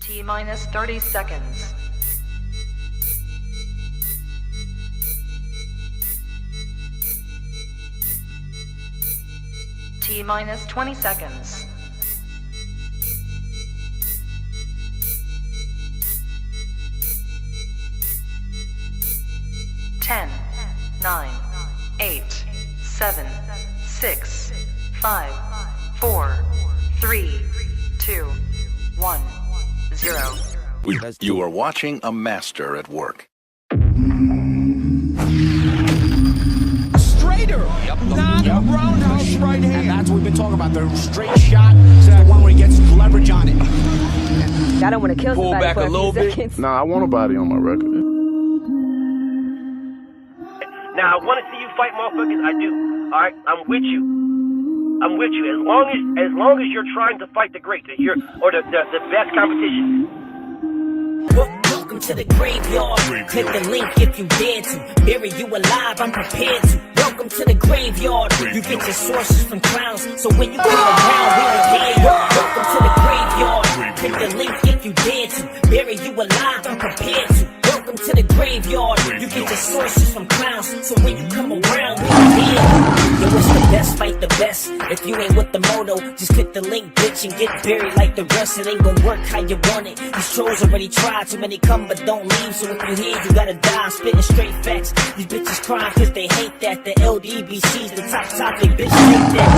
T-minus 30 seconds. T-minus 20 seconds. Ten, 9, 8, 7, 6, 5, 4, 3, 2, 1, 0. You are watching a master at work. Straighter, not a roundhouse right hand. And that's what we've been talking about. The straight shot is the one where he gets leverage on it. I don't want to kill somebody back for a little bit. seconds. Nah, I want a body on my record. Now, I want to see you fight motherfuckers. I do. All right, I'm with you. I'm with you. As long as you're trying to fight the great, the best competition. Welcome to the graveyard. Click the link if you dare to. Bury you alive, I'm prepared to. Welcome to the graveyard. You get your sources from clowns, so when you come around, we don't hear you. Welcome to the graveyard. Click the link if you dare to. Bury you alive, I'm prepared to. Welcome to the graveyard. You get your sources from clowns, so when you come around, we don't hear you. Yo, it's the best, fight the best. If you ain't with the moto, just click the link, bitch, and get buried like the rest. It ain't gonna work how you want it. These trolls already tried, too many come but don't leave. So if you here, you gotta die. I'm spitting straight facts. These bitches crying cause they hate that. The LDBC's the top topic, bitch, hate that.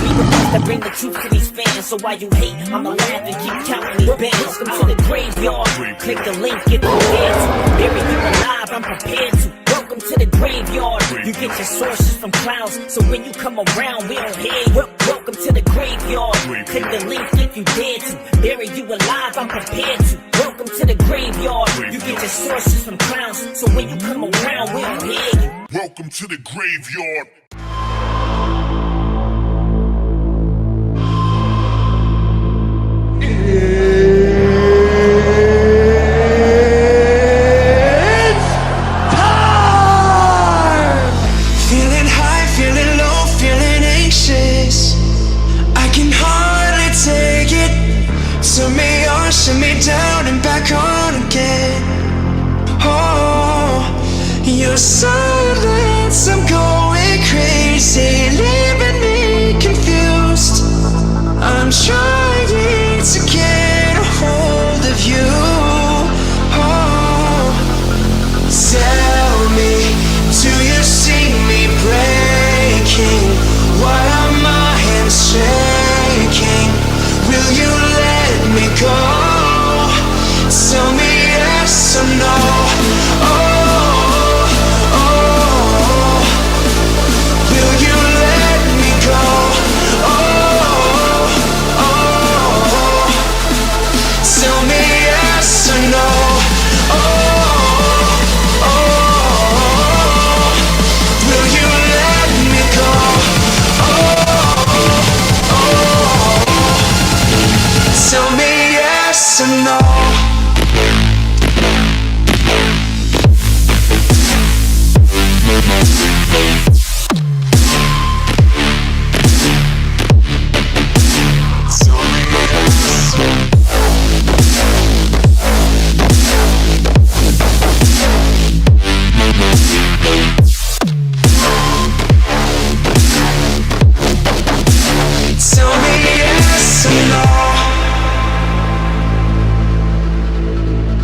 We the ones that bring the truth to these fans. So while you hate, I'ma laugh and keep counting these bands. Welcome to the graveyard. Click the link, get the dance. Bury you alive, I'm prepared to. Welcome to the graveyard. You get your sources from clowns, so when you come around, we don't hear you. Welcome to the graveyard. Click the link if you dare to. Bury you alive, I'm prepared to. Welcome to the graveyard. You get your sources from clowns, so when you come around, we don't hear you. Welcome to the graveyard. Shut me down and back on again. Oh, your silence, I'm going crazy, leaving me confused. I'm trying to get a hold of you. Oh, tell me, do you see me breaking? Why are my hands shaking? Will you let me go? Tell me yes or no. Oh, oh, will you let me go? Oh, oh, tell me yes or no. Oh, oh, will you let me go? Oh, oh, tell me yes or no.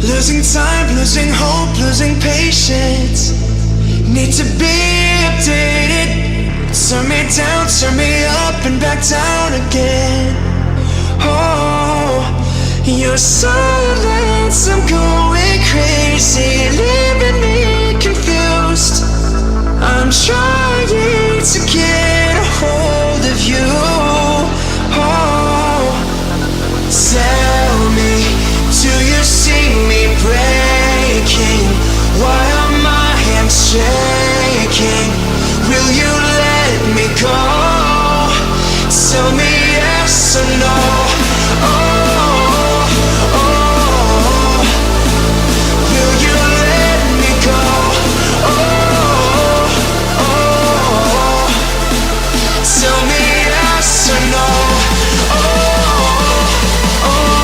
Losing time, losing hope, losing patience. Need to be updated. Turn me down, turn me up and back down again. Oh, your silence, I'm going crazy, leaving me confused. I'm trying to get a hold of you. Oh, tell me, do you see me breaking? Why are my hands shaking? Will you let me go? Tell me yes or no. Oh, oh, will you let me go? Oh, oh, tell me yes or no. Oh, oh,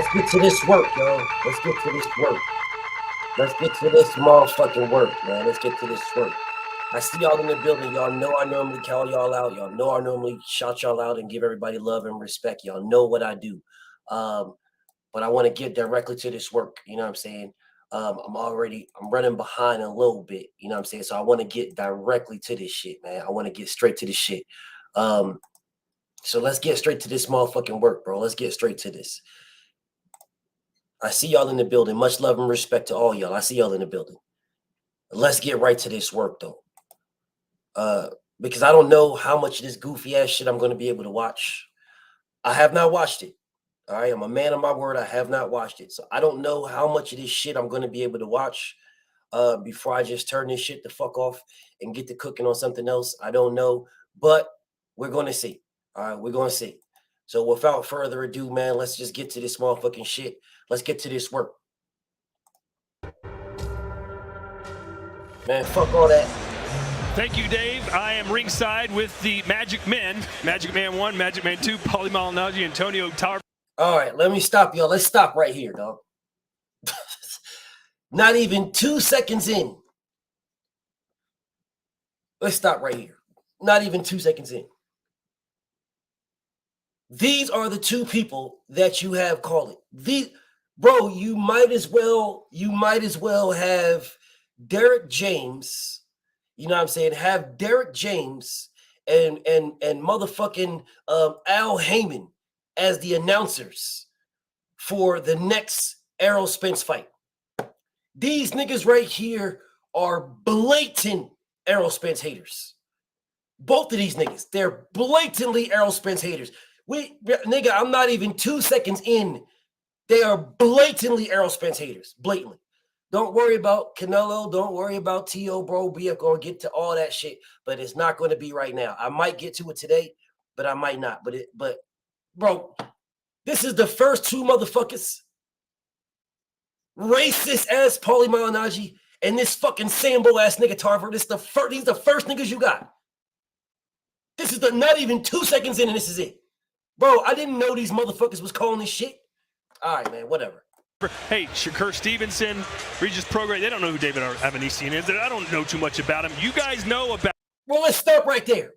Let's get to this work, yo. Let's get to this work. Let's get to this motherfucking work, man. Let's get to this work. I see y'all in the building. Y'all know I normally call y'all out. Y'all know I normally shout y'all out and give everybody love and respect. Y'all know what I do. But I want to get directly to this work. You know what I'm saying? I'm running behind a little bit. You know what I'm saying? So I want to get directly to this shit, man. I want to get straight to this shit. So let's get straight to this motherfucking work, bro. Let's get straight to this. I see y'all in the building. Much love and respect to all y'all. I see y'all in the building. Let's get right to this work, though. Because I don't know how much of this goofy ass shit I'm going to be able to watch. I have not watched it. All right, I'm a man of my word. I have not watched it. So I don't know how much of this shit I'm going to be able to watch before I just turn this shit the fuck off and get to cooking on something else. I don't know, but we're going to see. All right, we're going to see. So without further ado, man, let's just get to this motherfucking shit. Let's get to this work. Man, fuck all that. Thank you, Dave. I am ringside with the Magic Men. Magic Man 1, Magic Man 2, Paulie Malignaggi, Antonio Tower. All right, let me stop, y'all. Let's stop right here, dog. Not even 2 seconds in. Let's stop right here. Not even 2 seconds in. These are the two people that you have calling. Bro, you might as well have Derek James. You know what I'm saying? Have Derek James and motherfucking Al Heyman as the announcers for the next Errol Spence fight. These niggas right here are blatant Errol Spence haters. Both of these niggas, they're blatantly Errol Spence haters. Nigga, I'm not even 2 seconds in. They are blatantly Errol Spence haters. Blatantly. Don't worry about Canelo. Don't worry about T.O., bro. We are going to get to all that shit, but it's not going to be right now. I might get to it today, but I might not. But bro, this is the first two motherfuckers. Racist ass Paulie Malignaggi and this fucking Sambo ass nigga Tarver. These the first niggas you got. This is not even 2 seconds in and this is it. Bro, I didn't know these motherfuckers was calling this shit. All right, man, whatever. Hey, Shakur Stevenson, Regis Prograis, they don't know who David Avanesian is. I don't know too much about him. You guys know about... Well, let's stop right there.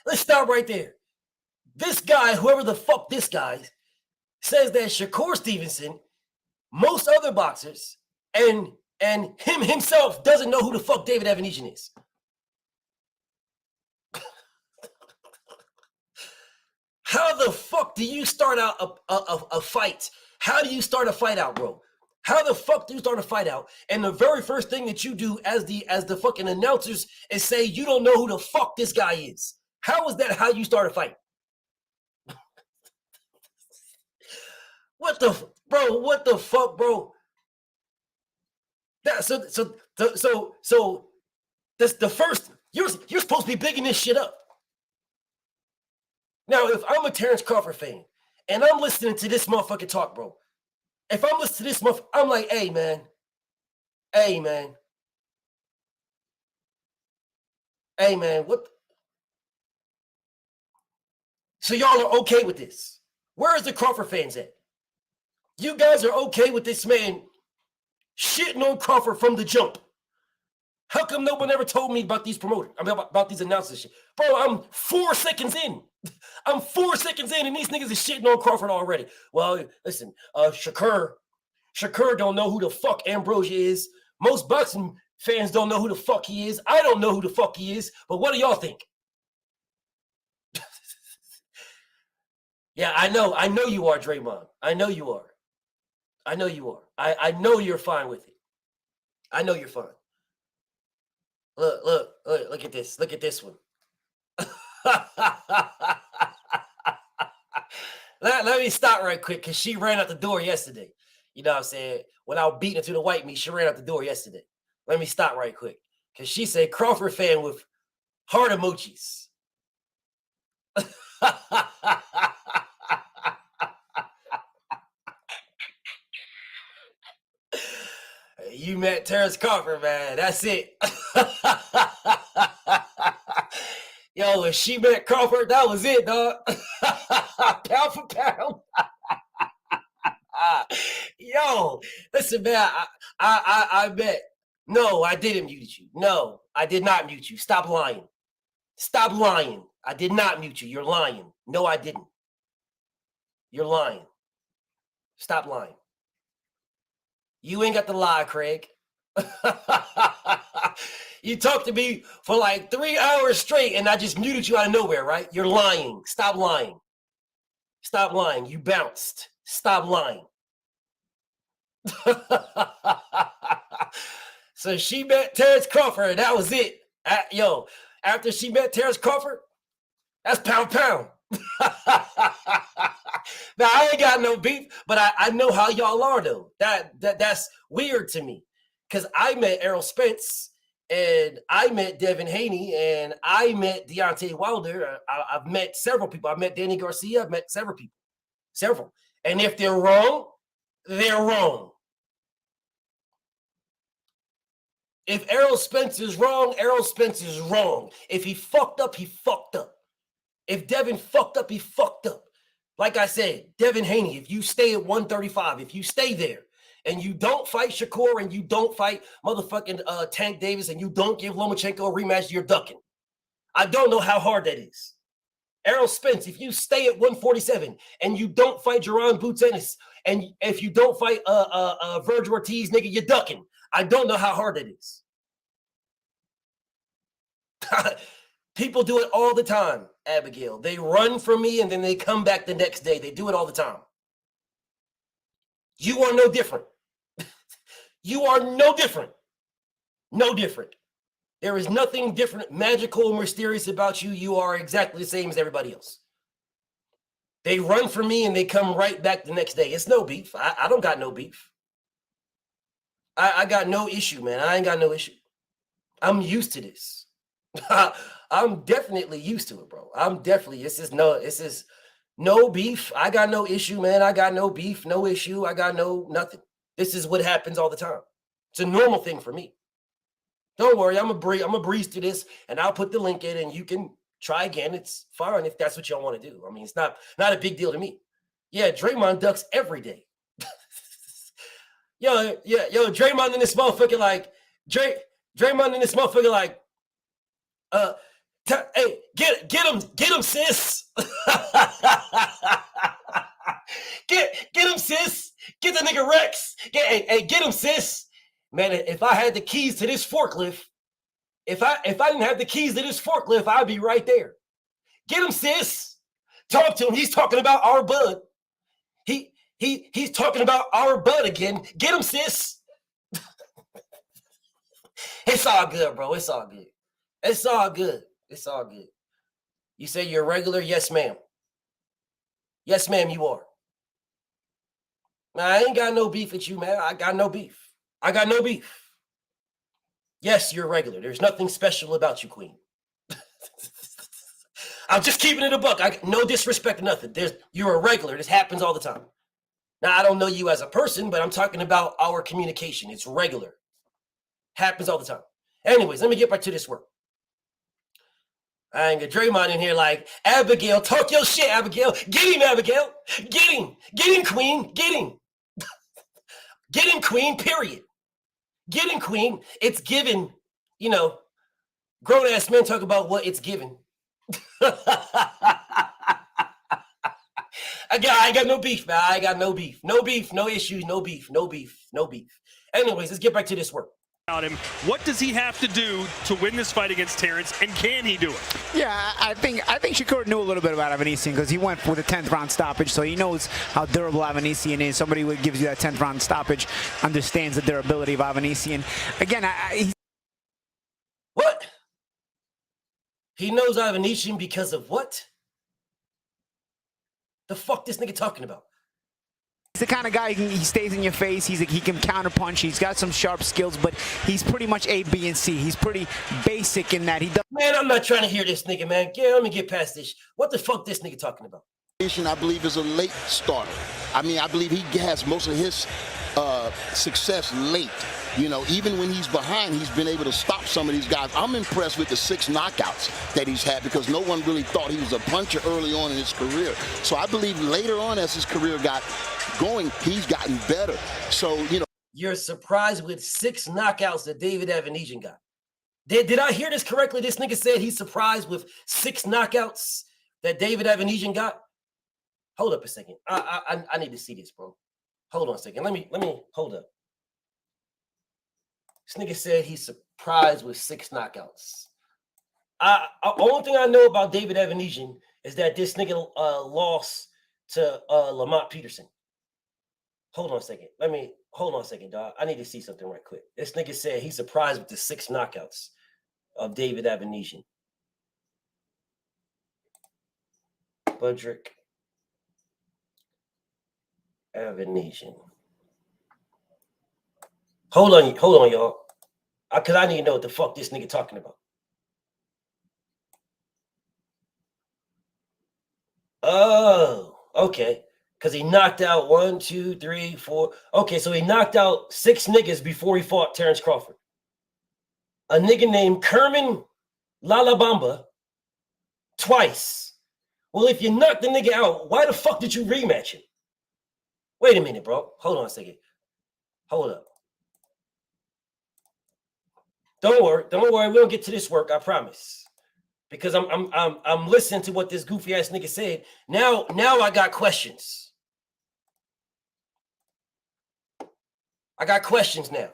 Let's stop right there. This guy, whoever the fuck this guy, says that Shakur Stevenson, most other boxers, and him himself doesn't know who the fuck David Avanesian is. How the fuck do you start out a fight? How do you start a fight out, bro? How the fuck do you start a fight out? And the very first thing that you do as the fucking announcers is say you don't know who the fuck this guy is. How is that how you start a fight? What the fuck, bro? That's the first. You're supposed to be bigging this shit up. Now, if I'm a Terrence Crawford fan and I'm listening to this motherfucking talk, bro, if I'm listening to this I'm like, hey, man, what? So y'all are okay with this? Where is the Crawford fans at? You guys are okay with this man shitting on Crawford from the jump. How come no one ever told me about these promoters? I mean, about these announcers shit? Bro, I'm 4 seconds in. I'm 4 seconds in, and these niggas is shitting on Crawford already. Well, listen, Shakur don't know who the fuck Ambrosia is. Most boxing fans don't know who the fuck he is. I don't know who the fuck he is. But what do y'all think? Yeah, I know you are, Draymond. I know you are. I know you're fine with it. I know you're fine. Look at this. Look at this one. Let me stop right quick because she ran out the door yesterday. You know what I'm saying? When I was beating her to the white meat, she ran out the door yesterday. Let me stop right quick because she said Crawford fan with heart emojis. You met Terrence Crawford, man. That's it. Yo, if she met Crawford, that was it, dog. Pound for pound. Yo, listen, man. I bet. No, I didn't mute you. No, I did not mute you. Stop lying. Stop lying. I did not mute you. You're lying. No, I didn't. You're lying. Stop lying. You ain't got to lie, Craig. You talked to me for like 3 hours straight and I just muted you out of nowhere, right? You're lying. Stop lying. Stop lying. You bounced. Stop lying. So she met Terrence Crawford, and that was it. Yo, after she met Terrence Crawford, that's pound. Now, I ain't got no beef, but I know how y'all are, though. That's weird to me. Because I met Errol Spence, and I met Devin Haney, and I met Deontay Wilder. I've met several people. I've met Danny Garcia. I've met several people. Several. And if they're wrong, they're wrong. If Errol Spence is wrong, Errol Spence is wrong. If he fucked up, he fucked up. If Devin fucked up, he fucked up. Like I said, Devin Haney, if you stay at 135, if you stay there, and you don't fight Shakur, and you don't fight motherfucking Tank Davis, and you don't give Lomachenko a rematch, you're ducking. I don't know how hard that is. Errol Spence, if you stay at 147, and you don't fight Jaron Boots Ennis, and if you don't fight Virgil Ortiz, nigga, you're ducking. I don't know how hard it is. People do it all the time, Abigail. They run from me and then they come back the next day. They do it all the time. You are no different. You are no different. No different. There is nothing different, magical, or mysterious about you. You are exactly the same as everybody else. They run from me and they come right back the next day. It's no beef. I don't got no beef. I got no issue, man. I ain't got no issue. I'm used to this. I'm definitely used to it, bro. This is no beef. I got no issue, man. I got no beef, no issue. I got nothing. This is what happens all the time. It's a normal thing for me. Don't worry, I'm a breeze through this, and I'll put the link in, and you can try again. It's fine if that's what y'all want to do. I mean, it's not a big deal to me. Yeah, Draymond ducks every day. Yo, Draymond in this motherfucker like Draymond in this motherfucker like, hey, get him, sis. get him, sis. Get the nigga Rex. Get him, sis. Man, if I had the keys to this forklift, if I didn't have the keys to this forklift, I'd be right there. Get him, sis. Talk to him. He's talking about our bud. He's talking about our bud again. Get him, sis. It's all good, bro. It's all good. It's all good. It's all good. You say you're regular? Yes, ma'am. Yes, ma'am, you are. Now, I ain't got no beef with you, man. I got no beef. I got no beef. Yes, you're regular. There's nothing special about you, queen. I'm just keeping it a buck. No disrespect, nothing. You're a regular. This happens all the time. Now, I don't know you as a person, but I'm talking about our communication. It's regular. Happens all the time. Anyways, let me get back to this work. I ain't got Draymond in here like, Abigail, talk your shit, Abigail. Get him, Abigail. Get him. Get him, queen. Get him. Get him, queen, period. Get him, queen. It's given, grown-ass men talk about what it's given. I got no beef, man. I got no beef. No beef, no issues, no beef, no beef, no beef. Anyways, let's get back to this work. Him. What does he have to do to win this fight against Terrence, and can he do it? Yeah, I think Shakur knew a little bit about Avanesyan because he went with a 10th round stoppage, so he knows how durable Avanesyan is. Somebody who gives you that 10th round stoppage understands the durability of Avanesyan. Again, what? He knows Avanesyan because of what? The fuck this nigga talking about? He's the kind of guy, he stays in your face, he can counterpunch, he's got some sharp skills, but he's pretty much A, B, and C. He's pretty basic in that he does. Man, I'm not trying to hear this nigga, man. Yeah, let me get past this. What the fuck this nigga talking about? I believe is a late starter. I mean, I believe he has most of his success late. You know, even when he's behind, he's been able to stop some of these guys. I'm impressed with the 6 knockouts that he's had because no one really thought he was a puncher early on in his career. So I believe later on as his career got going, he's gotten better. So, you know. You're surprised with 6 knockouts that David Evanesian got. Did I hear this correctly? This nigga said he's surprised with 6 knockouts that David Evanesian got. Hold up a second. I need to see this, bro. Hold on a second. Let me hold up. This nigga said he's surprised with 6 knockouts. Only thing I know about David Evanesian is that this nigga lost to Lamont Peterson. Hold on a second. Hold on a second, dog. I need to see something right quick. This nigga said he's surprised with the 6 knockouts of David Evanesian. Budrick Evanesian. Hold on, y'all. Because I need to know what the fuck this nigga talking about. Oh, okay. Because he knocked out 1, 2, 3, 4. Okay, so he knocked out 6 niggas before he fought Terrence Crawford. A nigga named Kerman Lalabamba twice. Well, if you knocked the nigga out, why the fuck did you rematch him? Wait a minute, bro. Hold on a second. Hold up. Don't worry. We don't get to this work, I promise. Because I'm listening to what this goofy ass nigga said. Now I got questions. I got questions now.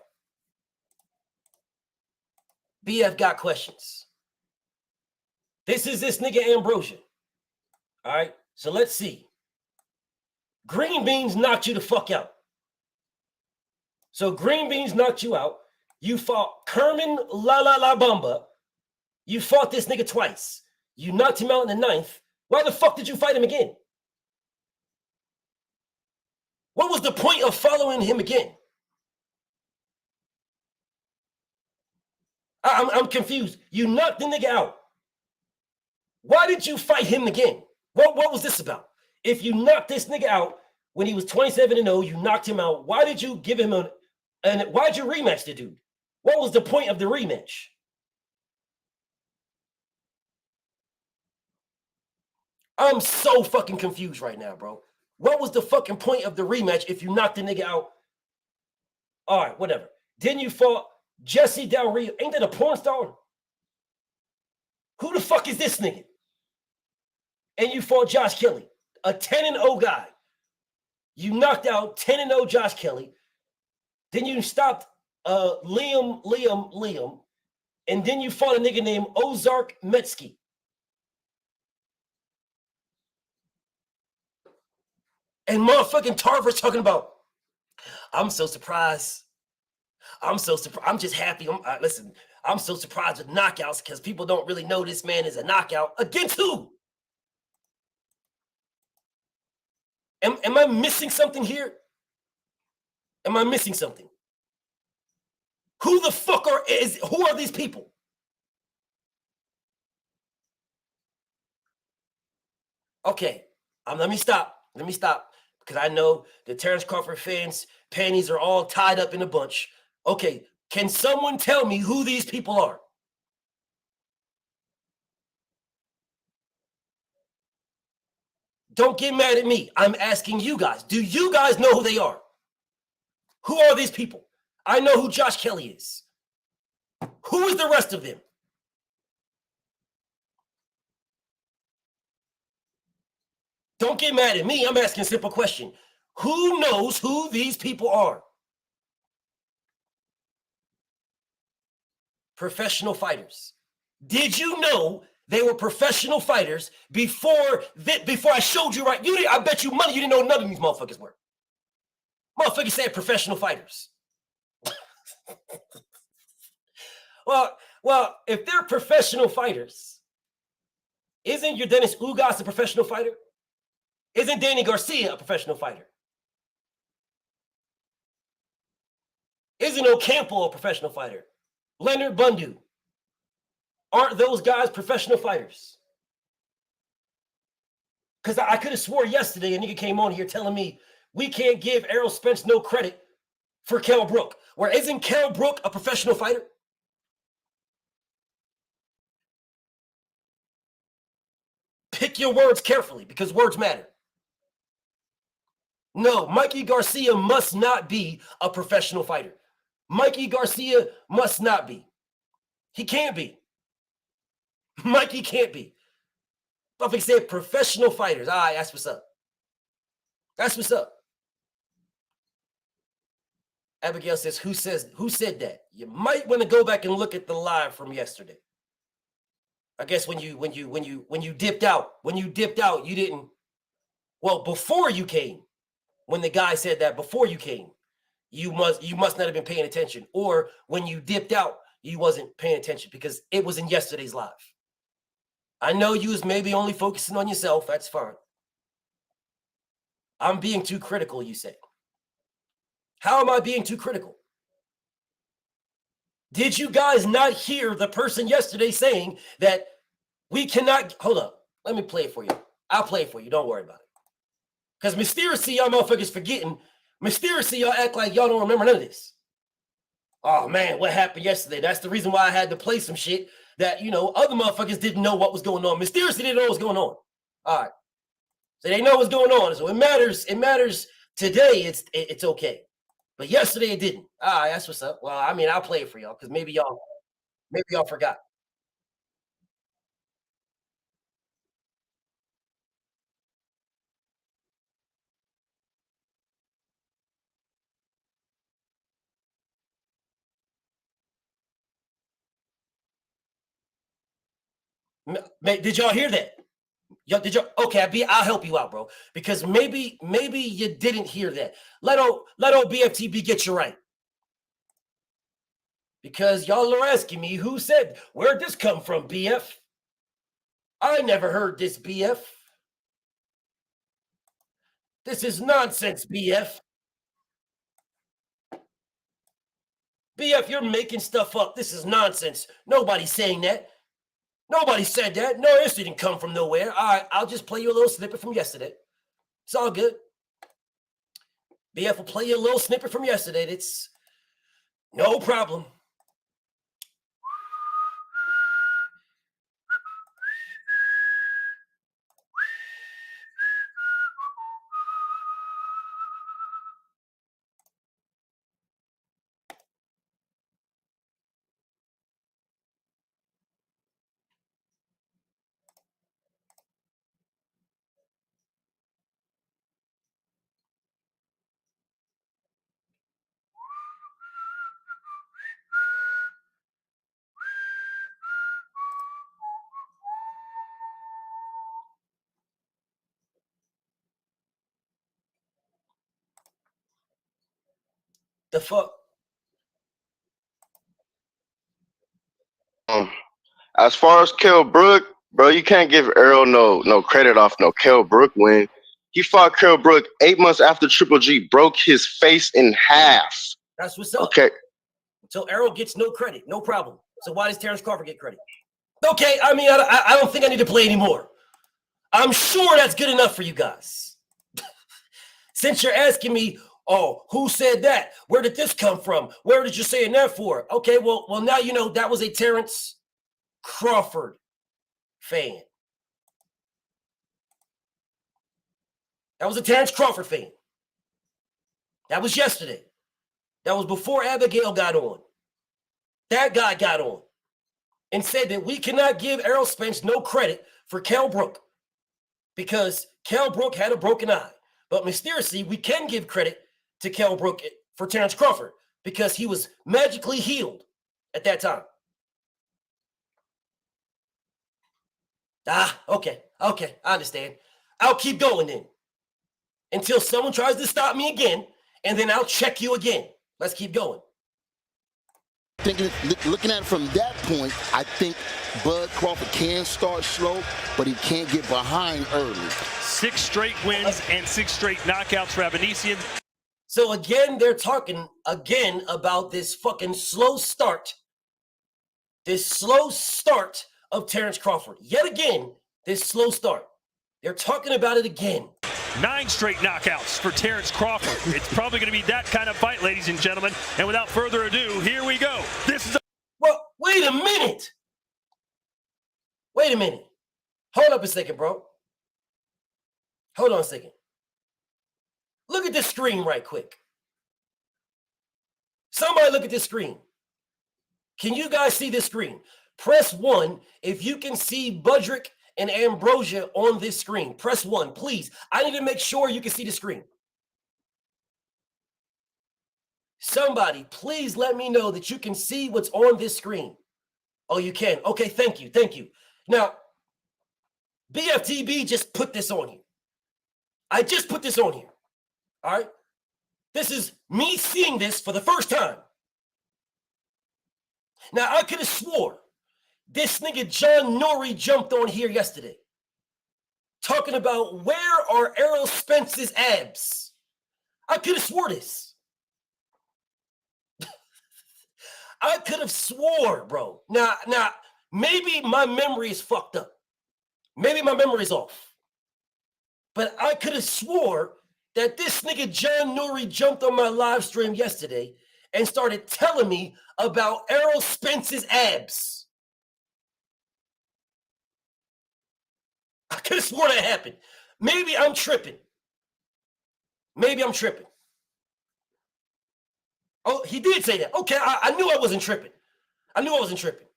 BF got questions. This is this nigga Ambrosia. All right, so let's see. Green Beans knocked you the fuck out. So Green Beans knocked you out. You fought Kerman Lalabamba. You fought this nigga twice. You knocked him out in the 9th. Why the fuck did you fight him again? What was the point of following him again? I'm confused. You knocked the nigga out. Why did you fight him again? What was this about? If you knocked this nigga out when he was 27-0, you knocked him out. Why did you give him why'd you rematch the dude? What was the point of the rematch? I'm so fucking confused right now, bro. What was the fucking point of the rematch if you knocked the nigga out? All right, whatever. Then you fought Jesse Del Rio. Ain't that a porn star? Who the fuck is this nigga? And you fought Josh Kelly, a 10-0 guy. You knocked out 10-0 Josh Kelly. Then you stopped Liam. And then you fought a nigga named Ozark Metsky. And motherfucking Tarver's talking about, I'm so surprised. I'm just happy. Listen, I'm so surprised with knockouts because people don't really know this man is a knockout. Against who? Am I missing something here? Am I missing something? Who the fuck who are these people? Okay, let me stop. Because I know the Terrence Crawford fans' panties are all tied up in a bunch. Okay, can someone tell me who these people are? Don't get mad at me. I'm asking you guys. Do you guys know who they are? Who are these people? I know who Josh Kelly is. Who is the rest of them? Don't get mad at me. I'm asking a simple question. Who knows who these people are? Professional fighters. Did you know they were professional fighters before I showed you right? I bet you money you didn't know none of these motherfuckers were. Motherfuckers said professional fighters. Well, if they're professional fighters, isn't your Dennis Ugas a professional fighter? Isn't Danny Garcia a professional fighter? Isn't Ocampo a professional fighter? Leonard Bundu. Aren't those guys professional fighters? Because I could have swore yesterday a nigga came on here telling me we can't give Errol Spence no credit for Kell Brook. Where isn't Kell Brook a professional fighter? Pick your words carefully because words matter. No, Mikey Garcia must not be a professional fighter. Mikey Garcia must not be. He can't be. Mikey can't be. Buffy said professional fighters. All right, that's what's up. That's what's up. Abigail says, who said that? You might want to go back and look at the live from yesterday. I guess when you dipped out, you didn't. Well, before you came, when the guy said that before you came, you must not have been paying attention. Or when you dipped out, you wasn't paying attention because it was in yesterday's live. I know you was maybe only focusing on yourself. That's fine. I'm being too critical, you say. How am I being too critical? Did you guys not hear the person yesterday saying that we cannot... Hold up. Let me play it for you. I'll play it for you. Don't worry about it. Because mysteriously, y'all motherfuckers forgetting. Mysteriously, y'all act like y'all don't remember none of this. Oh, man, what happened yesterday? That's the reason why I had to play some shit that, other motherfuckers didn't know what was going on. Mysteriously didn't know what was going on. All right. So they know what's going on. So it matters. It matters today. It's okay. But yesterday it didn't. All right, that's what's up. Well, I mean, I'll play it for y'all because maybe y'all forgot. Did y'all hear that? Did y'all? Okay, I'll help you out, bro. Because maybe you didn't hear that. Let old BFTB get you right. Because y'all are asking me who said, where'd this come from, BF? I never heard this, BF. This is nonsense, BF. BF, you're making stuff up. This is nonsense. Nobody's saying that. Nobody said that. No, this didn't come from nowhere. All right, I'll just play you a little snippet from yesterday. It's all good. BF will play you a little snippet from yesterday. It's no problem. The fuck? As far as Kell Brook, bro, you can't give Errol no credit off no Kell Brook win. He fought Kell Brook 8 months after Triple G broke his face in half. That's what's up. Okay. So Errol gets no credit, no problem. So why does Terrence Crawford get credit? Okay, I mean, I don't think I need to play anymore. I'm sure that's good enough for you guys. Since you're asking me, oh, who said that? Where did this come from? Where did you saying that for? Okay, well, now you know that was a Terrence Crawford fan. That was a Terrence Crawford fan. That was yesterday. That was before Abigail got on. That guy got on and said that we cannot give Errol Spence no credit for Kell Brook because Kell Brook had a broken eye. But mysteriously, we can give credit to Kell Brook for Terrence Crawford because he was magically healed at that time. Okay, I understand. I'll keep going then until someone tries to stop me again, and then I'll check you again. Let's keep going. Looking at it from that point, I think Bud Crawford can start slow, but he can't get behind early. 6 straight wins and 6 straight knockouts for Avanesian. So again, they're talking again about this fucking slow start. This slow start of Terrence Crawford. Yet again, this slow start. They're talking about it again. 9 straight knockouts for Terrence Crawford. It's probably going to be that kind of fight, ladies and gentlemen. And without further ado, here we go. This is Well, wait a minute. Wait a minute. Hold up a second, bro. Hold on a second. Look at this screen right quick. Somebody look at this screen. Can you guys see this screen? Press 1 if you can see Budrick and Ambrosia on this screen. Press 1, please. I need to make sure you can see the screen. Somebody, please let me know that you can see what's on this screen. Oh, you can. Okay, thank you. Thank you. Now, BFTB just put this on here. I just put this on here. All right? This is me seeing this for the first time. Now, I could have swore this nigga John Norrie jumped on here yesterday talking about where are Errol Spence's abs. I could have swore this. I could have swore, bro. Now, maybe my memory is fucked up. Maybe my memory is off. But I could have swore that this nigga John Norrie jumped on my live stream yesterday and started telling me about Errol Spence's abs. I could have sworn that happened. Maybe I'm tripping. Maybe I'm tripping. Oh, he did say that. Okay, I knew I wasn't tripping. I knew I wasn't tripping.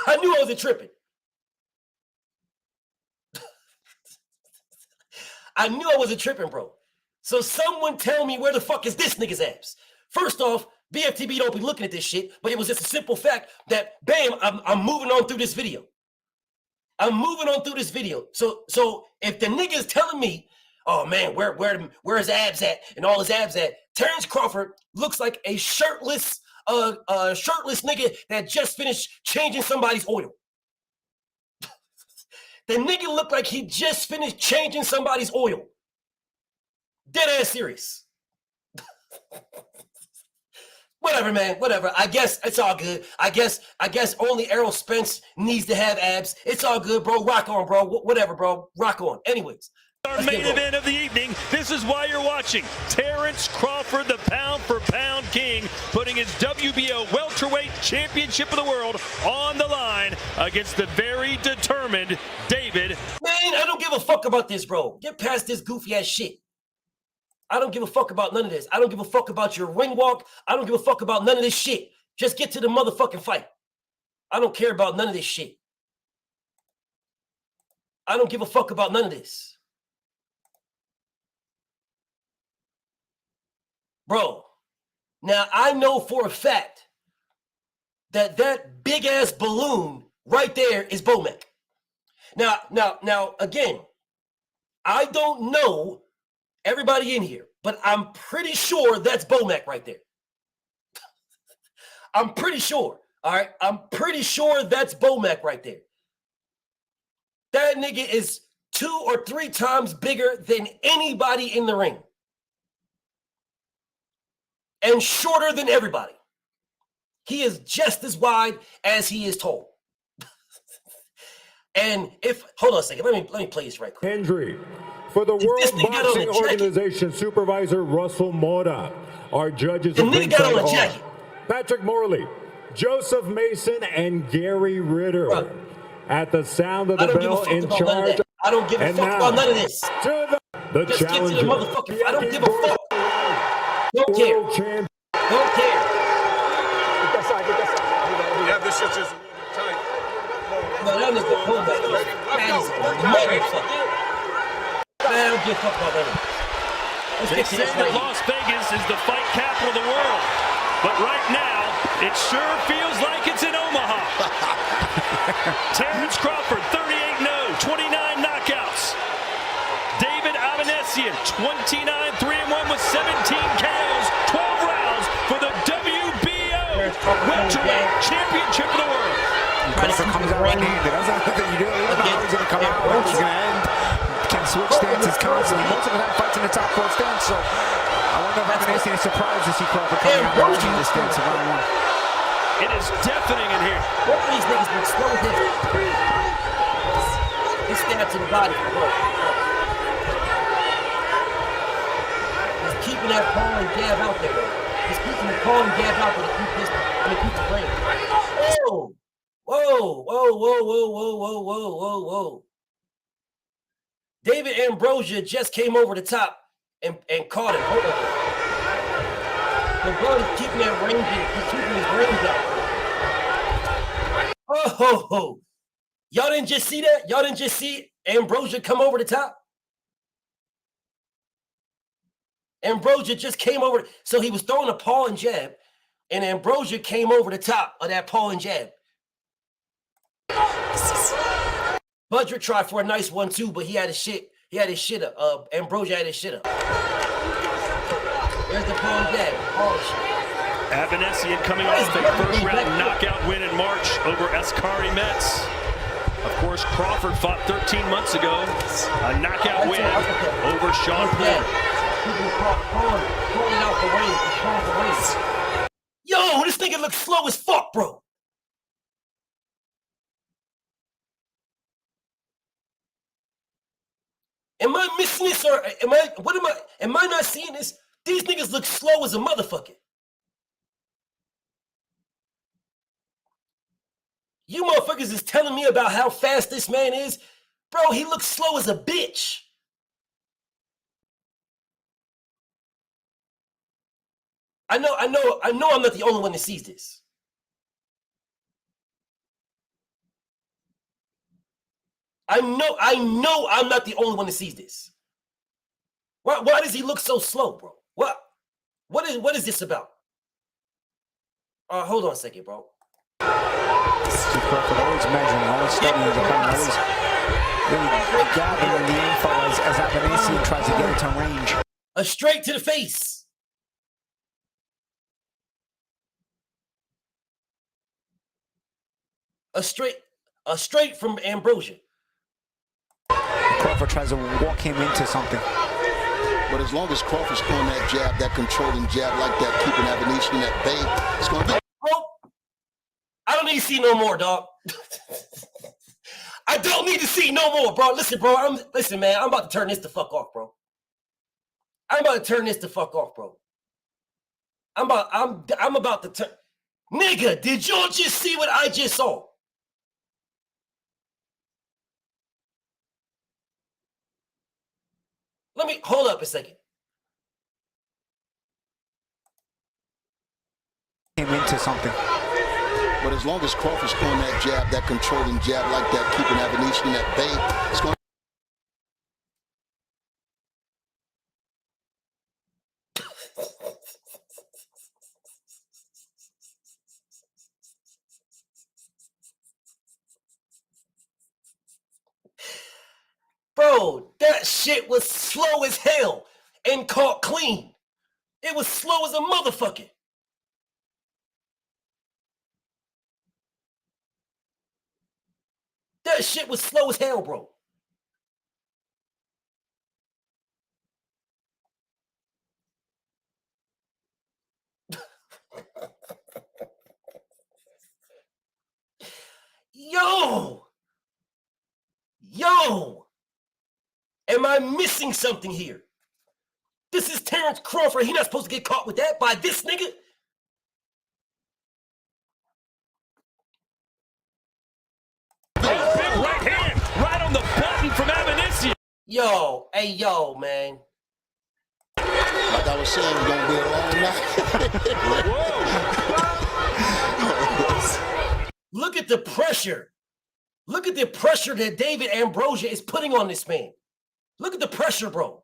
I knew I wasn't tripping. I knew I wasn't tripping, bro. So someone tell me where the fuck is this nigga's abs? First off, BFTB don't be looking at this shit, but it was just a simple fact that, bam, I'm moving on through this video. I'm moving on through this video. So if the nigga is telling me, oh man, where his abs at and all his abs at, Terrence Crawford looks like a shirtless nigga that just finished changing somebody's oil. The nigga looked like he just finished changing somebody's oil. Dead ass serious. Whatever, man. Whatever. I guess it's all good. I guess only Errol Spence needs to have abs. It's all good, bro. Rock on, bro. Whatever, bro. Rock on. Anyways. Our main event of the evening. This is why you're watching. Terrence Crawford, the pound-for-pound king, putting his WBO welterweight championship of the world on the line against the very determined David. Man, I don't give a fuck about this, bro. Get past this goofy-ass shit. I don't give a fuck about none of this. I don't give a fuck about your ring walk. I don't give a fuck about none of this shit. Just get to the motherfucking fight. I don't care about none of this shit. I don't give a fuck about none of this. Bro, now I know for a fact that big-ass balloon right there is Bomac. Now, again, I don't know everybody in here, but I'm pretty sure that's Bomac right there. I'm pretty sure, all right? I'm pretty sure that's Bomac right there. That nigga is 2 or 3 times bigger than anybody in the ring. And shorter than everybody. He is just as wide as he is tall. And hold on a second, let me play this right quick. Hendry, for the World Boxing Organization Supervisor Russell Mora, our judges of ringside are Patrick Morley, Joseph Mason, and Gary Ritter. Bro, at the sound of the bell, in charge. I don't give a fuck about none of this. The Just challenger. get to the motherfucking. I don't give a fuck. Don't care. Don't care. Yeah, this shit's just tight. No, that nigga Bomac is motherfucker. Man, I don't give a fuck about that. They say that Las Vegas is the fight capital of the world, but right now it sure feels like it's in Omaha. Terrence Crawford, 38-0, 29 knockouts. David Avanesian, 29-3-1 with 17 KOs, 12 rounds for the WBO welterweight championship of the world. Crawford comes out right-handed. That's not nothing you do. You don't know how he's going to come out, how he's going to end. Can switch stances constantly. Most of them have fights in the top 4 stance, so I wonder if Avanesian is surprised to see Crawford coming out in the stance of round 1. It is deafening in here. Both of these niggas been slow hit. It's stab to the body. He's keeping that paw and jab out there. He's keeping the paw and jab out there to keep this. Keep the frame. Whoa! Whoa! Whoa! Whoa! Whoa! Whoa! Whoa! Whoa! Whoa! Whoa! David Ambrosia just came over the top and caught him. Hold on. The brother is keeping that range. He's keeping his range out. Oh! Y'all didn't just see that? Y'all didn't just see Ambrosia come over the top? Ambrosia just came over. So he was throwing a paw and jab, and Ambrosia came over the top of that paw and jab. Budrick tried for a nice one too, but he had his shit. He had his shit up. Ambrosia had his shit up. There's the paw and jab. Oh shit. Avanesian coming off a first-round knockout win in March over Askari Metz. Of course, Crawford fought 13 months ago. A knockout win over Sean Paul. Yo, this nigga looks slow as fuck, bro. Am I missing this or am I not seeing this? These niggas look slow as a motherfucker. You motherfuckers is telling me about how fast this man is. Bro, he looks slow as a bitch. I know I'm not the only one that sees this. I know I'm not the only one that sees this. Why does he look so slow, bro? What is this about? Hold on a second, bro. Always measuring, always studying the opponent, always really gathering the info as Avanesian tries to get into range. A straight to the face. A straight from Ambrosia. Crawford tries to walk him into something. But as long as Crawford's throwing that jab, that controlling jab like that, keeping Avanesian at bay, it's going to be... I don't need to see no more, dog. I don't need to see no more, bro. Listen, bro. Listen, man. I'm about to turn this the fuck off, bro. I'm about to turn this the fuck off, bro. I'm about to turn. Nigga, did y'all just see what I just saw? Let me hold up a second. Him into something. But as long as Crawford's throwing that jab, that controlling jab like that, keeping Avanesian at bay, it's going. Bro, that shit was slow as hell and caught clean. It was slow as a motherfucker. That shit was slow as hell, bro. Yo, am I missing something here? This is Terrence Crawford. He not supposed to get caught with that by this nigga. Big right hand, right on the button from Avanesian. Yo, hey, yo, man. Like I was saying, it's gonna be a long night. Whoa. Look at the pressure. Look at the pressure that David Ambrosia is putting on this man. Look at the pressure, bro.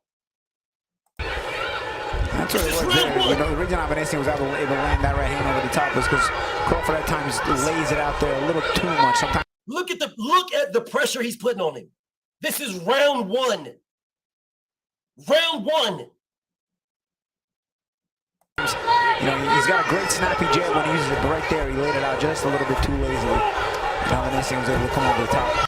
That's what it was there. You know, the reason Avanesian was able to land that right hand over the top was because Crawford at times lays it out there a little too much. Sometimes. Look at the pressure he's putting on him. This is round one. Round one. You know, he's got a great snappy jab when he uses it, but right there he laid it out just a little bit too lazily. Avanesian was able to come over the top.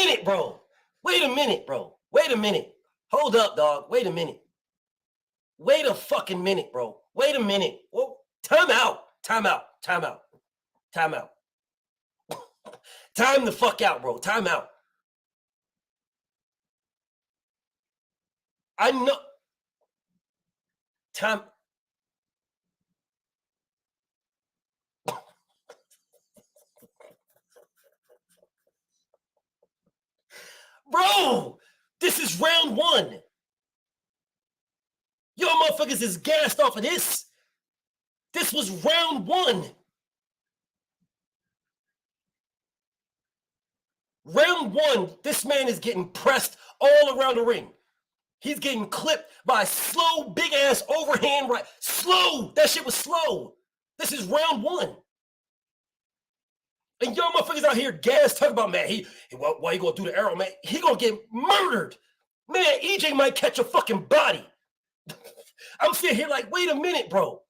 minute, bro. Wait a minute, bro. Wait a minute. Hold up, dog. Wait a minute. Wait a fucking minute, bro. Wait a minute. Whoa. Time out. Time out. Time out. Time out. Time the fuck out, bro. Time out. I know. Time. Bro, this is round one. Yo, motherfuckers is gassed off of this. This was round one. Round one, this man is getting pressed all around the ring. He's getting clipped by a slow, big-ass overhand right. Slow. That shit was slow. This is round one. And y'all motherfuckers out here gas talking about, man, why you gonna do the arrow, man? He gonna get murdered. Man, EJ might catch a fucking body. I'm sitting here like, wait a minute, bro.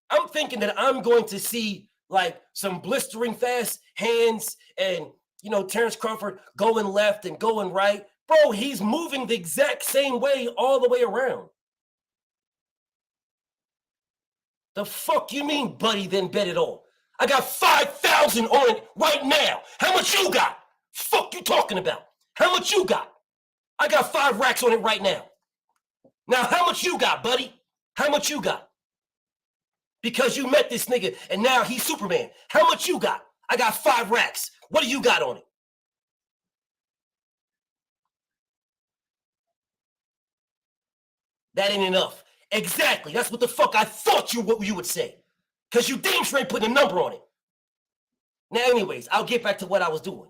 I'm thinking that I'm going to see like some blistering fast hands and, you know, Terrence Crawford going left and going right. Bro, he's moving the exact same way all the way around. The fuck you mean, buddy, then bet it all? I got 5,000 on it right now. How much you got? Fuck you talking about? How much you got? I got 5 racks on it right now. Now, how much you got, buddy? How much you got? Because you met this nigga and now he's Superman. How much you got? I got 5 racks. What do you got on it? That ain't enough. Exactly. That's what the fuck I thought you would say. Because you damn straight put a number on it. Now, anyways, I'll get back to what I was doing.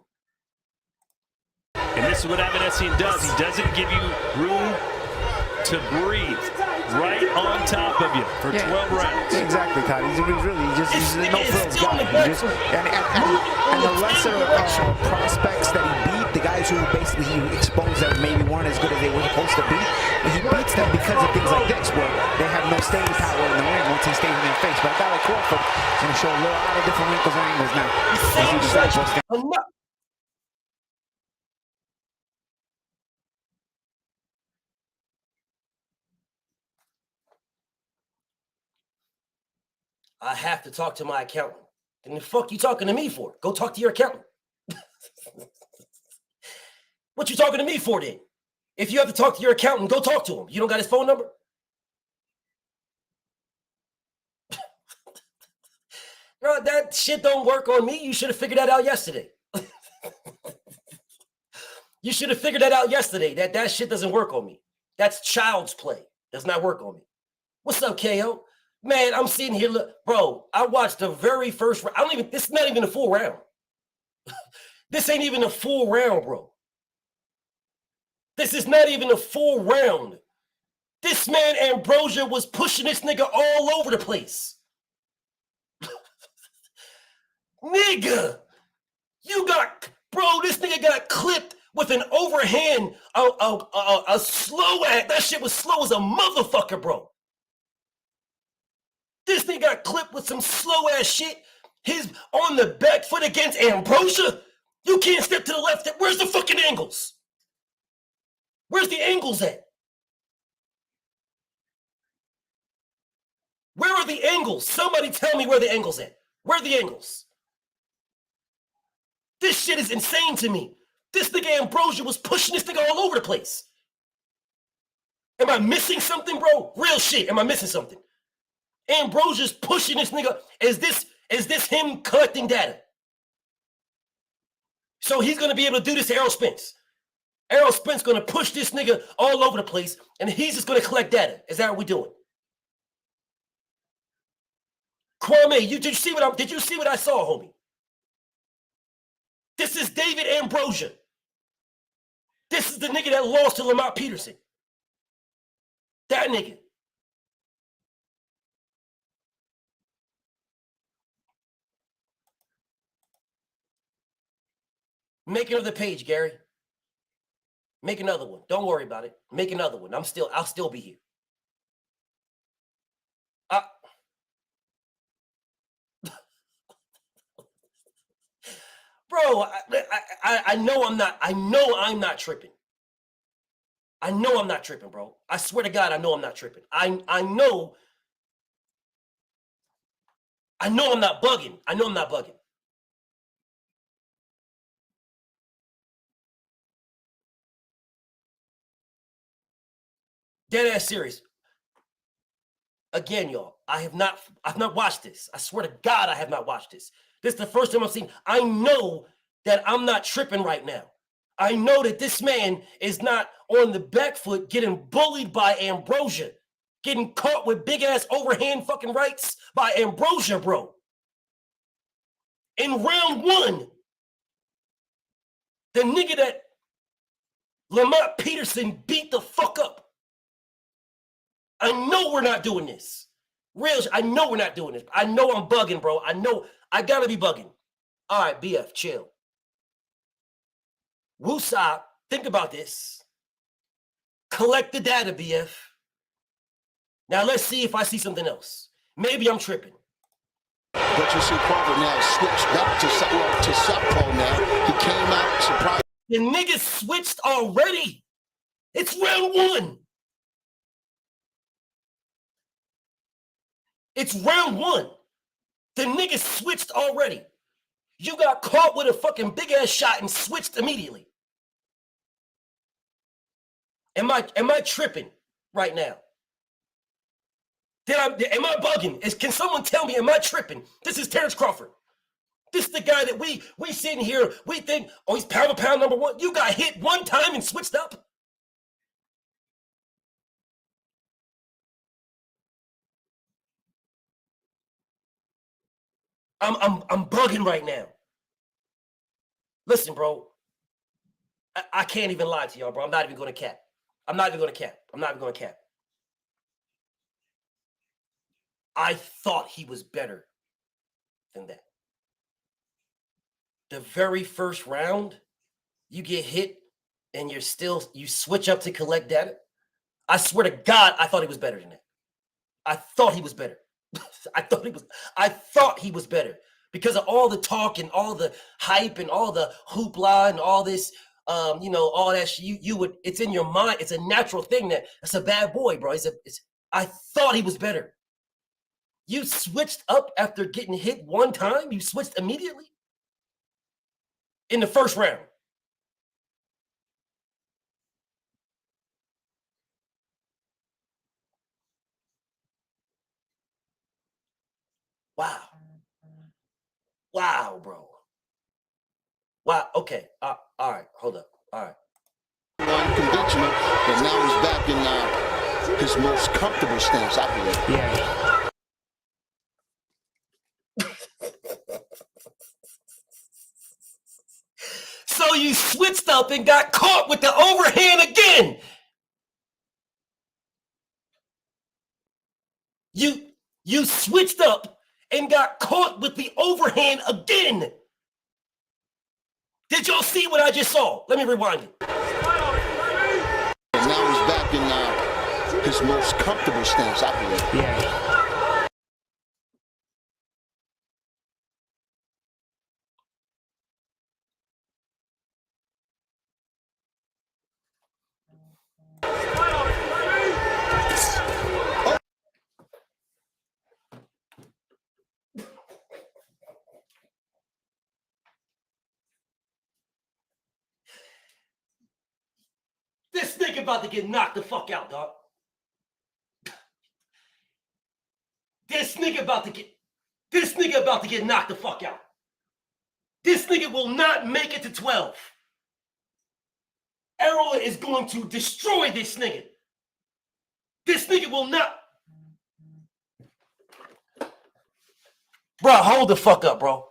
And this is what Avanesyan does. He doesn't give you room to breathe. Right on top of you for 12 rounds. Exactly, Todd. He's a no-frills guy. And the lesser prospects that he beat, the guys who basically he exposed that maybe weren't as good as they were supposed to be, he beats them because of things like this, where they have no staying power in the ring once he stays in their face. But a guy like Crawford is going to show a lot of different wrinkles and angles now. As he decides what's down. I have to talk to my accountant. And the fuck you talking to me for? Go talk to your accountant. What you talking to me for then? If you have to talk to your accountant, go talk to him. You don't got his phone number? Bro, that shit don't work on me. You should have figured that out yesterday. You should have figured that out yesterday. That shit doesn't work on me. That's child's play. Does not work on me. What's up, KO? Man, I'm sitting here, look, bro, I watched the very first round. This is not even a full round. This ain't even a full round, bro. This is not even a full round. This man, Ambrosia, was pushing this nigga all over the place. Nigga, this nigga got clipped with an overhand, a slow ass. That shit was slow as a motherfucker, bro. This thing got clipped with some slow ass shit. He's on the back foot against Ambrosia. You can't step to the left. Where's the fucking angles? Where's the angles at? Where are the angles? Somebody tell me where the angles at. Where are the angles? This shit is insane to me. This nigga Ambrosia was pushing this nigga all over the place. Am I missing something, bro? Real shit. Am I missing something? Ambrosia's pushing this nigga. Is this him collecting data? So he's going to be able to do this to Errol Spence. Errol Spence going to push this nigga all over the place, and he's just going to collect data. Is that what we're doing? Kwame, did you see what I saw, homie? This is David Ambrosia. This is the nigga that lost to Lamont Peterson. That nigga. Make another page, Gary. Make another one. Don't worry about it. Make another one. I'll still be here. Bro, I know I'm not. I know I'm not tripping. I know I'm not tripping, bro. I swear to God, I know I'm not tripping. I know I'm not bugging. I know I'm not bugging. Dead ass serious. Again, y'all, I've not watched this. I swear to God, I have not watched this. This is the first time I've seen. I know that I'm not tripping right now. I know that this man is not on the back foot getting bullied by Ambrosia, getting caught with big ass overhand fucking rights by Ambrosia, bro. In round one, the nigga that Lamont Peterson beat the fuck up. I know we're not doing this. I know we're not doing this. I know I'm bugging, bro. I know I gotta be bugging. All right, BF, chill. Woosop, think about this. Collect the data, BF. Now let's see if I see something else. Maybe I'm tripping. But you see Crawford now switched back to southpaw now. He came out surprised. The niggas switched already. It's round one. It's round one. The niggas switched already. You got caught with a fucking big ass shot and switched immediately. Am I tripping right now? Am I bugging? Can someone tell me, am I tripping? This is Terrence Crawford. This is the guy that we sitting here, we think, oh, he's pound for pound number one. You got hit one time and switched up? I'm bugging right now. Listen, bro. I can't even lie to y'all, bro. I'm not even going to cap. I'm not even going to cap. I thought he was better than that. The very first round, you get hit and you switch up to collect data. I swear to God, I thought he was better than that. I thought he was better. I thought he was better because of all the talk and all the hype and all the hoopla and all this, all that shit. It's in your mind. It's a natural thing that's a bad boy, bro. I thought he was better. You switched up after getting hit one time? You switched immediately? In the first round. Wow. Wow, bro. Wow, okay. All right, hold up. All right. Unconventional, but now he's back in his most comfortable stance, I believe. Yeah. So you switched up and got caught with the overhand again. You switched up and got caught with the overhand again. Did y'all see what I just saw? Let me rewind it. And now he's back in his most comfortable stance, I believe. Yeah. This nigga about to get knocked the fuck out, dog. This nigga about to get knocked the fuck out. This nigga will not make it to 12. Errol is going to destroy this nigga. This nigga will not. Bro, hold the fuck up, bro.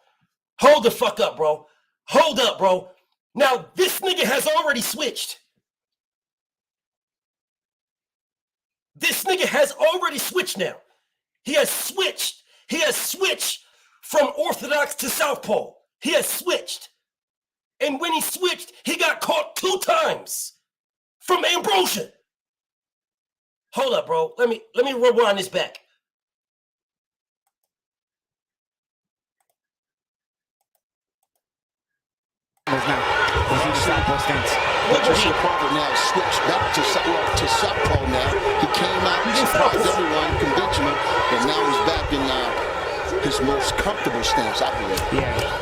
Hold the fuck up, bro. Hold up, bro. Now, this nigga has already switched. This nigga has already switched now. He has switched. He has switched from orthodox to southpaw. He has switched. And when he switched, he got caught 2 times from Ambrosia. Hold up, bro. Let me rewind this back. now. We'll see the southpaw stance. Butcher Crawford now switched back to southpaw now. He came out, surprised everyone, conventional, but now he's back in his most comfortable stance, I believe. Yeah.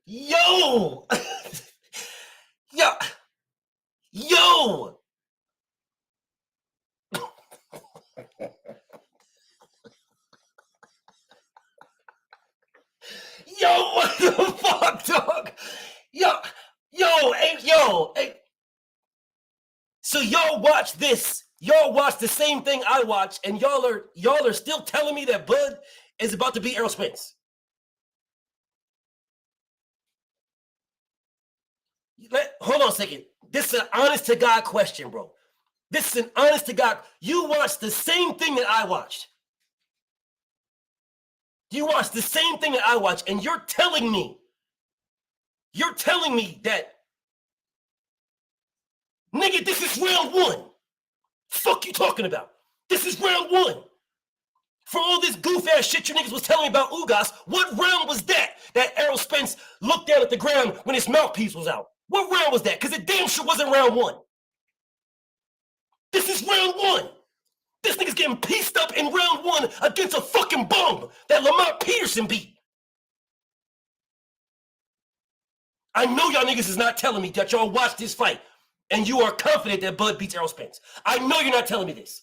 Yo! Yo! Yo, what the fuck, dog? Yo, hey. So y'all watch this. Y'all watch the same thing I watch, and y'all are still telling me that Bud is about to beat Errol Spence. Hold on a second. This is an honest to God question, bro. This is an honest to God. You watched the same thing that I watched. You watched the same thing that I watched, and you're telling me that, nigga, this is round one. Fuck you talking about? This is round one. For all this goof ass shit you niggas was telling me about Ugas, what round was that Errol Spence looked down at the ground when his mouthpiece was out? What round was that? Because it damn sure wasn't round one. This is round one. This nigga's getting pieced up in round one against a fucking bum that Lamont Peterson beat. I know y'all niggas is not telling me that y'all watched this fight and you are confident that Bud beats Errol Spence. I know you're not telling me this.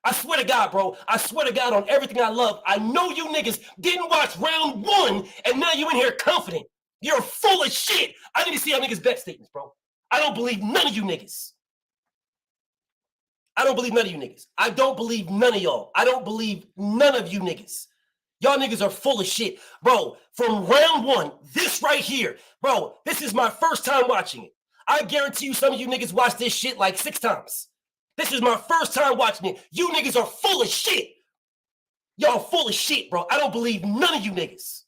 I swear to God, bro. I swear to God on everything I love. I know you niggas didn't watch round one and now you in here confident. You're full of shit. I need to see y'all niggas bet statements, bro. I don't believe none of you niggas. I don't believe none of you niggas. I don't believe none of y'all. I don't believe none of you niggas. Y'all niggas are full of shit. Bro, from round one, this right here, bro, this is my first time watching it. I guarantee you some of you niggas watched this shit like 6 times. This is my first time watching it. You niggas are full of shit. Y'all full of shit, bro. I don't believe none of you niggas.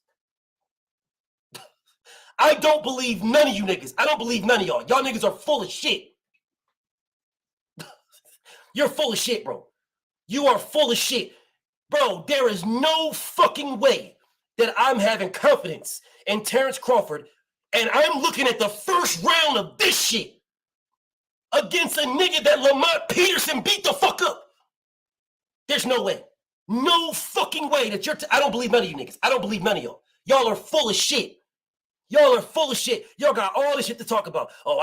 I don't believe none of you niggas. I don't believe none of y'all. Y'all niggas are full of shit. You're full of shit, bro. You are full of shit. Bro, there is no fucking way that I'm having confidence in Terrence Crawford and I'm looking at the first round of this shit against a nigga that Lamont Peterson beat the fuck up. There's no way. No fucking way that I don't believe none of you niggas. I don't believe none of y'all. Y'all are full of shit. Y'all are full of shit. Y'all got all this shit to talk about. Oh,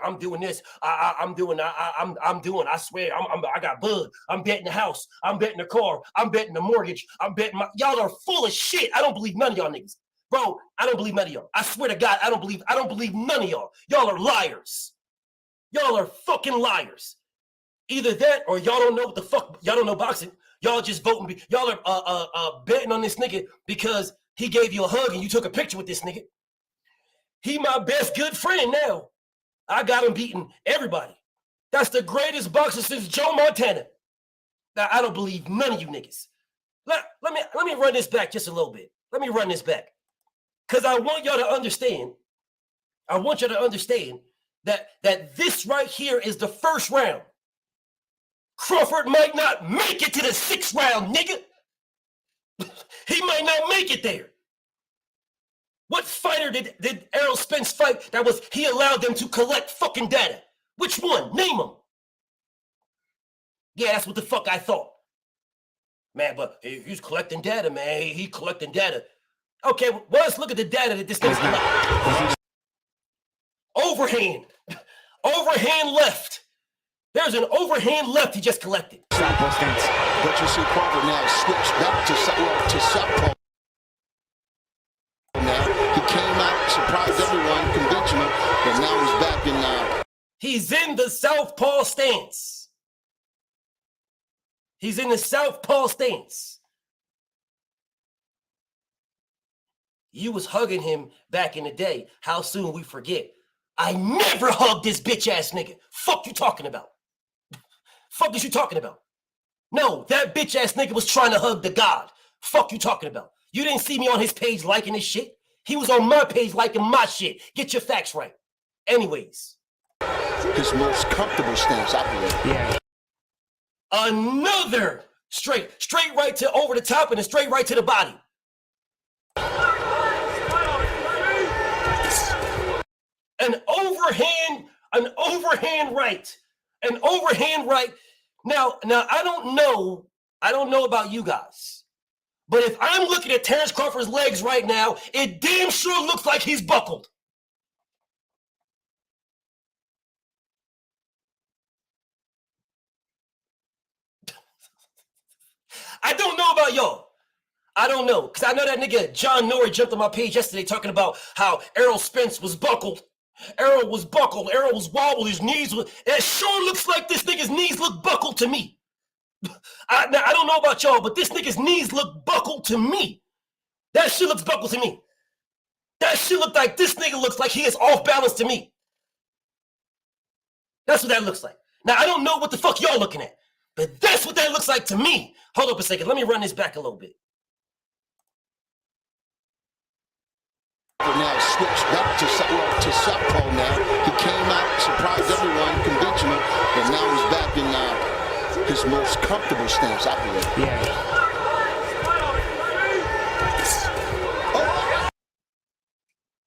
I'm doing this. I'm doing. I swear. I got Bud. I'm betting the house. I'm betting the car. I'm betting the mortgage. I'm betting y'all are full of shit. I don't believe none of y'all niggas, bro. I don't believe none of y'all. I swear to God, I don't believe none of y'all. Y'all are liars. Y'all are fucking liars. Either that or y'all don't know what the fuck. Y'all don't know boxing. Y'all just voting. Y'all are betting on this nigga because he gave you a hug and you took a picture with this nigga. He my best good friend now. I got him beating everybody. That's the greatest boxer since Joe Montana. Now, I don't believe none of you niggas. Let me run this back just a little bit. Let me run this back. Because I want y'all to understand. I want y'all to understand that this right here is the first round. Crawford might not make it to the 6th round, nigga. He might not make it there. What fighter did Errol Spence fight that was he allowed them to collect fucking data? Which one? Name them. Yeah, that's what the fuck I thought. Man, but he's collecting data, man. He collecting data. Okay, well, let's look at the data that this thing's collecting. Overhand. Overhand left. There's an overhand left he just collected. Southpaw stance. But you see Crawford now switched back to southpaw. Surprised everyone, conventional, but now he's back in He's in the southpaw stance. He's in the southpaw stance. You was hugging him back in the day. How soon we forget? I never hugged this bitch ass nigga. Fuck you talking about? Fuck is you talking about? No, that bitch ass nigga was trying to hug the God. Fuck you talking about? You didn't see me on his page liking his shit. He was on my page liking my shit. Get your facts right. Anyways. His most comfortable stance, I believe. Yeah. Another straight right to over the top and a straight right to the body. An overhand right. An overhand right. Now I don't know about you guys, but if I'm looking at Terrence Crawford's legs right now, it damn sure looks like he's buckled. I don't know about y'all. I don't know, because I know that nigga John Norrie jumped on my page yesterday talking about how Errol Spence was buckled. Errol was buckled. Errol was wobbled. His knees were... It sure looks like this nigga's knees look buckled to me. I don't know about y'all, but this nigga's knees look buckled to me. That shit looks buckled to me. That shit look like this nigga looks like he is off balance to me. That's what that looks like. Now, I don't know what the fuck y'all looking at, but that's what that looks like to me. Hold up a second. Let me run this back a little bit. Now switched back to southpaw now. He came out, surprised everyone, conventional, and now he's back in his most comfortable stance, I believe. Yeah. Oh.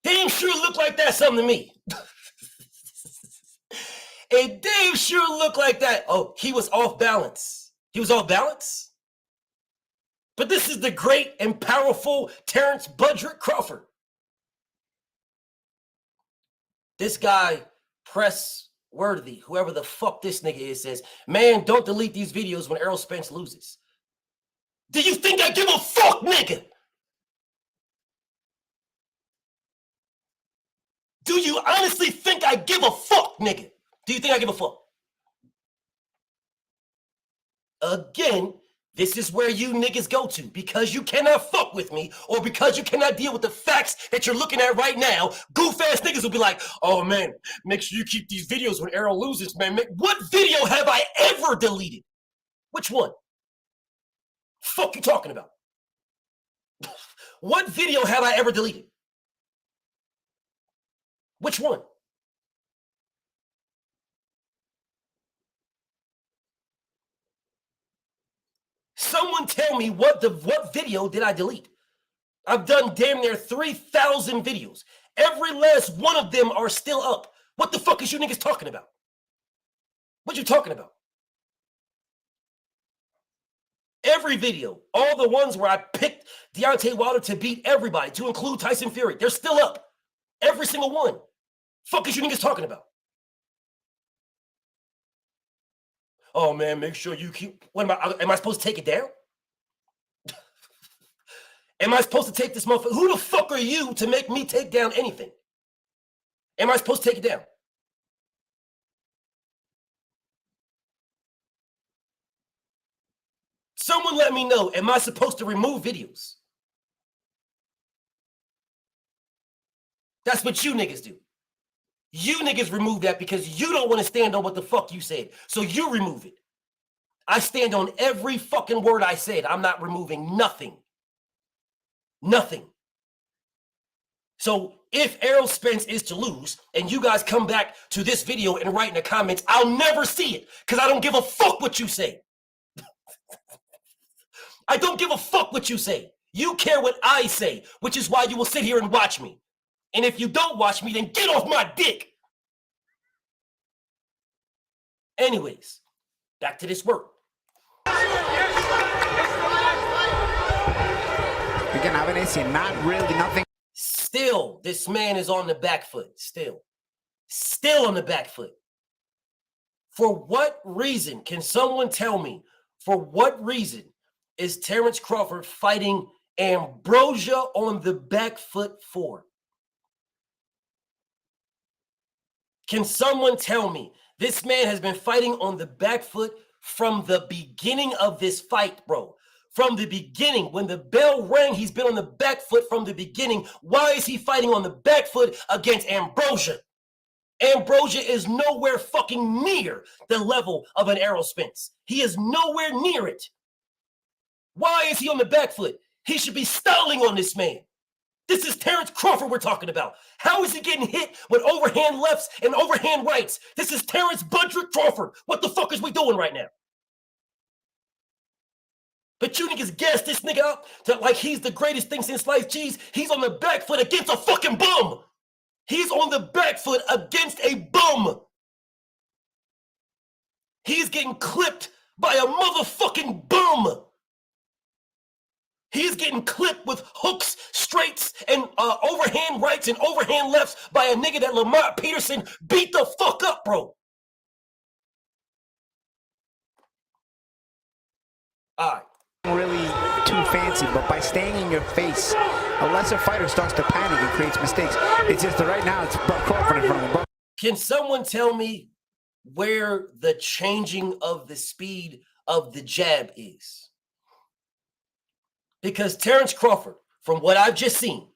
Damn sure look like that something to me. It damn sure looked like that. Oh, he was off balance. He was off balance? But this is the great and powerful Terrence Budrick Crawford. This guy, Press Worthy, whoever the fuck this nigga is, says, man, don't delete these videos when Errol Spence loses. Do you think I give a fuck, nigga? Do you honestly think I give a fuck, nigga? Do you think I give a fuck? Again, this is where you niggas go to because you cannot fuck with me or because you cannot deal with the facts that you're looking at right now. Goof ass niggas will be like, oh man, make sure you keep these videos when Errol loses, man. What video have I ever deleted? Which one? Fuck you talking about? What video have I ever deleted? Which one? Someone tell me what video did I delete? I've done damn near 3,000 videos. Every last one of them are still up. What the fuck is you niggas talking about? What you talking about? Every video, all the ones where I picked Deontay Wilder to beat everybody, to include Tyson Fury, they're still up. Every single one. Fuck is you niggas talking about? Oh man, make sure you keep. What am I supposed to take it down? Am I supposed to take this motherfucker? Who the fuck are you to make me take down anything? Am I supposed to take it down? Someone let me know. Am I supposed to remove videos? That's what you niggas do. You niggas remove that because you don't want to stand on what the fuck you said. So you remove it. I stand on every fucking word I said. I'm not removing nothing. Nothing. So if Errol Spence is to lose and you guys come back to this video and write in the comments, I'll never see it because I don't give a fuck what you say. I don't give a fuck what you say. You care what I say, which is why you will sit here and watch me. And if you don't watch me, then get off my dick. Anyways, back to this work. Again, Ambrosia, not really nothing. Still, this man is on the back foot. Still on the back foot. For what reason, can someone tell me, for what reason is Terrence Crawford fighting Ambrosia on the back foot for? Can someone tell me? This man has been fighting on the back foot from the beginning of this fight, bro. From the beginning, when the bell rang, he's been on the back foot from the beginning. Why is he fighting on the back foot against Ambrosia? Ambrosia is nowhere fucking near the level of an Errol Spence. He is nowhere near it. Why is he on the back foot? He should be stalling on this man. This is Terrence Crawford we're talking about. How is he getting hit with overhand lefts and overhand rights? This is Terrence Budrick Crawford. What the fuck is we doing right now? But you niggas gas this nigga up to like he's the greatest thing since sliced cheese. He's on the back foot against a fucking bum. He's on the back foot against a bum. He's getting clipped by a motherfucking bum. He's getting clipped with hooks, straights, and overhand rights and overhand lefts by a nigga that Lamont Peterson beat the fuck up, bro. All right. Really too fancy, but by staying in your face, a lesser fighter starts to panic and creates mistakes. It's just that right now it's Bud Crawford in front of him. Can someone tell me where the changing of the speed of the jab is? Because Terrence Crawford, from what I've just seen,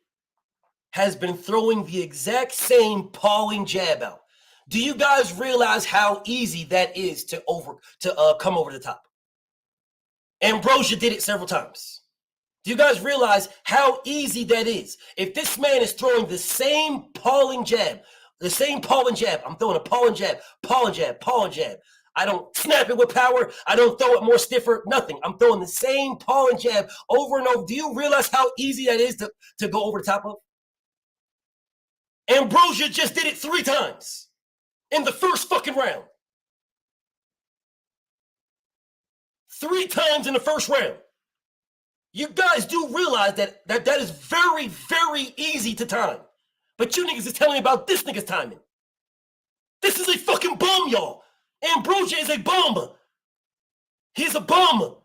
has been throwing the exact same pawing jab out. Do you guys realize how easy that is to come over the top? Ambrosia did it several times. Do you guys realize how easy that is? If this man is throwing the same pawing jab, I'm throwing a pawing jab. I don't snap it with power. I don't throw it more stiffer, nothing. I'm throwing the same pawing jab over and over. Do you realize how easy that is to go over the top of? Ambrosia just did it 3 times in the first fucking round. 3 times in the first round. You guys do realize that is very, very easy to time. But you niggas is telling me about this nigga's timing. This is a fucking bum, y'all. Ambrosia is a bum. He's a bum.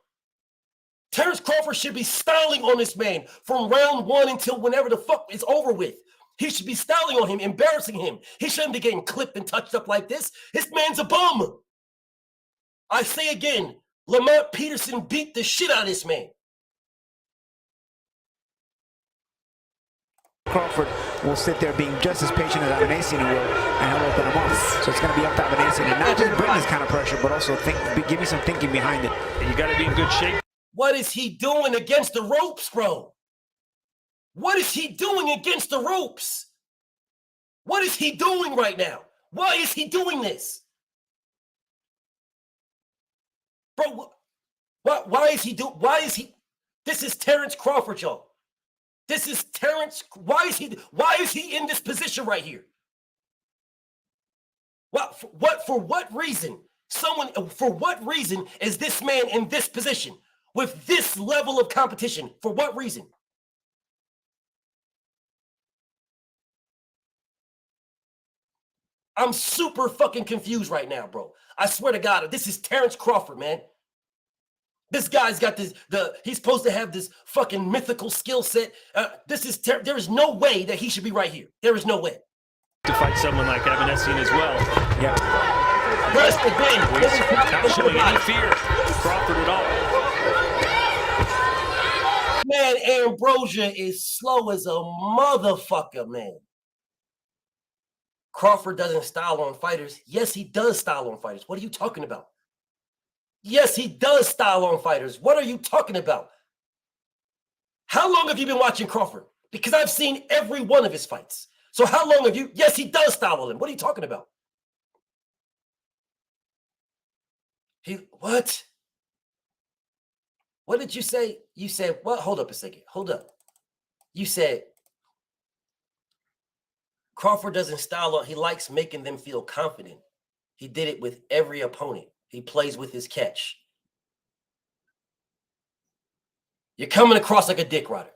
Terrence Crawford should be styling on this man from round 1 until whenever the fuck it's over with. He should be styling on him, embarrassing him. He shouldn't be getting clipped and touched up like this. This man's a bum. I say again, Lamont Peterson beat the shit out of this man. Crawford will sit there being just as patient as Avanesian will, and he'll open him up. So it's going to be up to Avanesian, and not just bring this kind of pressure, but also give me some thinking behind it. And you got to be in good shape. What is he doing against the ropes, bro? What is he doing against the ropes? What is he doing right now? Why is he doing this? Bro, why is he? This is Terrence Crawford, y'all. This is Terrence. Why is he in this position right here? For what reason? For what reason is this man in this position with this level of competition? For what reason? I'm super fucking confused right now, bro. I swear to God, this is Terrence Crawford, man. This guy's got this, he's supposed to have this fucking mythical skill set. There is no way that he should be right here. There is no way. To fight someone like Avanesian as well. Yeah. That's the thing. Not showing any fear of Crawford at all. Man, Ambrosia is slow as a motherfucker, man. Crawford doesn't style on fighters. Yes, he does style on fighters. What are you talking about? Yes, he does style on fighters. What are you talking about? How long have you been watching Crawford? Because I've seen every one of his fights. So how long have you? Yes, he does style on him. What are you talking about? What? What did you say? You said, what? Hold up a second. Hold up. You said Crawford doesn't style on, he likes making them feel confident. He did it with every opponent. He plays with his catch. You're coming across like a dick rider.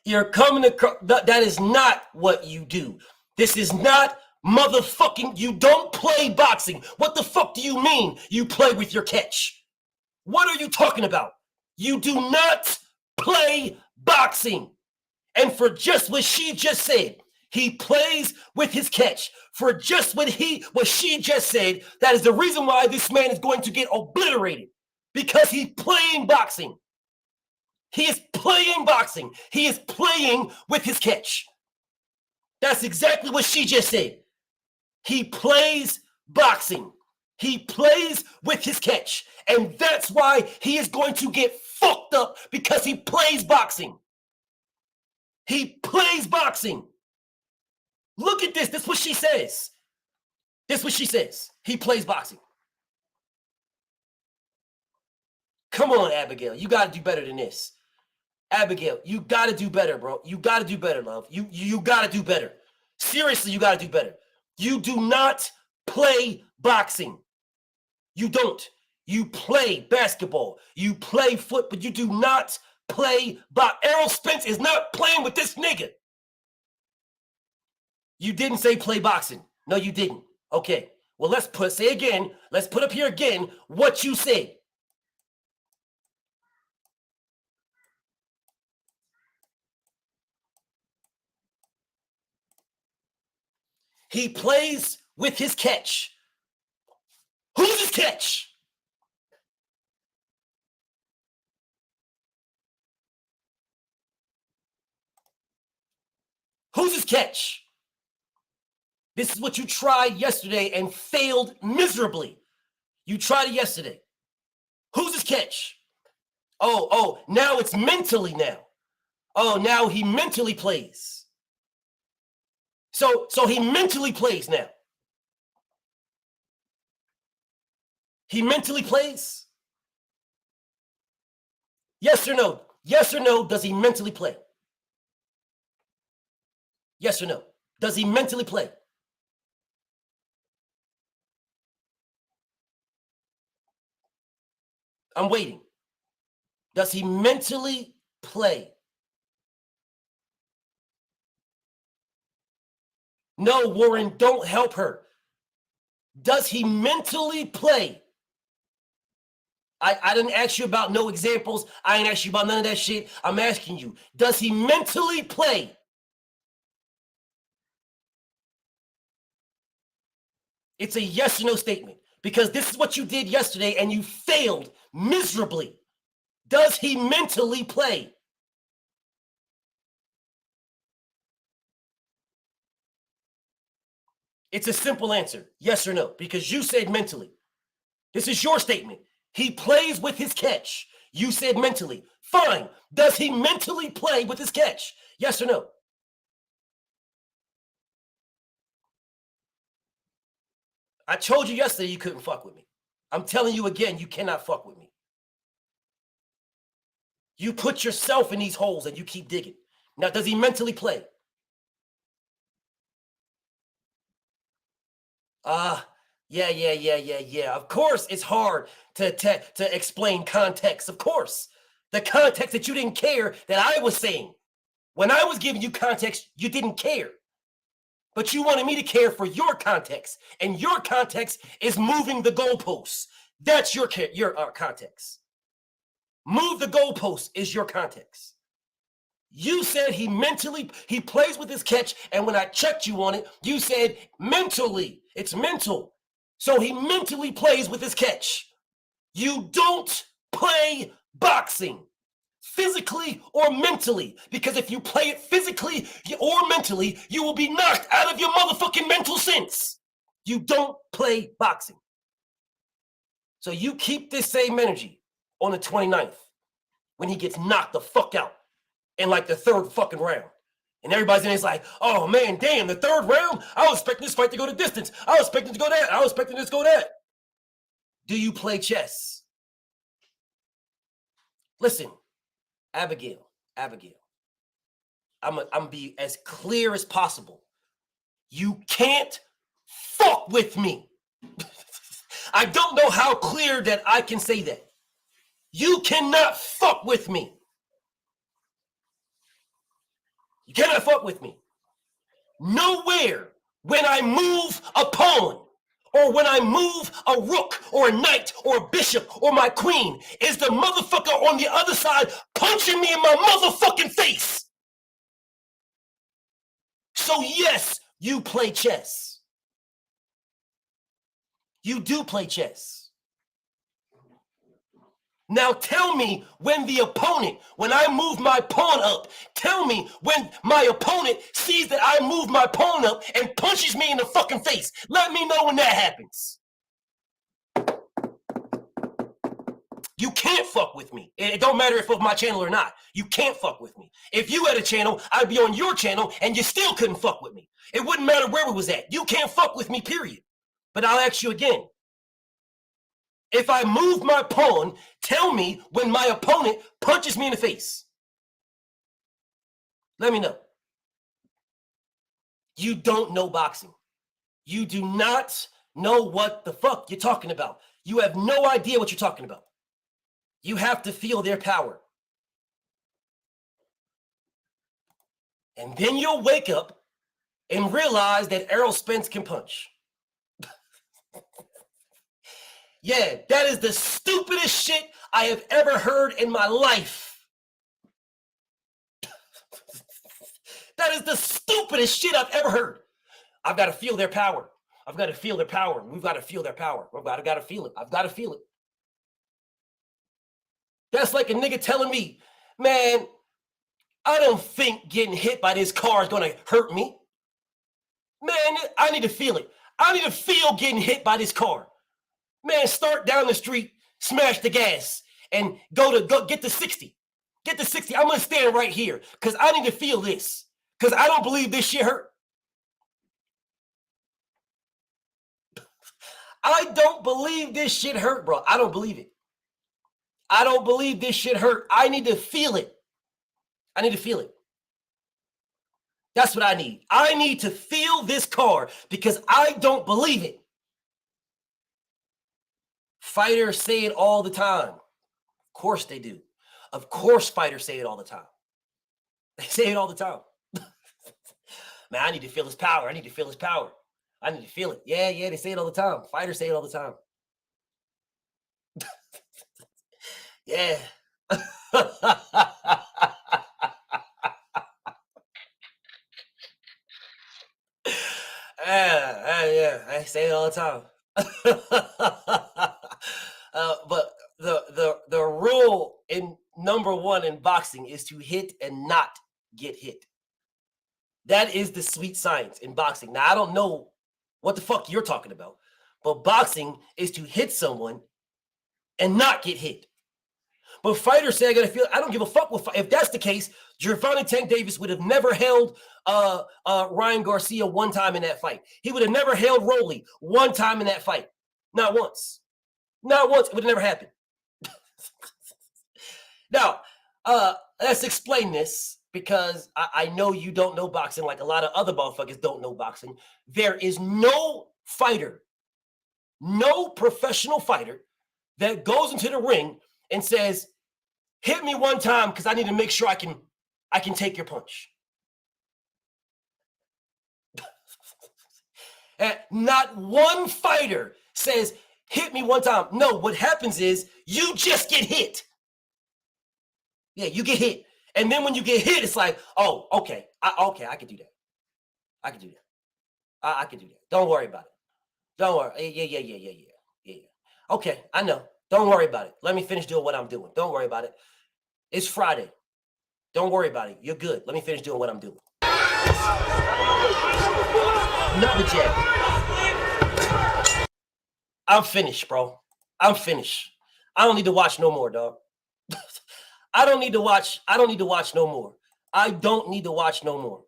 You're coming across, that is not what you do. This is not motherfucking, you don't play boxing. What the fuck do you mean you play with your catch? What are you talking about? You do not play boxing. And for just what she just said, he plays with his catch. For just what she just said, that is the reason why this man is going to get obliterated. Because he's playing boxing. He is playing boxing. He is playing with his catch. That's exactly what she just said. He plays boxing. He plays with his catch. And that's why he is going to get fucked up, because he plays boxing. He plays boxing. Look at this. This is what she says. This is what she says. He plays boxing. Come on, Abigail. You got to do better than this. Abigail, you got to do better, bro. You got to do better, love. You got to do better. Seriously, you got to do better. You do not play boxing. You don't. You play basketball. You play foot, but you do not play box. Errol Spence is not playing with this nigga. You didn't say play boxing. No, you didn't. Okay. Well, let's put up here again what you said. He plays with his catch. Who's his catch? Who's his catch? This is what you tried yesterday and failed miserably. You tried it yesterday. Who's his catch? Oh, now it's mentally now. Oh, now he mentally plays. So he mentally plays now. He mentally plays? Yes or no? Yes or no, does he mentally play? Yes or no? Does he mentally play? I'm waiting. Does he mentally play? No, Warren, don't help her. Does he mentally play? I didn't ask you about no examples. I ain't asked you about none of that shit. I'm asking you, does he mentally play? It's a yes or no statement, because this is what you did yesterday and you failed miserably. Does he mentally play? It's a simple answer, yes or no, because you said mentally. This is your statement. He plays with his catch. You said mentally. Fine. Does he mentally play with his catch? Yes or no? I told you yesterday you couldn't fuck with me. I'm telling you again, you cannot fuck with me. You put yourself in these holes and you keep digging. Now, does he mentally play? Yeah. Of course, it's hard to explain context. Of course, the context that you didn't care that I was saying. When I was giving you context, you didn't care. But you wanted me to care for your context, and your context is moving the goalposts. That's your context. Move the goalposts is your context. You said he plays with his catch, and when I checked you on it, you said mentally. It's mental. So he mentally plays with his catch. You don't play boxing physically or mentally, because if you play it physically or mentally, you will be knocked out of your motherfucking mental sense. You don't play boxing. So you keep this same energy on the 29th when he gets knocked the fuck out in like the third fucking round. And everybody's in there, it's like, oh man, damn, the third round? I was expecting this fight to go to distance. I was expecting to go that. I was expecting this to go that. Do you play chess? Listen, Abigail, I'm gonna be as clear as possible. You can't fuck with me. I don't know how clear that I can say that. You cannot fuck with me. You cannot fuck with me. Nowhere when I move a pawn or when I move a rook or a knight or a bishop or my queen is the motherfucker on the other side punching me in my motherfucking face. So yes, you play chess. You do play chess. Now tell me when I move my pawn up, tell me when my opponent sees that I move my pawn up and punches me in the fucking face. Let me know when that happens. You can't fuck with me. It don't matter if it's my channel or not. You can't fuck with me. If you had a channel, I'd be on your channel and you still couldn't fuck with me. It wouldn't matter where we was at. You can't fuck with me, period. But I'll ask you again. If I move my pawn, tell me when my opponent punches me in the face. Let me know. You don't know boxing. You do not know what the fuck you're talking about. You have no idea what you're talking about. You have to feel their power. And then you'll wake up and realize that Errol Spence can punch. Yeah, that is the stupidest shit I have ever heard in my life. That is the stupidest shit I've ever heard. I've got to feel their power. I've got to feel their power. We've got to feel their power. I've got to feel it. I've got to feel it. That's like a nigga telling me, man, I don't think getting hit by this car is going to hurt me. Man, I need to feel it. I need to feel getting hit by this car. Man, start down the street, smash the gas, and go get to 60. Get to 60. I'm going to stand right here because I need to feel this because I don't believe this shit hurt. I don't believe this shit hurt, bro. I don't believe it. I don't believe this shit hurt. I need to feel it. I need to feel it. That's what I need. I need to feel this car because I don't believe it. Fighters say it all the time. Of course they do. Of course fighters say it all the time. They say it all the time. Man, I need to feel his power. I need to feel his power. I need to feel it. Yeah, they say it all the time. Fighters say it all the time. Yeah. Yeah, I say it all the time. But the rule in number one in boxing is to hit and not get hit. That is the sweet science in boxing. Now, I don't know what the fuck you're talking about, but boxing is to hit someone and not get hit. But fighters say I gotta feel. I don't give a fuck if that's the case. Gervonta Tank Davis would have never held Ryan Garcia one time in that fight. He would have never held Rolly one time in that fight. Not once. Not once. It would have never happened. Now, let's explain this because I know you don't know boxing like a lot of other motherfuckers don't know boxing. There is no fighter, no professional fighter that goes into the ring and says, hit me one time because I need to make sure I can take your punch. And not one fighter says, hit me one time. No, what happens is you just get hit. Yeah, you get hit. And then when you get hit, it's like, oh, okay. I can do that. I can do that. I can do that. Don't worry about it. Don't worry. Yeah. Okay, I know. Don't worry about it. Let me finish doing what I'm doing. Don't worry about it. It's Friday. Don't worry about it. You're good. Let me finish doing what I'm doing. Another jab. I'm finished, bro. I'm finished. I don't need to watch no more, dog. I don't need to watch no more. I don't need to watch no more.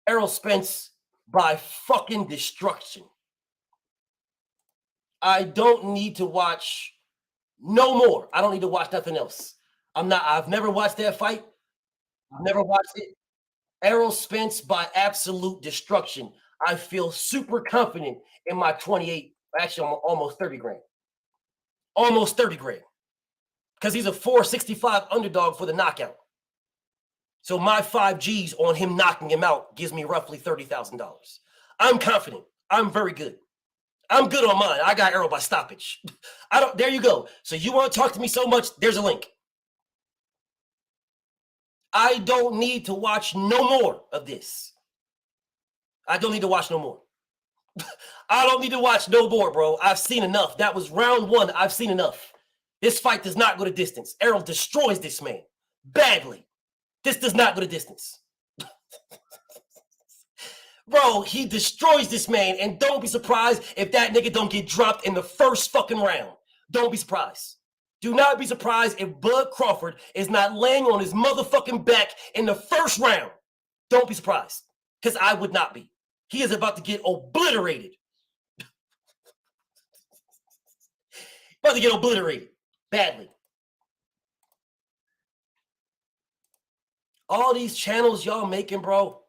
Errol Spence by fucking destruction. I don't need to watch no more. I don't need to watch nothing else. I've never watched that fight. I've never watched it. Errol Spence by absolute destruction. I feel super confident in my 28, actually I'm almost 30 grand. Almost 30 grand. Because he's a 465 underdog for the knockout. So my 5 G's on him knocking him out gives me roughly $30,000. I'm confident. I'm very good. I'm good on mine. I got Errol by stoppage. There you go. So you want to talk to me so much? There's a link. I don't need to watch no more of this. I don't need to watch no more. I don't need to watch no more, bro. I've seen enough. That was round 1. I've seen enough. This fight does not go to distance. Errol destroys this man badly. This does not go to distance. Bro, he destroys this man, and don't be surprised if that nigga don't get dropped in the first fucking round. Don't be surprised. Do not be surprised if Bud Crawford is not laying on his motherfucking back in the first round. Don't be surprised, because I would not be. He is about to get obliterated. About to get obliterated badly. All these channels y'all making, bro.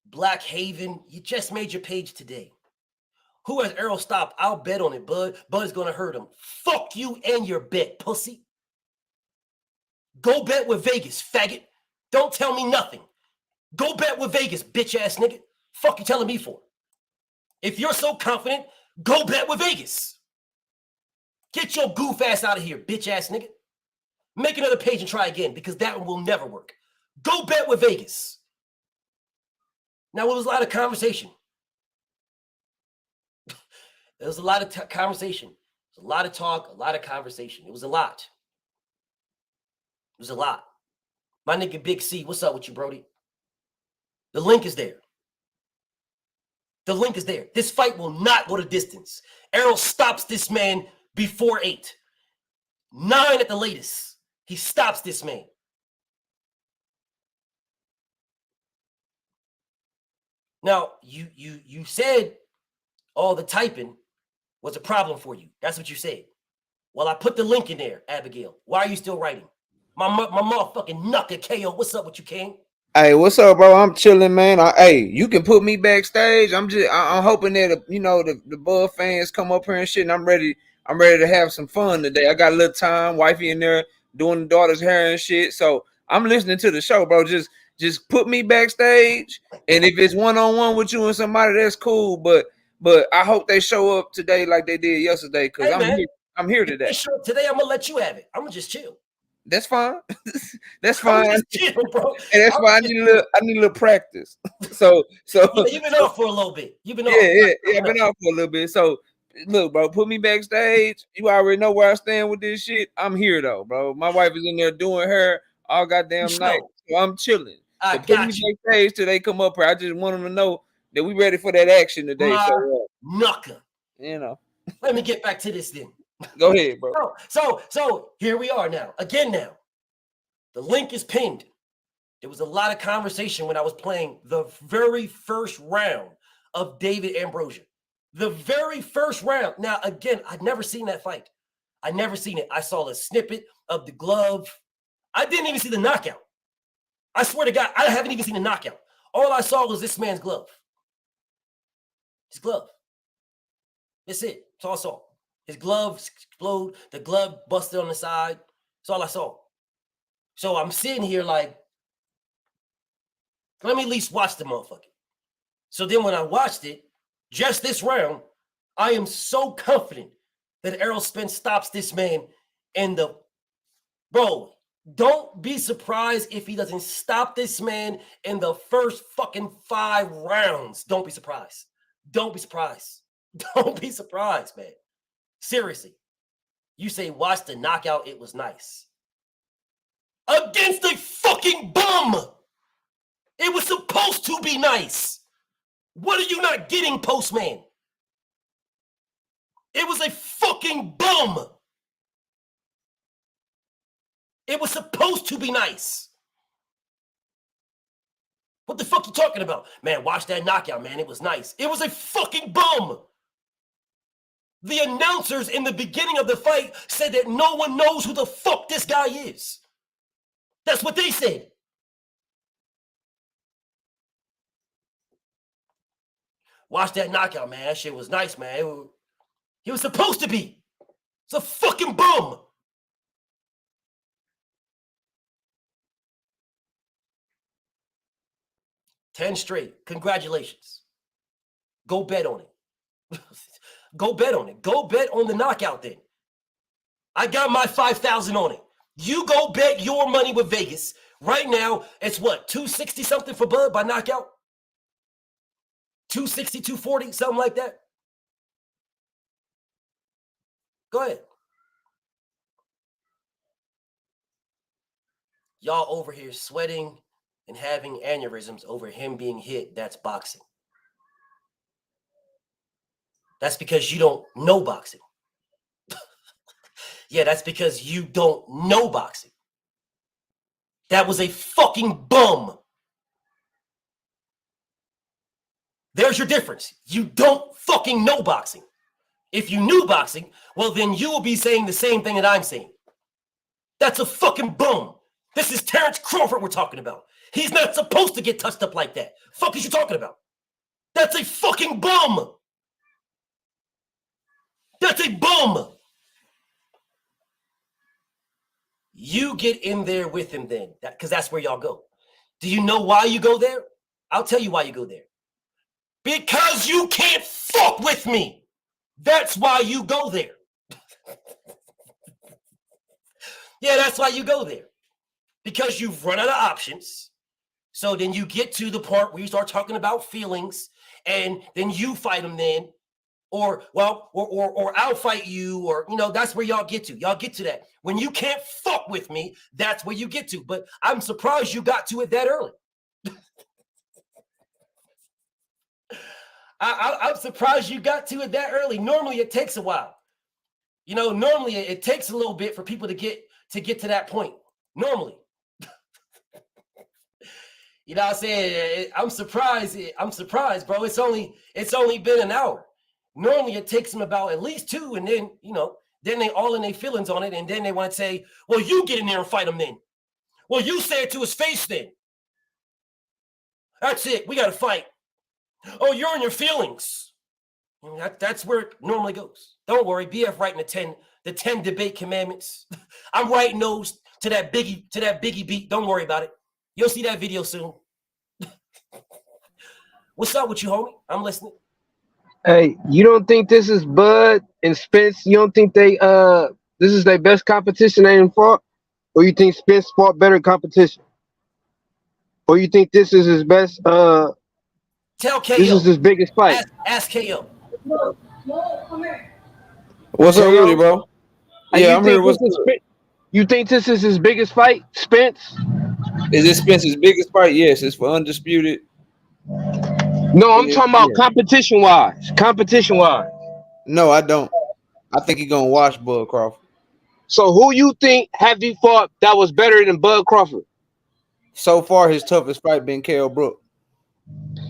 Black Haven, you just made your page today. Who has Errol stopped? I'll bet on it, Bud. Bud's gonna hurt him. Fuck you and your bet, pussy. Go bet with Vegas, faggot. Don't tell me nothing. Go bet with Vegas, bitch ass nigga. Fuck you telling me for? If you're so confident, go bet with Vegas. Get your goof ass out of here, bitch ass nigga. Make another page and try again, because that one will never work. Go bet with Vegas. Now, it was a lot of conversation. There was a lot of conversation. There was a lot of talk, a lot of conversation. It was a lot. It was a lot. My nigga Big C, what's up with you, Brody? The link is there. The link is there. This fight will not go to distance. Errol stops this man before 8. 9 at the latest. He stops this man. Now, you said all the typing was a problem for you. That's what you said. Well, I put the link in there, Abigail. Why are you still writing? My motherfucking knucker KO. What's up with you, King? Hey, what's up, bro? I'm chilling, man. Hey, you can put me backstage. I'm hoping that the Bud fans come up here and shit. And I'm ready to have some fun today. I got a little time, wifey in there doing the daughter's hair and shit. So I'm listening to the show, bro. Just put me backstage, and if it's one-on-one with you and somebody, that's cool. But I hope they show up today like they did yesterday, because I'm here today. Today I'm gonna let you have it. I'm gonna just chill. That's fine. That's fine. Just chill, bro. And that's why I need a little practice. So you've been off for a little bit. You've been off. Yeah, I've been off for a little bit. So look, bro, put me backstage. You already know where I stand with this shit. I'm here though, bro. My wife is in there doing her all goddamn night. So I'm chilling. So put me backstage till they come up here. I just want them to know that we ready for that action today. Knucker. You know. Let me get back to this then. Go ahead, bro. So here we are now. Again now. The link is pinned. There was a lot of conversation when I was playing the very first round of David Ambrosia. The very first round. Now, again, I'd never seen that fight. I never seen it. I saw a snippet of the glove. I didn't even see the knockout. I swear to God, I haven't even seen the knockout. All I saw was this man's glove. His glove. That's it. That's all I saw. His glove exploded. The glove busted on the side. That's all I saw. So I'm sitting here like, let me at least watch the motherfucker. So then when I watched it, just this round, I am so confident that Errol Spence stops this man in the... Bro, don't be surprised if he doesn't stop this man in the first fucking 5 rounds. Don't be surprised. Don't be surprised. Don't be surprised, man. Seriously. You say, watch the knockout, it was nice. Against a fucking bum! It was supposed to be nice. What are you not getting, Postman? It was a fucking bum. It was supposed to be nice. What the fuck you talking about? Man, watch that knockout, man. It was nice. It was a fucking bum. The announcers in the beginning of the fight said that no one knows who the fuck this guy is. That's what they said. Watch that knockout, man. That shit was nice, man. He was supposed to be. It's a fucking bum. $10 straight. Congratulations. Go bet on it. Go bet on it. Go bet on the knockout then. I got my 5,000 on it. You go bet your money with Vegas. Right now, it's what, 260 something for Bud by knockout? 260, 240, something like that. Go ahead. Y'all over here sweating and having aneurysms over him being hit. That's boxing. That's because you don't know boxing. Yeah, that's because you don't know boxing. That was a fucking bum. There's your difference. You don't fucking know boxing. If you knew boxing, well, then you will be saying the same thing that I'm saying. That's a fucking bum. This is Terrence Crawford we're talking about. He's not supposed to get touched up like that. Fuck is you talking about? That's a fucking bum. That's a bum. You get in there with him then, because that's where y'all go. Do you know why you go there? I'll tell you why you go there. Because you can't fuck with me. That's why you go there. Yeah, that's why you go there. Because you've run out of options. So then you get to the part where you start talking about feelings, and then you fight them then. Or I'll fight you, or that's where y'all get to. Y'all get to that. When you can't fuck with me, that's where you get to. But I'm surprised you got to it that early. I'm surprised you got to it that early. Normally it takes a while. Normally it takes a little bit for people to get to that point. Normally. You know what I'm saying? I'm surprised, bro. It's only been an hour. Normally it takes them about at least 2, and then, then they all in their feelings on it, and then they want to say, well, you get in there and fight him then. Well, you say it to his face then. That's it. We got to fight. Oh, you're in your feelings. That's where it normally goes. Don't worry. BF writing the 10 debate commandments. I'm writing those to that Biggie beat. Don't worry about it. You'll see that video soon. What's up with you, homie? I'm listening. Hey, you don't think this is Bud and Spence? You don't think this is their best competition they done fought? Or you think Spence fought better competition? Or you think this is his best Tell KO. This is his biggest fight. Ask KO. What's up with you, bro? Yeah, I'm here. You think this is his biggest fight, Spence? Is this Spence's biggest fight? Yes, it's for undisputed. No, I'm talking about competition-wise. Competition-wise. No, I don't. I think he's gonna wash Bud Crawford. So who you think have he fought that was better than Bud Crawford? So far, his toughest fight been Kell Brook.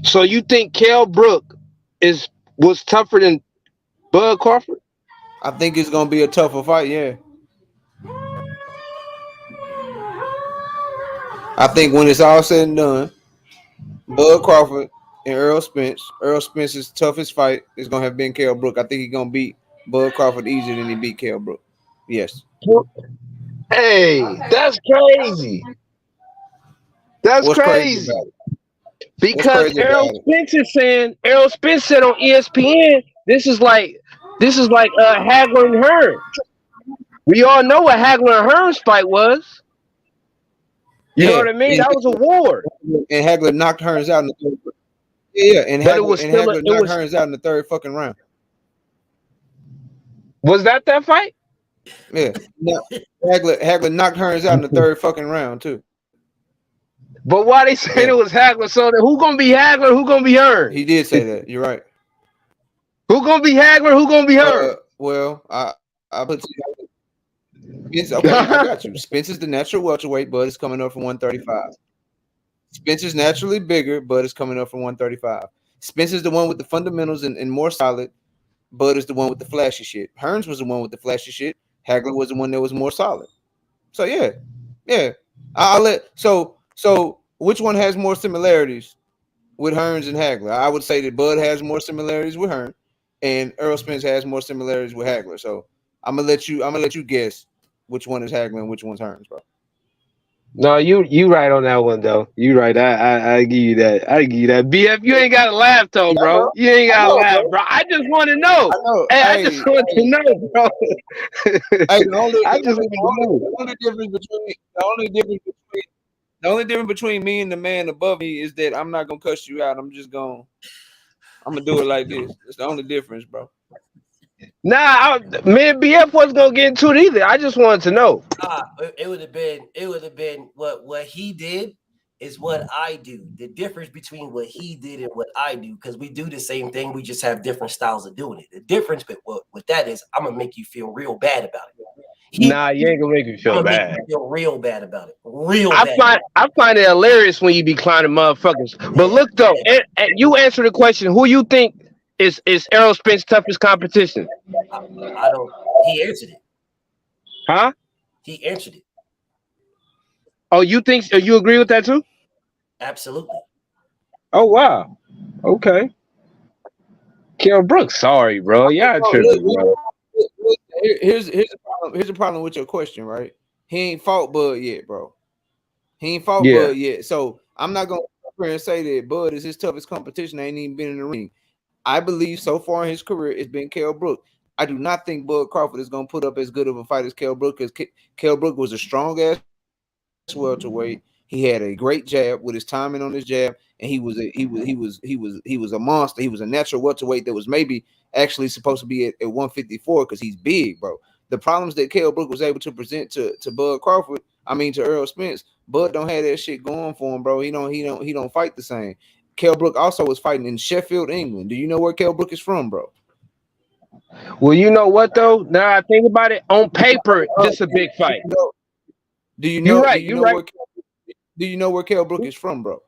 So you think Kell Brook was tougher than Bud Crawford? I think it's gonna be a tougher fight, yeah. I think when it's all said and done, Bud Crawford and Errol Spence's toughest fight is gonna have been Kell Brook. I think he's gonna beat Bud Crawford easier than he beat Kell Brook. Yes. Hey, that's crazy. That's crazy. Because Errol Spence said on ESPN, this is like Hagler and Hearns. We all know what Hagler and Hearns fight was. You know what I mean? That was a war. And Hagler knocked Hearns out in the third. Yeah, and Hagler knocked Hearns out in the third fucking round. Was that fight? Yeah. Hagler knocked Hearns out in the third fucking round too. But why they saying it was Hagler? So who gonna be Hagler? Who gonna be Hearns? He did say that. You're right. Who gonna be Hagler? Who gonna be Hearns? Well, I put Spence. Okay, I got you. Spence is the natural welterweight, but it's coming up from 135. Spence is naturally bigger, but it's coming up from 135. Spence is the one with the fundamentals and more solid. Bud is the one with the flashy shit. Hearns was the one with the flashy shit. Hagler was the one that was more solid. So yeah. I'll let so which one has more similarities with Hearns and Hagler? I would say that Bud has more similarities with Hearns, and Errol Spence has more similarities with Hagler. So I'm gonna let you guess which one is Hagler and which one's Hearns, bro. No, you right on that one though. You right. I give you that. I give you that. BF, you ain't got to laugh though, bro. You ain't got to laugh, bro. I just want to know. I just want to know, bro. The only difference between me and the man above me is that I'm not gonna cuss you out. I'm gonna do it like this. It's the only difference, bro. Nah, me and BF wasn't gonna get into it either. I just wanted to know. It would have been what he did is what I do. The difference between what he did and what I do, because we do the same thing, we just have different styles of doing it. The difference with that is I'm gonna make you feel real bad about it. Nah, you ain't gonna make me feel bad. Make me feel real bad about it. I find it hilarious when you be clowning motherfuckers. But look though, and you answer the question. Who you think is Errol Spence's toughest competition? I don't. He answered it. Huh? He answered it. Oh, you think so? You agree with that too? Absolutely. Oh wow. Okay. Kell Brooks, sorry, bro. Yeah, tripping, bro. Here's the problem with your question, right? He ain't fought Bud yet, bro. He ain't fought Bud yet. So I'm not gonna come here and say that Bud is his toughest competition. I ain't even been in the ring. I believe so far in his career it's been Kell Brook. I do not think Bud Crawford is gonna put up as good of a fight as Kell Brook, because Kell Brook was a strong ass welterweight. He had a great jab with his timing on his jab, and he was a monster. He was a natural welterweight that was maybe actually supposed to be at 154 because he's big, bro. The problems that Kell Brook was able to present to Bud Crawford, to Errol Spence, Bud don't have that shit going for him, bro. He don't fight the same. Kell Brook also was fighting in Sheffield, England. Do you know where Kell Brook is from, bro? Well, you know what though? Now I think about it, on paper, this is a big fight. Do you know? You're right. Do you know where Kell Brook is from, bro?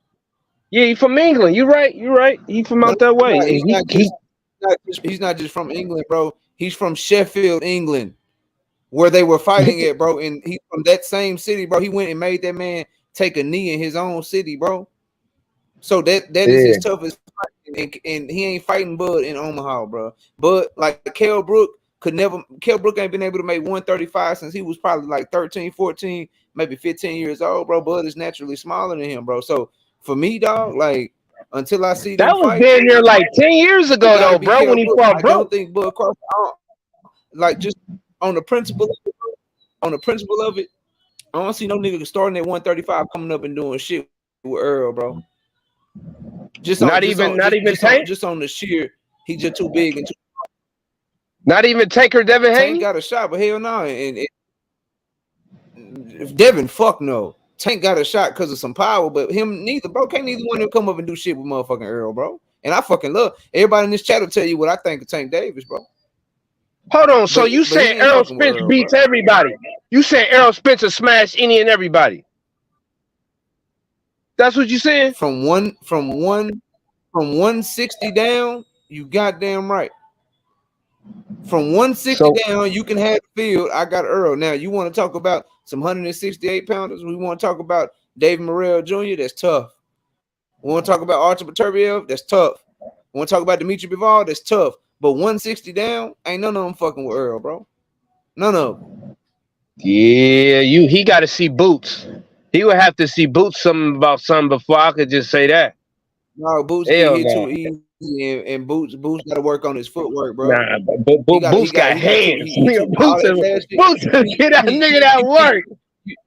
Yeah, he's from England. You're right. He's from out that way. He's not just from England, bro. He's from Sheffield, England, where they were fighting at, bro. And he's from that same city, bro. He went and made that man take a knee in his own city, bro. So that is his toughest fight. And he ain't fighting Bud in Omaha, bro. But like Kell Brook ain't been able to make 135 since he was probably like 13, 14, maybe 15 years old, bro. Bud is naturally smaller than him, bro. So for me, dog, like until I see that was been here like 10 years ago, though, bro. When he fought, bro. I don't think Bud Crawford, like just on the principle of it, I don't see no nigga starting at 135 coming up and doing shit with Earl, bro. Not even Tank. Just on the sheer, he just too big and too. Not even Taker Devin Haney? Tank got a shot, but hell no. And Devin, fuck no. Tank got a shot because of some power, but him neither, bro. Can't neither one of them come up and do shit with motherfucking Earl, bro. And I fucking love everybody in this chat will tell you what I think of Tank Davis, bro. Hold on, so you saying Errol Spence beats everybody? You saying Errol Spence will smash any and everybody? That's what you saying? From 160 down, you goddamn right. From 160 down, you can have the field. I got Earl. Now, you want to talk about some 168 pounders? We want to talk about David Morrell Jr.? That's tough. We want to talk about Artur Beterbiev? That's tough. We want to talk about Dimitri Bivol? That's tough. But 160 down, ain't none of them fucking with Earl, bro. None of them. Yeah, he got to see Boots. He would have to see Boots something before I could just say that. No, Boots get hit too easy, and Boots got to work on his footwork, bro. Nah, Boots got hands. Boots get that nigga that work.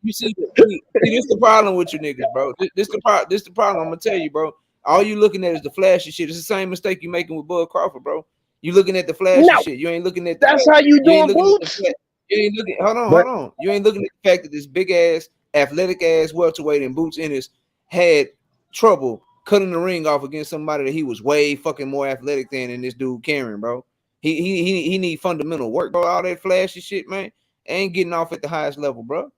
You see, this the problem with you niggas, bro. This the problem. I'm gonna tell you, bro. All you looking at is the flashy shit. It's the same mistake you making with Bud Crawford, bro. You looking at the flashy shit. You ain't looking at. That's how you doing, Boots. You ain't looking. Hold on. You ain't looking at the fact that this big ass, athletic ass welterweight and Boots Ennis had trouble cutting the ring off against somebody that he was way fucking more athletic than this dude Karen, bro. He need fundamental work, bro. All that flashy shit, man, ain't getting off at the highest level, bro.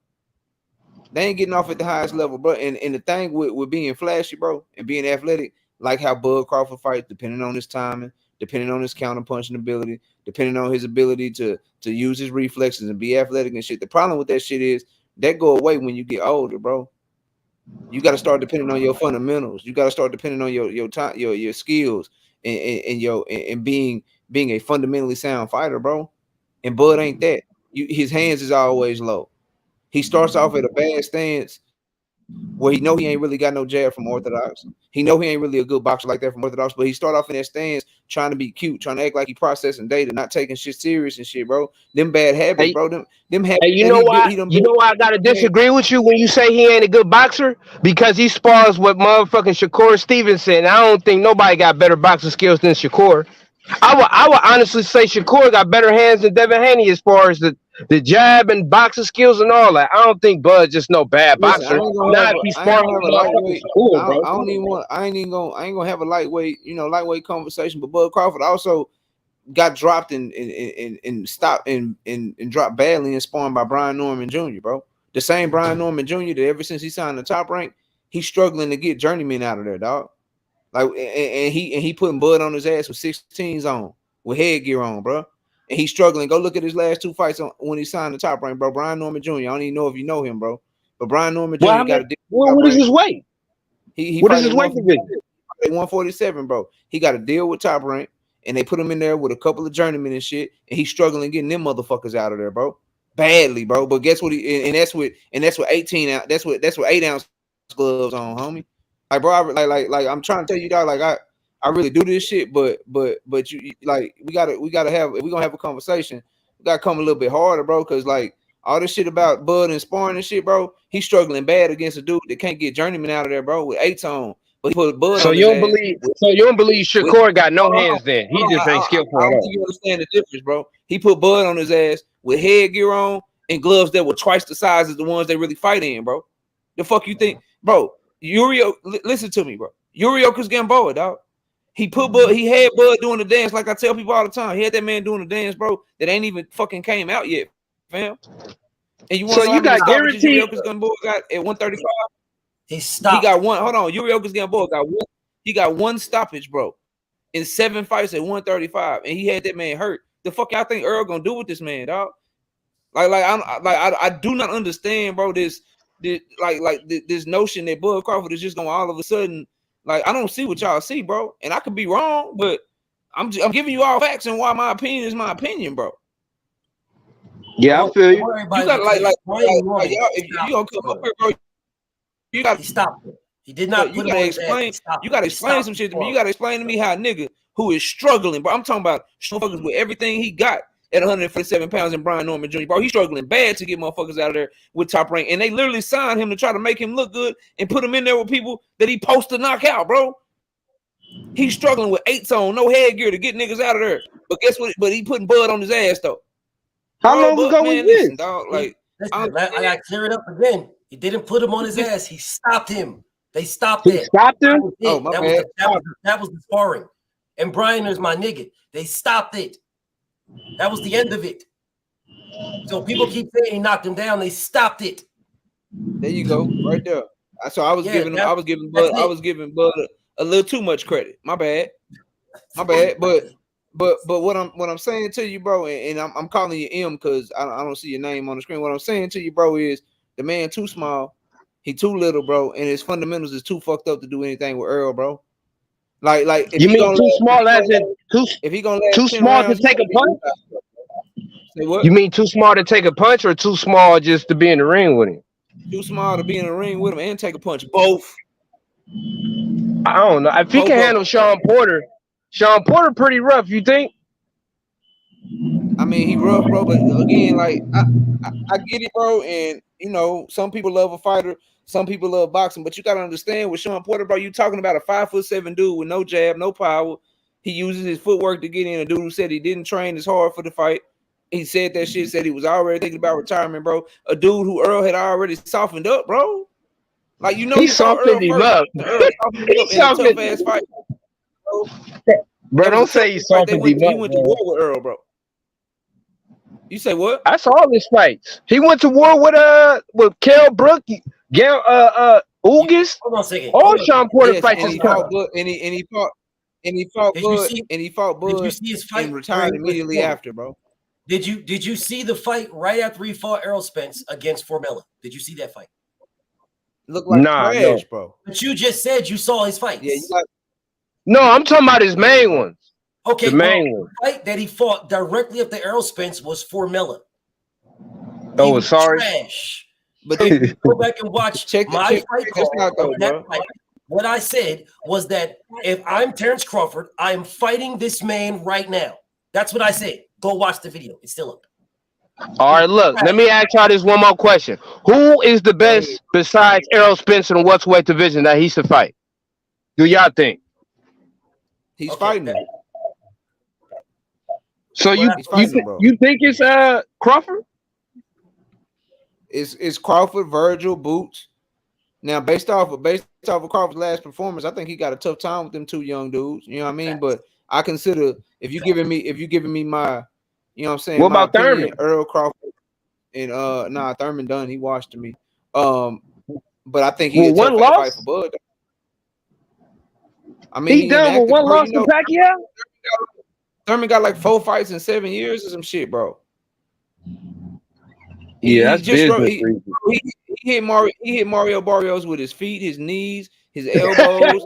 They ain't getting off at the highest level, bro. And the thing with being flashy, bro, and being athletic, like how Bud Crawford fights, depending on his timing, depending on his counter punching ability, depending on his ability to use his reflexes and be athletic and shit. The problem with that shit is that go away when you get older, bro. You got to start depending on your fundamentals. You got to start depending on your time, your skills, and being a fundamentally sound fighter, bro. And Bud ain't that. His hands is always low. He starts off at a bad stance where he know he ain't really got no jab from orthodox. He know he ain't really a good boxer like that from orthodox, but he start off in that stance trying to be cute, trying to act like he processing data, not taking shit serious and shit, bro. Them bad habits, bro. Them habits. Hey, you know why I gotta disagree with you when you say he ain't a good boxer? Because he spars with motherfucking Shakur Stevenson. I don't think nobody got better boxing skills than Shakur. I would honestly say Shakur got better hands than Devin Haney as far as the jab and boxing skills and all that. I don't think Bud just no bad boxer. Not if he's sparring with lightweight. I ain't gonna have a lightweight, lightweight conversation. But Bud Crawford also, got dropped and stopped and dropped badly and spawned by Brian Norman Jr., bro. The same Brian Norman Jr. that ever since he signed the Top Rank, he's struggling to get journeyman out of there, dog. Like, and he putting Bud on his ass with 16s on, with headgear on, bro. And he's struggling. Go look at his last 2 fights when he signed the Top Rank, bro. Brian Norman Jr. I don't even know if you know him, bro. But Brian Norman Jr. got a deal. What is his weight? What is his weight division? 147, bro. He got a deal with Top Rank, and they put him in there with a couple of journeymen and shit, and he's struggling getting them motherfuckers out of there, bro. Badly, bro. But guess what? And that's what 18 out. That's what 8-ounce gloves on, homie. Like, bro, like I'm trying to tell you, dog. Like, I really do this shit, but you like we gotta have, if we gonna have a conversation, we gotta come a little bit harder, bro. Cause like all this shit about Bud and sparring and shit, bro. He's struggling bad against a dude that can't get journeyman out of there, bro, with 8s on. But he put Bud. So you don't believe Shakur got no hands then? He just ain't skillful. I don't think you understand the difference, bro. He put Bud on his ass with headgear on and gloves that were twice the size as the ones they really fight in, bro. The fuck you think, bro? Listen to me, bro. Yurioka's Gamboa, dog. He had Bud doing the dance, like I tell people all the time. He had that man doing the dance, bro, that ain't even fucking came out yet, fam. And you want to know got guaranteed Yurioka's Gamboa got at 135? He stopped. He got one. Hold on, Yurioka's Gamboa got one. He got one stoppage, bro, in 7 fights at 135, and he had that man hurt. The fuck y'all think Earl gonna do with this man, dog? I do not understand, bro. This notion that Bud Crawford is just gonna all of a sudden, like, I don't see what y'all see, bro. And I could be wrong, but I'm giving you all facts and why my opinion is my opinion, bro. Yeah, I feel you. You gotta if you gonna come up here, bro, you gotta stop it. He did not. You gotta explain. You gotta explain some shit to me. You gotta explain to me how a nigga who is struggling, bro. I'm talking about motherfuckers with everything he got at 147 pounds in Brian Norman Jr., bro. He's struggling bad to get motherfuckers out of there with Top Rank. And they literally signed him to try to make him look good and put him in there with people that he supposed to knock out, bro. He's struggling with 8s on, no headgear to get niggas out of there. But guess what? But he putting Bud on his ass, though. How long ago was this? Listen, dog, like, I gotta clear it up again. He didn't put him on his ass. He stopped him. They stopped it. Stopped him? Oh, my bad. That was the sparring. And Brian is my nigga. They stopped it. That was the end of it. So people keep saying he knocked him down. They stopped it. There you go, right there. So I was giving Bud a little too much credit. My bad. But what I'm saying to you, bro, and I'm calling you M because I don't see your name on the screen. What I'm saying to you, bro, is the man too small, he too little, bro, and his fundamentals is too fucked up to do anything with Earl, bro. Like if you mean too small as in if he gonna too small to take a punch? Say what? You mean too small to take a punch or too small just to be in the ring with him? Too small to be in the ring with him and take a punch. Both. I don't know. If he can handle Sean Porter pretty rough, you think? I mean, he rough, bro, but again, like I get it, bro, and you know, some people love a fighter, some people love boxing, but you gotta understand with Sean Porter, bro, you talking about a 5'7" dude with no jab, no power. He uses his footwork to get in. A dude who said he didn't train as hard for the fight. He said that shit, said he was already thinking about retirement, bro. A dude who Earl had already softened up, bro. Like, you know, he softened him up. He softened tough ass fight, bro. Don't say he softened him up. He went to war with Earl, bro. You say what? I saw his fights. He went to war with Kell Brook, Ugas. Hold on a second. All Sean Porter fights and he fought Bud, and he fought Bud. Did you see his fight? And retired immediately after, bro. Did you see the fight right after he fought Errol Spence against Formella? Did you see that fight? Look like trash, bro. But you just said you saw his fights. Yeah, no, I'm talking about his main ones. Okay, the main one. The fight that he fought directly after Errol Spence was Formella. Oh, sorry. Trash. But if you go back and watch my fight card, what I said was that if I'm Terrence Crawford, I am fighting this man right now. That's what I said. Go watch the video. It's still up. All right, look. Let me ask y'all this one more question. Who is the best besides Errol Spence in the welterweight division that he should fight? Do y'all think? He's fighting him. So you think it's Crawford? It's Crawford, Virgil, Boots. Now, based off of Crawford's last performance, I think he got a tough time with them two young dudes. You know what I mean? But I consider if you giving me my, you know what I'm saying, What my about opinion, Thurman? Earl Crawford and Thurman done. He washed to me. But I think he a With one tough fight for loss? Bud. I mean, He he done with inactive, one bro. loss You to know, Pacquiao? Thurman got like 4 fights in 7 years or some shit, bro. Yeah, He that's just business. he hit Mario Barrios with his feet, his knees, his elbows,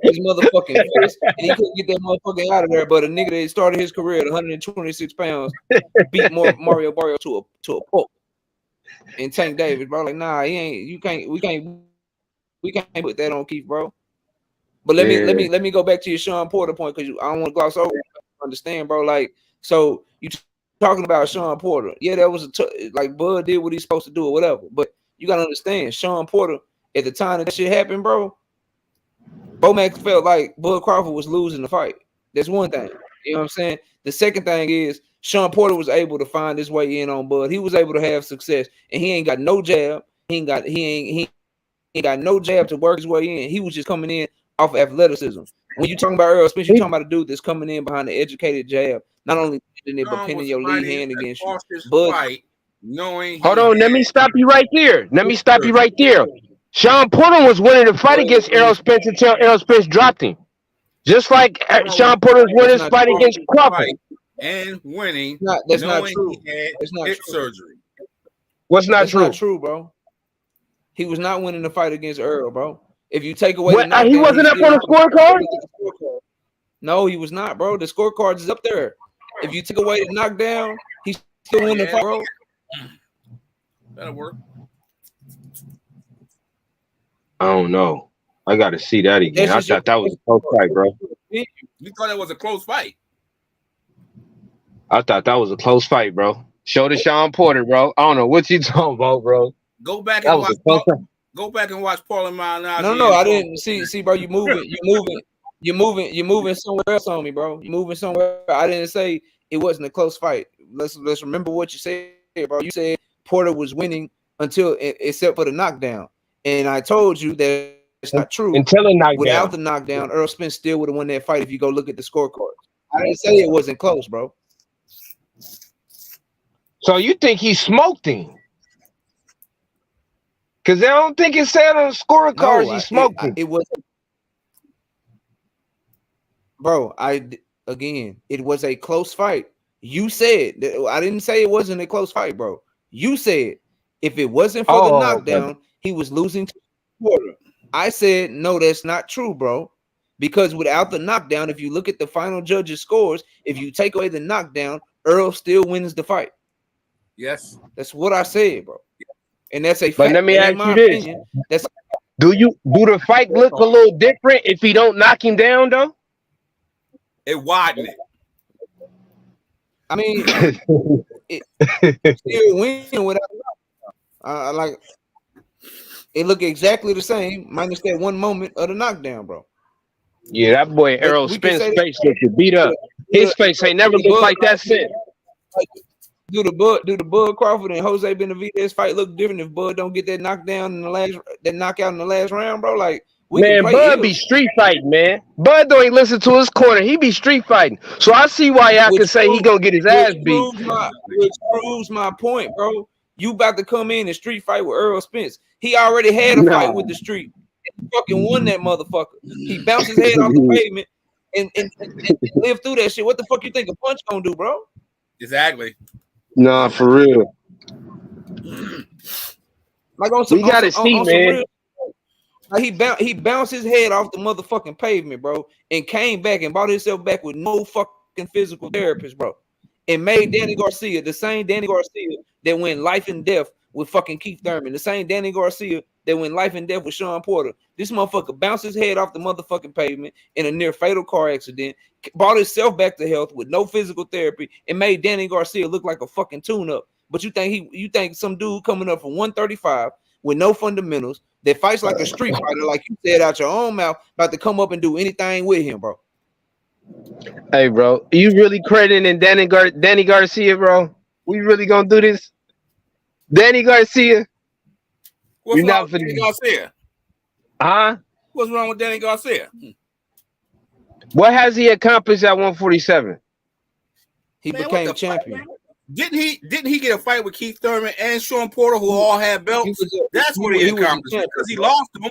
his motherfucking fist, and he couldn't get that motherfucker out of there. But a nigga that started his career at 126 pounds beat Mario Barrios to a pulp. And Tank Davis, bro, like, nah, he ain't. We can't put that on Keith, bro. But let me go back to your Sean Porter point, because I don't want to gloss over. Understand, bro? Like, so you talking about Sean Porter? Yeah, that was like Bud did what he's supposed to do or whatever. But you gotta understand, Sean Porter at the time that shit happened, bro. Bomax felt like Bud Crawford was losing the fight. That's one thing. You know what I'm saying? The second thing is Sean Porter was able to find his way in on Bud. He was able to have success, and he ain't got no jab. He ain't got no jab to work his way in. He was just coming in off athleticism. When you talking about Earl Spence, you talking about a dude that's coming in behind the educated jab, not only but pinning your lead hand against you. But Hold on, let me stop you right there. Sean Porter was winning the fight against Errol Spence until Errol Spence dropped him. Just like Sean Porter was winning his fight against Crawford. And winning. That's not true. That's not true. Surgery. What's not true? That's not true, bro. He was not winning the fight against Earl, bro. If you take away the knockdown, he wasn't up on the scorecard? No, he was not, bro. The scorecards is up there. If you take away the knockdown, he still won the fight, bro. That'll work. I don't know. I got to see that again. I thought that was a close fight, bro. You thought it was a close fight? I thought that was a close fight, bro. Show to Sean Porter, bro. I don't know what you talking about, bro. Go back and watch. Go back and watch Paul and Malignaggi. No, I didn't see, bro. You moving somewhere else on me, bro. You moving somewhere. I didn't say it wasn't a close fight. Let's remember what you said, bro. You said Porter was winning until except for the knockdown, and I told you that it's not true. Until the knockdown. Without the knockdown, Earl Spence still would have won that fight if you go look at the scorecard. I didn't say it wasn't close, bro. So you think he smoked him? Because I don't think it said on the scorecards he smoked him. It was, bro. It was a close fight. You said that. I didn't say it wasn't a close fight, bro. You said if it wasn't for the knockdown, he was losing to Porter. I said no, that's not true, bro. Because without the knockdown, if you look at the final judges' scores, if you take away the knockdown, Earl still wins the fight. Yes, that's what I said, bro. And that's a fact. But let me ask you this: do the fight look a little different if he don't knock him down, though? It widened it. I mean, it still winning without like it looked exactly the same, minus that one moment of the knockdown, bro. Yeah, that boy Errol Spence's face looked beat up. His face ain't never looked like that since. Do the Bud Crawford and Jose Benavidez fight look different if Bud don't get that knockdown in the knockout in the last round, bro? Like, man, Bud be street fighting, man. Bud don't even listen to his corner. He be street fighting. So I see why y'all can say he gonna get his ass beat. Which proves my point, bro. You about to come in and street fight with Earl Spence. He already had a fight with the street. He fucking won that motherfucker. He bounced his head off the pavement and lived through that shit. What the fuck you think a punch gonna do, bro? Exactly. Nah, for real. Like on some, we gotta see, man. Real, like he bounced his head off the motherfucking pavement, bro, and came back and brought himself back with no fucking physical therapist, bro, and made Danny Garcia the same Danny Garcia that went life and death with fucking Keith Thurman, the same Danny Garcia that went life and death with Sean Porter. This motherfucker bounced his head off the motherfucking pavement in a near fatal car accident, brought himself back to health with no physical therapy, and made Danny Garcia look like a fucking tune-up. But you think some dude coming up from 135 with no fundamentals that fights like a street fighter, like you said out your own mouth, about to come up and do anything with him, bro? Hey, bro, you really crediting Danny Garcia, bro? We really gonna do this? Danny Garcia? What's wrong with Danny Garcia? Huh? What's wrong with Danny Garcia? What has he accomplished at 147? He became champion. Didn't he get a fight with Keith Thurman and Sean Porter, who all had belts? That's what he accomplished because he lost them.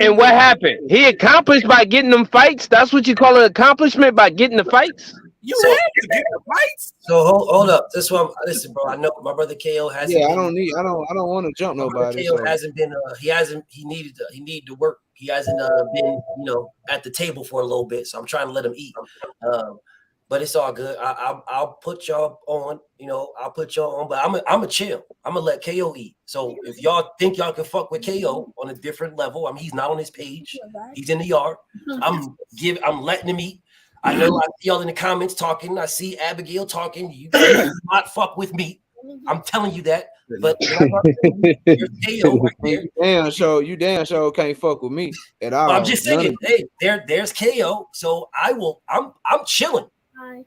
And what happened? He accomplished by getting them fights. That's what you call an accomplishment, by getting the fights. You have to get the fights. So hold up. This one, listen, bro. I know my brother KO hasn't. Yeah, been, I don't want to jump nobody. KO hasn't been. He needed to work. He hasn't been, at the table for a little bit. So I'm trying to let him eat. But it's all good. I'll put y'all on. I'll put y'all on. But I'm a chill. I'm gonna let KO eat. So if y'all think y'all can fuck with KO on a different level, I mean, he's not on his page. He's in the yard. I'm letting him eat. I know I see y'all in the comments talking. I see Abigail talking. You not fuck with me. I'm telling you that. But there's KO right there. You damn sure can't fuck with me at all. I'm just saying, hey, there's KO. So I'm chilling.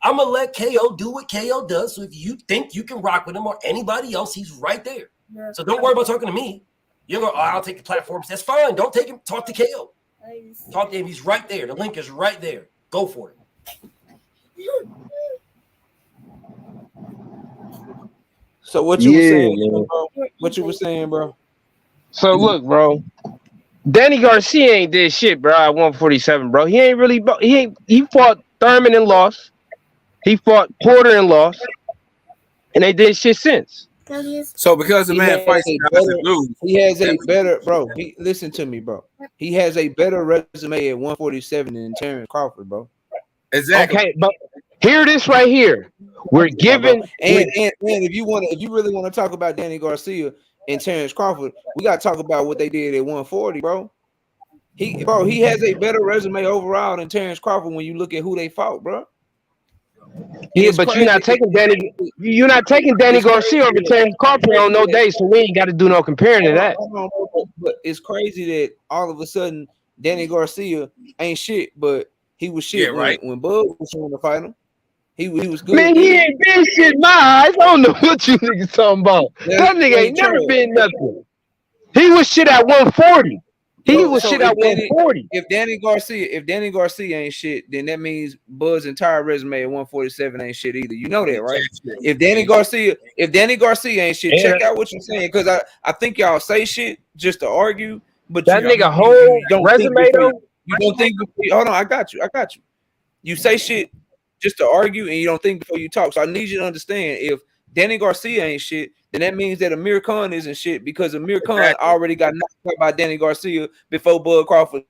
I'm gonna let KO do what KO does. So if you think you can rock with him or anybody else, he's right there. So don't worry about talking to me. You're going, I'll take the platforms. That's fine. Don't take him. Talk to KO. Talk to him. He's right there. The link is right there. Go for it. So what you were saying, bro? What you were saying, bro? So look, bro. Danny Garcia ain't did shit, bro. At 147, bro. He ain't really. He fought Thurman and lost. He fought Porter and lost, and they did shit since. So because the man fights, he has a better, bro. Listen to me, bro. He has a better resume at 147 than Terrence Crawford, bro. Exactly. Okay, but hear this right here. We're giving, and if you really want to talk about Danny Garcia and Terrence Crawford, we got to talk about what they did at 140, bro. He has a better resume overall than Terrence Crawford when you look at who they fought, bro. Yeah, but you're not taking Danny Garcia over Terrence Crawford on no day, so we ain't got to do no comparing to that. But it's crazy that all of a sudden Danny Garcia ain't shit, but he was shit when Bud was trying to fight him. He was good. Man, he ain't been shit in my eyes. I don't know what you niggas talking about. That nigga ain't never been nothing. He was shit at 140. He was shit at 140. If Danny Garcia ain't shit, then that means Bud's entire resume at 147 ain't shit either. You know that, right? If Danny Garcia ain't shit, check out what you're saying, because I think y'all say shit just to argue, but that nigga whole resume though. You don't think? Hold on, I got you. You say shit just to argue, and you don't think before you talk. So I need you to understand: if Danny Garcia ain't shit, then that means that Amir Khan isn't shit, because Amir Khan already got knocked out by Danny Garcia before Bud Crawford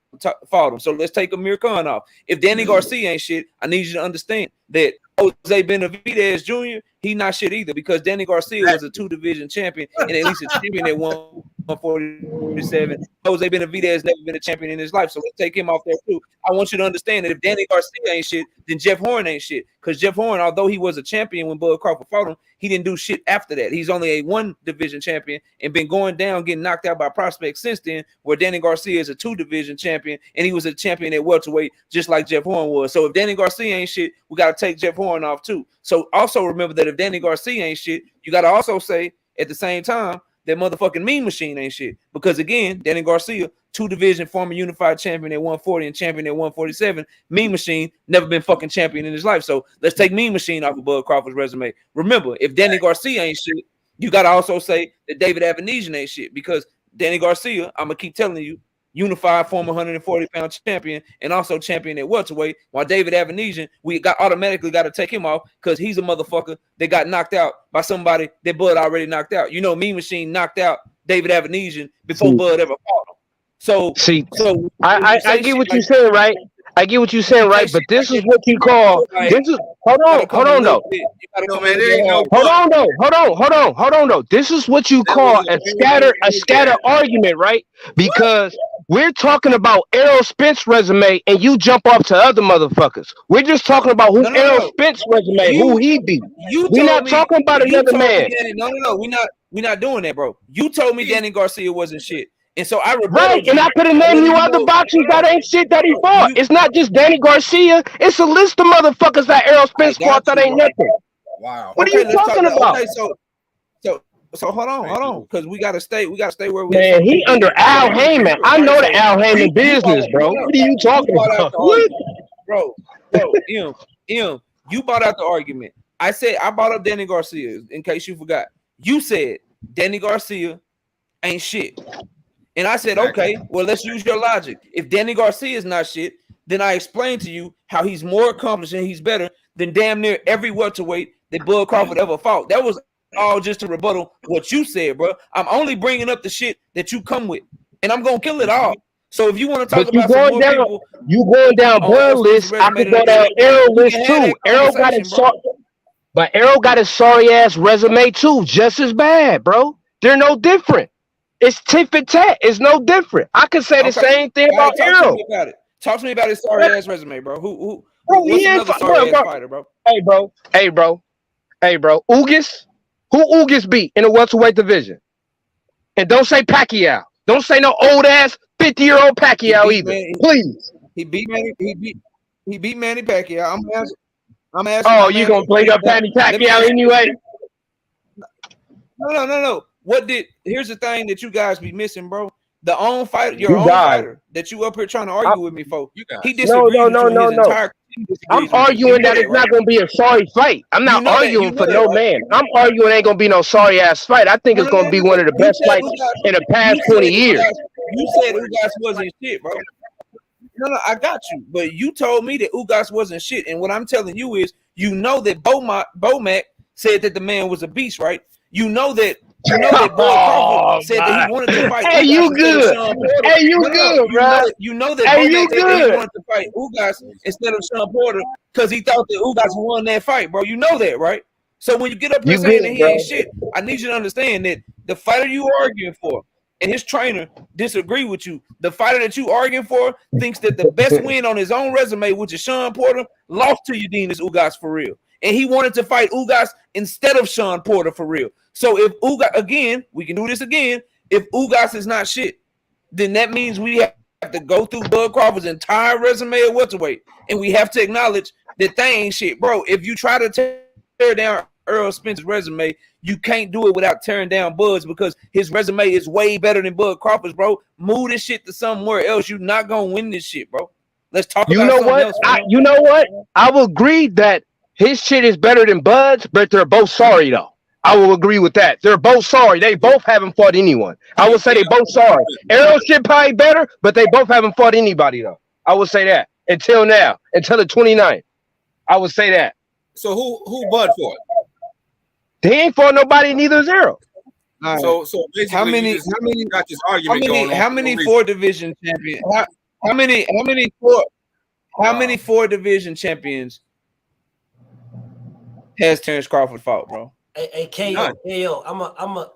fought him. So let's take Amir Khan off. If Danny Garcia ain't shit, I need you to understand that Jose Benavidez Jr., he not shit either, because Danny Garcia was a 2-division champion and at least a champion at 147. Jose Benavidez never been a champion in his life, so let's take him off there too. I want you to understand that if Danny Garcia ain't shit, then Jeff Horn ain't shit, because Jeff Horn, although he was a champion when Bud Crawford fought him, he didn't do shit after that. He's only a 1-division champion and been going down, getting knocked out by prospects since then, where Danny Garcia is a 2-division champion and he was a champion at welterweight just like Jeff Horn was. So if Danny Garcia ain't shit, we got to take Jeff Horn off too. So also remember that if Danny Garcia ain't shit, you got to also say at the same time that motherfucking Mean Machine ain't shit, because again, Danny Garcia, 2-division former unified champion at 140 and champion at 147. Mean Machine never been fucking champion in his life. So let's take Mean Machine off of Bud Crawford's resume. Remember, if Danny Garcia ain't shit, you got to also say that David Avenesian ain't shit, because Danny Garcia, I'm going to keep telling you, unified former 140-pound champion and also champion at welterweight, while David Avenesian, we automatically got to take him off because he's a motherfucker that got knocked out by somebody that Bud already knocked out. You know, Mean Machine knocked out David Avenesian before Bud ever fought him. So I get what you're saying, right? I get what you're saying, right? But this is what you call hold on though. Hold on though. This is what you call a scatter argument, right? Because we're talking about Errol Spence resume and you jump off to other motherfuckers. We're just talking about who Errol Spence resume, who he beat. We're not talking about another man. We're not doing that, bro. You told me Danny Garcia wasn't shit. And so I and I could have named you other boxers that ain't shit that he fought. It's not just Danny Garcia. It's a list of motherfuckers that Errol Spence fought that ain't nothing. Wow. What are you talking about? Okay, so hold on, because we gotta stay where we. Man, he under Al Heyman. I know the Al Heyman business, bro. What are you talking about? What? Bro, No, you brought out the argument. I said I brought up Danny Garcia in case you forgot. You said Danny Garcia ain't shit. And I said, okay, well, let's use your logic. If Danny Garcia is not shit, then I explained to you how he's more accomplished and he's better than damn near every welterweight that Bud Crawford ever fought. That was all just to rebuttal what you said, bro. I'm only bringing up the shit that you come with, and I'm gonna kill it all. So if you want to talk about some more people, you going down Bud list, I could go down Errol list too. Errol got his but Errol got his sorry ass resume too, just as bad, bro. They're no different. It's tit for tat. It's no different. I could say the same thing about Errol. Talk to me about his sorry ass resume, bro. Who what's another sorry ass fighter, bro? Hey, bro. Ugas. Who Ugas beat in the welterweight division? And don't say Pacquiao. Don't say no old ass 50-year-old Pacquiao either. Please. He beat Manny Pacquiao. I'm asking. Oh, you gonna bring up Manny Pacquiao anyway? No. Here's the thing that you guys be missing, bro. Your own fighter that you up here trying to argue with me for. He disagrees with his entire. I'm arguing that it's not gonna be a sorry fight. I'm not arguing for no man. I'm arguing it ain't gonna be no sorry ass fight. I think it's gonna be one of the best fights in the past 20 years. You said Ugas wasn't shit, bro. No, I got you. But you told me that Ugas wasn't shit. And what I'm telling you is, you know that Bomac said that the man was a beast, right? You know that Bud Crawford said that he wanted to fight. Hey, you good? Hey, you good, bro? You know that Bomac said that he wanted to fight Ugas instead of Sean Porter because he thought that Ugas won that fight, bro. You know that, right? So when you get up here saying that he ain't shit, I need you to understand that the fighter you arguing for and his trainer disagree with you. The fighter that you arguing for thinks that the best win on his own resume, which is Sean Porter, lost to Eudenis Ugas for real. And he wanted to fight Ugas instead of Sean Porter for real. So if Ugas, again, we can do this again. If Ugas is not shit, then that means we have to go through Bud Crawford's entire resume at welterweight. And we have to acknowledge that they ain't shit. Bro, if you try to tear down Errol Spence's resume, you can't do it without tearing down Bud's because his resume is way better than Bud Crawford's, bro. Move this shit to somewhere else. You're not going to win this shit, bro. Let's talk about something else. You know what? I will agree that his shit is better than Bud's, but they're both sorry, though. I will agree with that. They're both sorry. They both haven't fought anyone. I would say they both sorry. Errol's shit probably better, but they both haven't fought anybody, though. I would say that. Until now. Until the 29th. I would say that. So who Bud fought? He ain't fought nobody, neither is Errol. Right. So basically, how many got this argument going on? How many four division champions? How many four division champions has Terrence Crawford fought, bro? Hey, KO,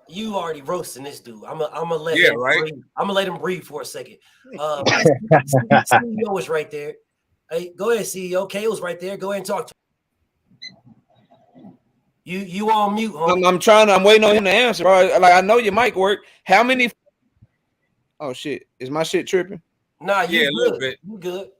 you already roasting this dude. I'm gonna let him breathe. I'm gonna let him breathe for a second. CEO is right there. Hey, go ahead, CEO. KO's right there. Go ahead and talk to him. You on mute, homie. I'm waiting on him to answer, bro. Like, I know your mic work. How many? Oh shit, is my shit tripping? Nah, you good. A little bit. You good.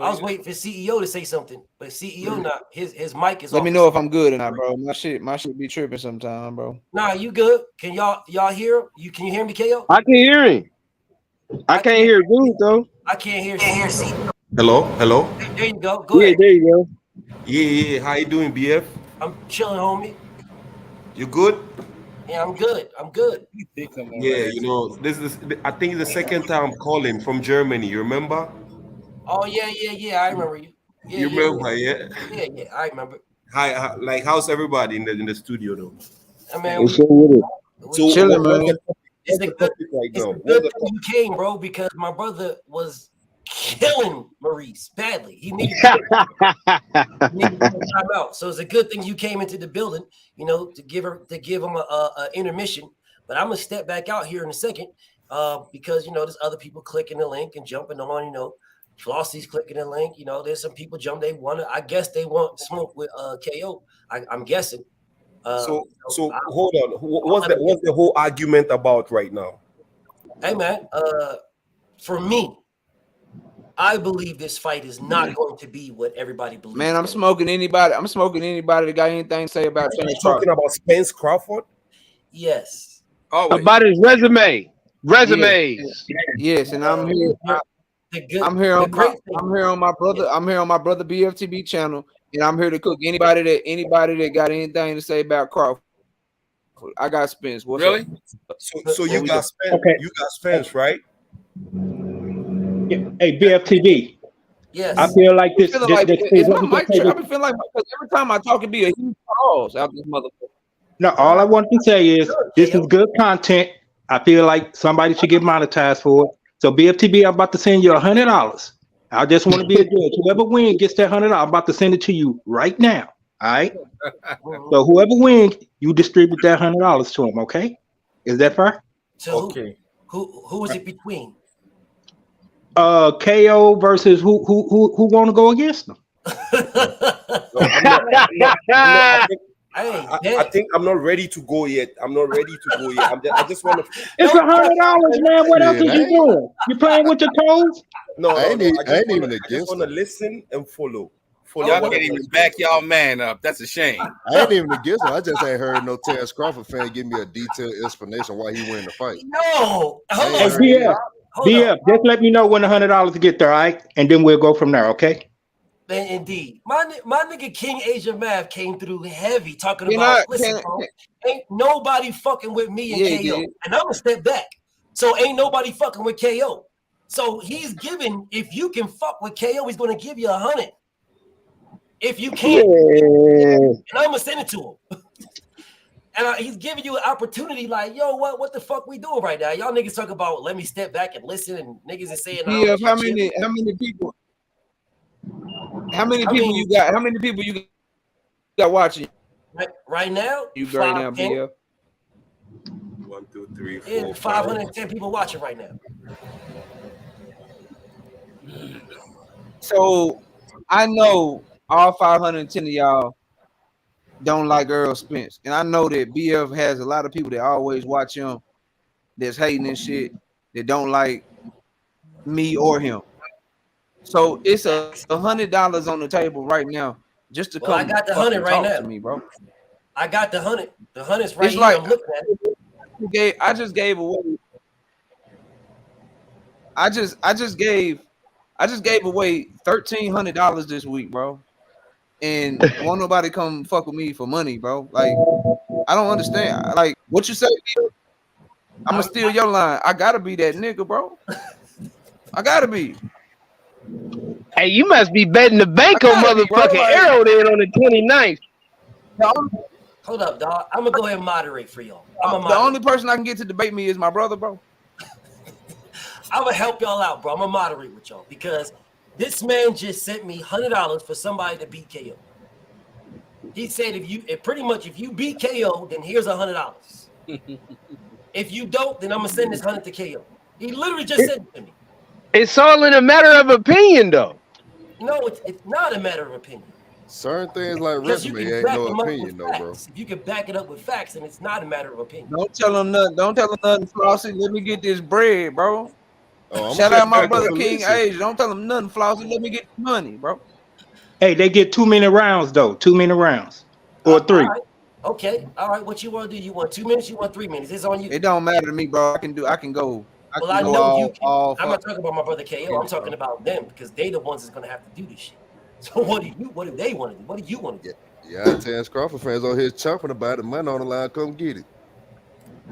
I was waiting for CEO to say something, but CEO not. His mic is. Let me know if I'm good or not, bro. My shit be tripping sometime, bro. Nah, you good? Can y'all hear? Can you hear me, KO? I can hear him. I can't hear good though. I can't hear CEO. Hello. There you go. Go ahead. There you go. Yeah. How you doing, BF? I'm chilling, homie. You good? Yeah, I'm good. Yeah, this is. I think the second time calling from Germany. You remember? Oh yeah. I remember you. Yeah, you remember? Yeah, I remember. Hi, like how's everybody in the studio though? Man, so chilling, man. It's a good thing you came, bro, because my brother was killing Maurice badly. He needed to time out. So it's a good thing you came into the building, to give him a intermission. But I'm gonna step back out here in a second, because there's other people clicking the link and jumping on. Flossie's clicking the link. There's some people I guess they want smoke with KO. I'm guessing. So hold on. What's the whole argument about right now? Hey man, for me, I believe this fight is not going to be what everybody believes. Man, I'm smoking anybody that got anything to say about Spence Crawford. Talking about Spence Crawford? Yes. About his resume. Resumes. Yes, and I'm here. I'm here on my brother. I'm here on my brother BFTB channel, and I'm here to cook anybody that got anything to say about Crawford. I got Spence. What's really? Up? So you got Spence. Okay. You got Spence, right? Hey, BFTB. Yes. I feel like this. I've been feeling like because every time I talk, it be a huge pause out this motherfucker. No, all I want to say is this is good content. I feel like somebody should get monetized for it. So BFTB, I'm about to send you $100. I just want to be a judge. Whoever wins gets that $100. I'm about to send it to you right now. All right. So whoever wins, you distribute that $100 to him. Okay? Is that fair? So who is it between? KO versus who want to go against them? I think I'm not ready to go yet. I just want to. It's $100, man. What else is you doing? You playing with your toes? No, I ain't even I against just want to listen and follow. Y'all can't even back y'all man up. That's a shame. I ain't even against him. I just ain't heard no Terrence Crawford fan give me a detailed explanation why he win the fight. No, Hey, BF, just let me know when the $100 get there, all right? And then we'll go from there, okay? Indeed. My nigga King Asia Math came through heavy talking about, ain't nobody fucking with me and KO. And I'm going to step back. So ain't nobody fucking with KO. So he's giving, if you can fuck with KO, he's going to give you 100. If you can't, and I'm going to send it to him. And he's giving you an opportunity like, yo, what the fuck we doing right now? Y'all niggas talk about, let me step back and listen, and niggas is saying, yeah, how many people? How many people you got? How many people you got watching? Right now? You right now, BF? 1, 2, 3, 4. Yeah, 510 people watching right now. So I know all 510 of y'all don't like Earl Spence, and I know that BF has a lot of people that always watch him that's hating and shit that don't like me or him. So it's $100 on the table right now just to come. I got the 100 right now. To me, bro. I got the 100. The 100's right it's here. Like, I'm looking at it. I just gave away. I just gave away $1,300 this week, bro. And won't nobody come fuck with me for money, bro. Like, I don't understand. Like, what you say? I'm gonna steal your line. I gotta be that nigga, bro. I gotta be. Hey, you must be betting the bank on motherfucking Arrow then on the 29th. Hold up, dog. I'm gonna go ahead and moderate for y'all. The only person I can get to debate me is my brother, bro. I'm gonna help y'all out, bro. I'm gonna moderate with y'all because this man just sent me $100 for somebody to beat KO. He said if you beat KO, then here's $100. If you don't, then I'm gonna send this 100 to KO. He literally just said it to me. It's all in a matter of opinion, though. No, it's not a matter of opinion. Certain things like resume ain't no opinion, though, bro. If you can back it up with facts, then it's not a matter of opinion. Don't tell him nothing, Flossie. Let me get this bread, bro. Shout out my brother King Age. Don't tell him nothing, Flossie. Let me get the money, bro. Hey, they get 2 minute rounds though. 2 minute rounds or 3. Right. Okay, all right. What you want to do? You want 2 minutes? You want 3 minutes? It's on you. It don't matter to me, bro. I can go. I know you can. I'm not talking about my brother KO. I'm talking about them because they the ones that's gonna have to do this shit. So what do they want to do? What do you want to do? Yeah, Terrence Crawford fans on here chopping about it. Money on the line, come get it.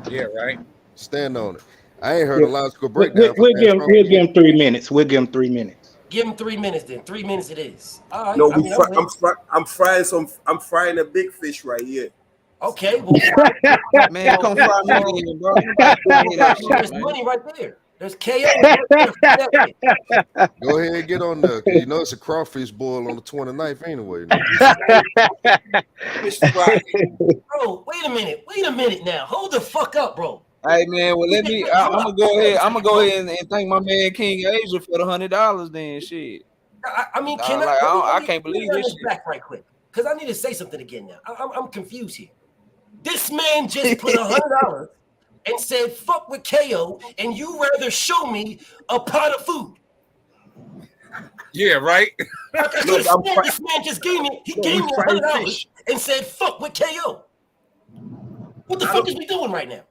Yeah, right. Stand on it. I ain't heard a logical breakdown. We'll give him 3 minutes. We'll give him 3 minutes. Give him 3 minutes then. 3 minutes it is. All right. No, I'm frying a big fish right here. Okay. Well, man, come fry me, bro. There's money right there. There's KO. Go ahead and get on there. You know it's a crawfish boil on the 29th anyway. Bro, wait a minute now. Hold the fuck up, bro. Hey man, well I'm gonna go ahead and thank my man King Asia for the $100 then shit. I mean, I can't believe this shit. Back right quick, because I need to say something again now. I'm confused here. This man just put $100 and said fuck with KO, and you rather show me a pot of food. Yeah, right. This man just gave me $100 and said fuck with KO. What the fuck is we doing right now?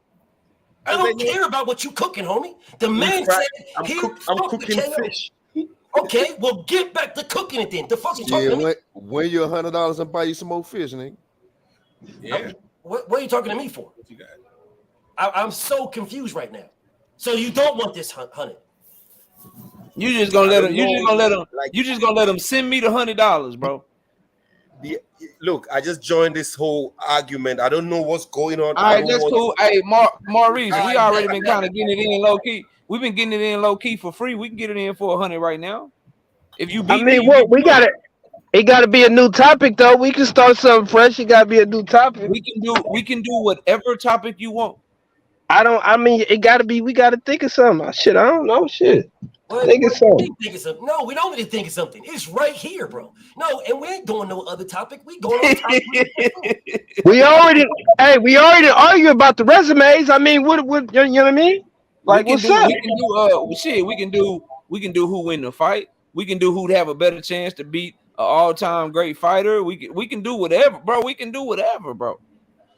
I don't care about what you cooking, homie. The man said I'm cooking fish. Okay, well, get back to cooking it then. The fuck you talking to me? Win you $100 and buy you some more fish, nigga. Yeah. What are you talking to me for? I'm so confused right now. So you don't want this hunted? You just gonna let him? You just gonna let him? You just gonna let him send me the $100, bro? Look, I just joined this whole argument. I don't know what's going on. All right, that's cool. Hey, Maurice, we already been kind of getting it in low key. We've been getting it in low key for free. We can get it in for 100 right now. If you beat me, we got it. It got to be a new topic though. We can start something fresh. It got to be a new topic. We can do whatever topic you want. It got to be. We got to think of something. Shit, I don't know. Shit. Think of something. No, we don't need to think of something. It's right here, bro. No, and we ain't doing no other topic. We going on topic. we already argued about the resumes. I mean, what you know what I mean? Like, what's up? We can do who win the fight. We can do who'd have a better chance to beat an all-time great fighter. We can do whatever, bro. We can do whatever, bro.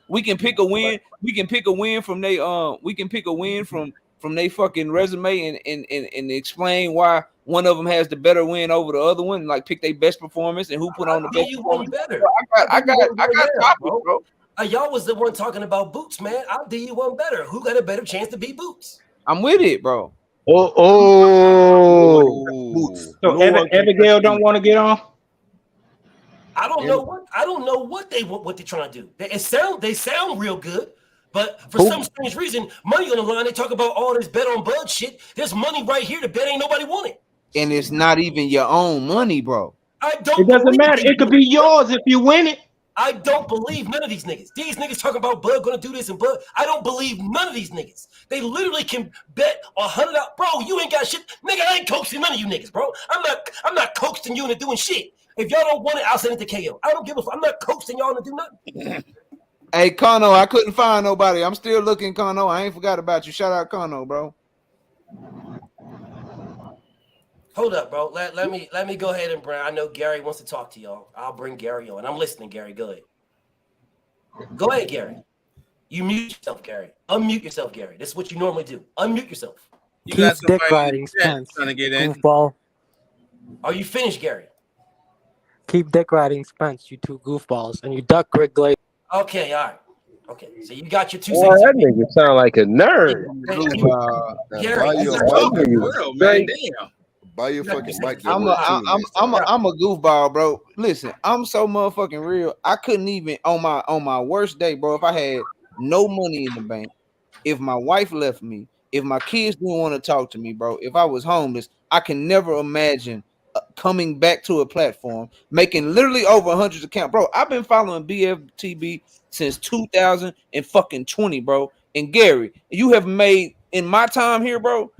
We can pick a win. We can pick a win from they we can pick a win from their fucking resume and explain why one of them has the better win over the other one. Like pick their best performance and who put on the best performance. Better. I got topics, bro. Y'all was the one talking about Boots, man. I'll do you one better. Who got a better chance to beat Boots? I'm with it, bro. Boots. So Abigail don't want to get on. I don't know what they're trying to do. They sound real good, but for some strange reason, money on the line. They talk about all this bet on Bud shit. There's money right here. The bet ain't nobody want it, and it's not even your own money, bro. It doesn't matter. It could be yours if you win it. I don't believe none of these niggas. These niggas talking about Bud gonna do this and Bud. I don't believe none of these niggas. They literally can bet $100. Bro, you ain't got shit. Nigga, I ain't coaxing none of you niggas, bro. I'm not coaxing you into doing shit. If y'all don't want it, I'll send it to KO. I don't give a fuck. I'm not coaxing y'all to do nothing. Hey, Kano, I couldn't find nobody. I'm still looking, Kano. I ain't forgot about you. Shout out Kano, bro. Hold up, bro. Let me go ahead and bring. I know Gary wants to talk to y'all. I'll bring Gary on. I'm listening, Gary. Go ahead. Go ahead, Gary. You mute yourself, Gary. Unmute yourself, Gary. This is what you normally do. Unmute yourself. You got dick riding Spence. Trying to get in. Goofball. Are you finished, Gary? Keep dick riding Spence, you two goofballs, and you duck Greg Glade. Okay, all right. Okay, so you got your 2 Boy, cents. that nigga sound like a nerd. Buy your fucking mic. I'm a goofball, bro. Listen, I'm so motherfucking real. I couldn't even on my worst day, bro. If I had no money in the bank, if my wife left me, if my kids didn't want to talk to me, bro, if I was homeless, I can never imagine coming back to a platform, making literally over 100 accounts, bro. I've been following BFTB since 2020, bro. And Gary, you have made in my time here, bro,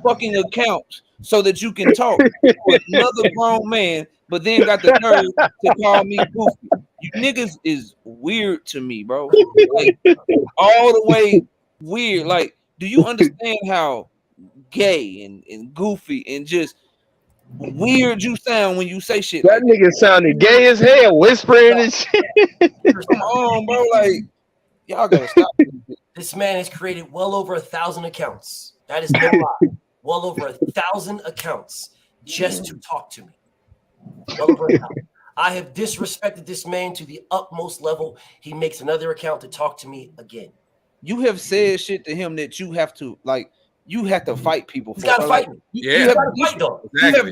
fucking accounts so that you can talk with another grown man, but then got the nerve to call me goofy. You niggas is weird to me, bro. Like all the way weird. Like, do you understand how gay and goofy and just weird you sound when you say shit? That like nigga sounded gay as hell, whispering and shit. Come on, bro. Like, y'all gotta stop. This man has created well over 1,000 accounts. That is no lie. Well over 1,000 accounts just to talk to me. Well over 1,000. I have disrespected this man to the utmost level. He makes another account to talk to me again. You have said shit to him that you have to like. You have to fight people for. You gotta fight me. You have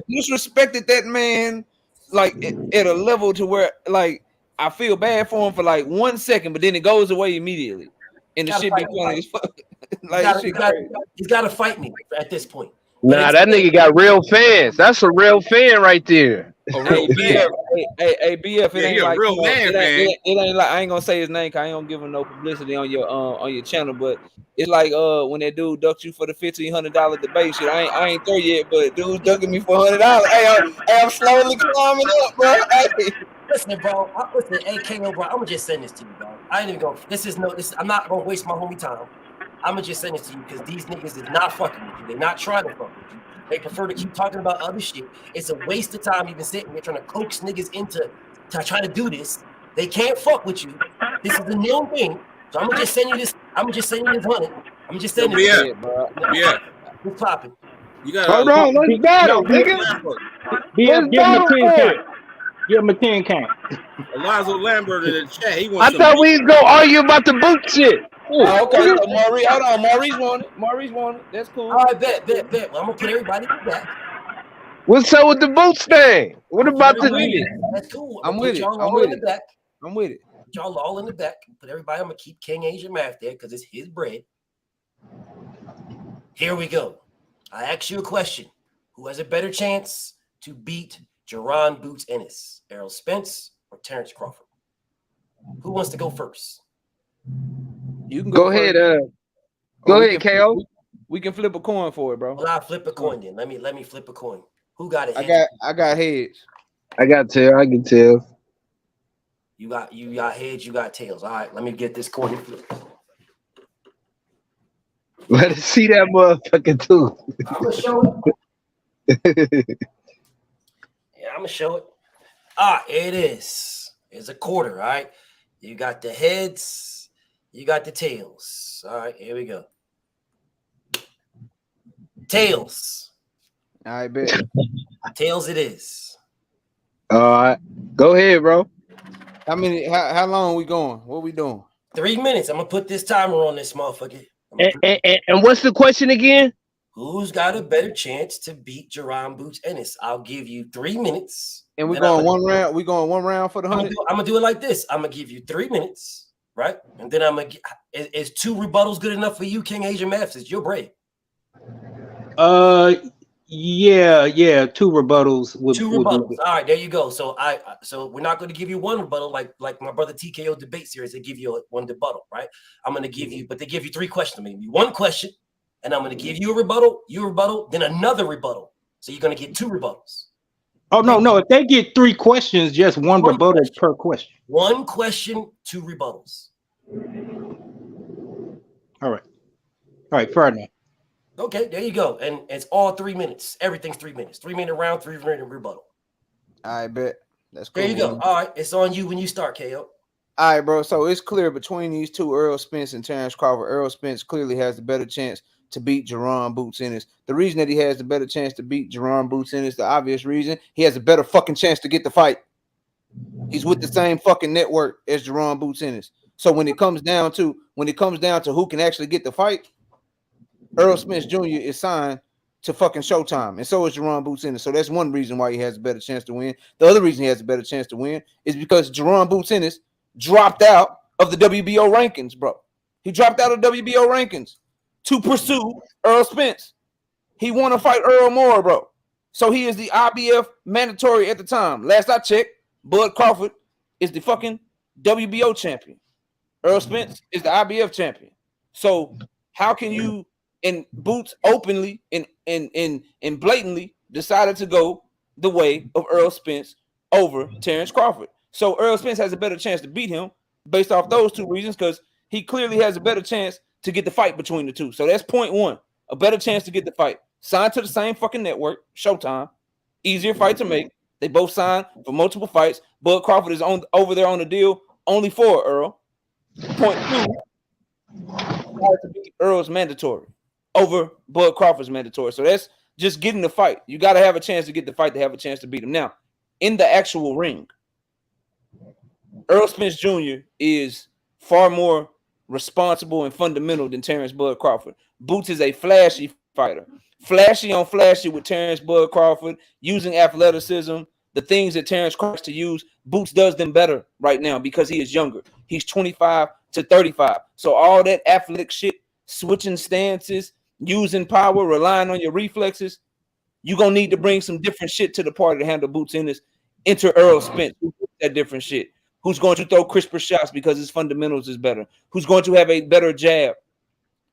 disrespected that man like at a level to where like I feel bad for him for like 1 second, but then it goes away immediately. And the shit be funny as fuck. Like he's gotta fight me at this point. Nah, that nigga got real fans. That's a real fan right there. Hey, BF, it ain't like real man, it ain't like I ain't gonna say his name because I ain't gonna give him no publicity on your channel, but it's like when that dude ducked you for the $1,500 debate shit. I ain't there yet, but dude's ducking me for $100. Hey, I'm slowly climbing up, bro. Hey. Listen, bro. Hey, KO, bro. I'm gonna just send this to you, bro. I ain't even gonna. I'm not gonna waste my homie time. I'm gonna just send this to you because these niggas is not fucking with you. They're not trying to fuck with you. They prefer to keep talking about other shit. It's a waste of time even sitting there trying to coax niggas into trying to do this. They can't fuck with you. This is a new thing. So I'm gonna just send you this. I'm gonna just send you this 100. I'm just sending it. Yeah. We're popping. You got Hold on, let's battle, nigga. BF, Let's give him a battle 10 for count. it. Give him a 10 count. Alonzo Lambert in the chat. He I wants some thought beef. we was gonna argue about the boot shit. Oh, okay, so Maurice, hold on, Maurice won it. Maurice won it. That's cool. All right, bet. Well, I'm gonna put everybody in the back. What's up with the boots thing? What about the niggas? That's cool. I'm with it. Y'all I'm all with in it. the back. I'm with it. Put y'all all in the back. Put everybody. I'm gonna keep King Asian Math there because it's his bread. Here we go. I ask you a question. Who has a better chance to beat Jerron Boots Ennis? Errol Spence or Terrence Crawford? Who wants to go first? You can Go ahead, go ahead, KO. We can flip a coin for it, bro. Well, I'll flip a coin then. Let me flip a coin. Who got it? I got heads. I got tail. I can tell. You got heads. You got tails. All right. Let me get this coin flipped. Let us see that motherfucker too. I'm gonna show it. Yeah, I'm gonna show it. Here it is. It's a quarter. All right. You got the heads. You got the tails. All right. Here we go. Tails. I bet. Tails it is. All right. Go ahead, bro. How long we going? What we doing? 3 minutes. I'm gonna put this timer on this motherfucker. And what's the question again? Who's got a better chance to beat Jerron Boots Ennis? I'll give you 3 minutes. And we're going one round. We going one round for the 100. I'm gonna do it like this. I'm gonna give you 3 minutes, right? And then I'm gonna. Is 2 rebuttals good enough for you, King Asian Maths? It's your break. Yeah, 2 rebuttals. 2 rebuttals. All right, there you go. So so we're not going to give you 1 rebuttal like my brother TKO debate series. They give you 1 rebuttal, right? I'm going to give you, but they give you 3 questions. I'm going to give you 1 question, and I'm going to give you a rebuttal, then another rebuttal. So you're going to get 2 rebuttals. Oh no! If they get 3 questions, just 1 rebuttal per question. 1 question, 2 rebuttals. All right, fair enough. Okay, there you go. And it's all 3 minutes. Everything's 3 minutes. 3-minute round, 3-minute rebuttal. I bet. That's cool. There you go. All right, it's on you when you start, KO. All right, bro. So it's clear between these 2, Errol Spence and Terrence Crawford. Errol Spence clearly has the better chance to beat Jerron Boots Ennis. The reason that he has the better chance to beat Jerron Boots Ennis, the obvious reason, he has a better fucking chance to get the fight. He's with the same fucking network as Jerron Boots Ennis. So when it comes down to who can actually get the fight, Errol Spence Jr. is signed to fucking Showtime, and so is Jerron Boots Ennis. So that's one reason why he has a better chance to win. The other reason he has a better chance to win is because Jerron Boots Ennis dropped out of the WBO rankings, bro. He dropped out of WBO rankings to pursue Errol Spence. He want to fight Earl Moore, bro. So he is the IBF mandatory at the time. Last I checked, Bud Crawford is the fucking WBO champion. Errol Spence is the IBF champion. So how can you, and Boots openly and blatantly decided to go the way of Errol Spence over Terrence Crawford. So Errol Spence has a better chance to beat him based off those 2 reasons, because he clearly has a better chance to get the fight between the 2. So that's point 1, a better chance to get the fight. Signed to the same fucking network, Showtime, easier fight to make. They both signed for multiple fights. Bud Crawford is over there on the deal only for Earl. Point 2, Earl's mandatory over Bud Crawford's mandatory. So that's just getting the fight. You got to have a chance to get the fight to have a chance to beat him. Now, in the actual ring, Errol Spence Jr. is far more responsible and fundamental than Terrence Bud Crawford. Boots is a flashy fighter. Flashy on flashy with Terrence Bud Crawford, using athleticism, the things that Terrence Crawford to use. Boots does them better right now because he is younger. He's 25 to 35. So all that athletic shit, switching stances, using power, relying on your reflexes, you're going to need to bring some different shit to the party to handle Boots in this. Enter Errol Spence, that different shit. Who's going to throw crisper shots because his fundamentals is better? Who's going to have a better jab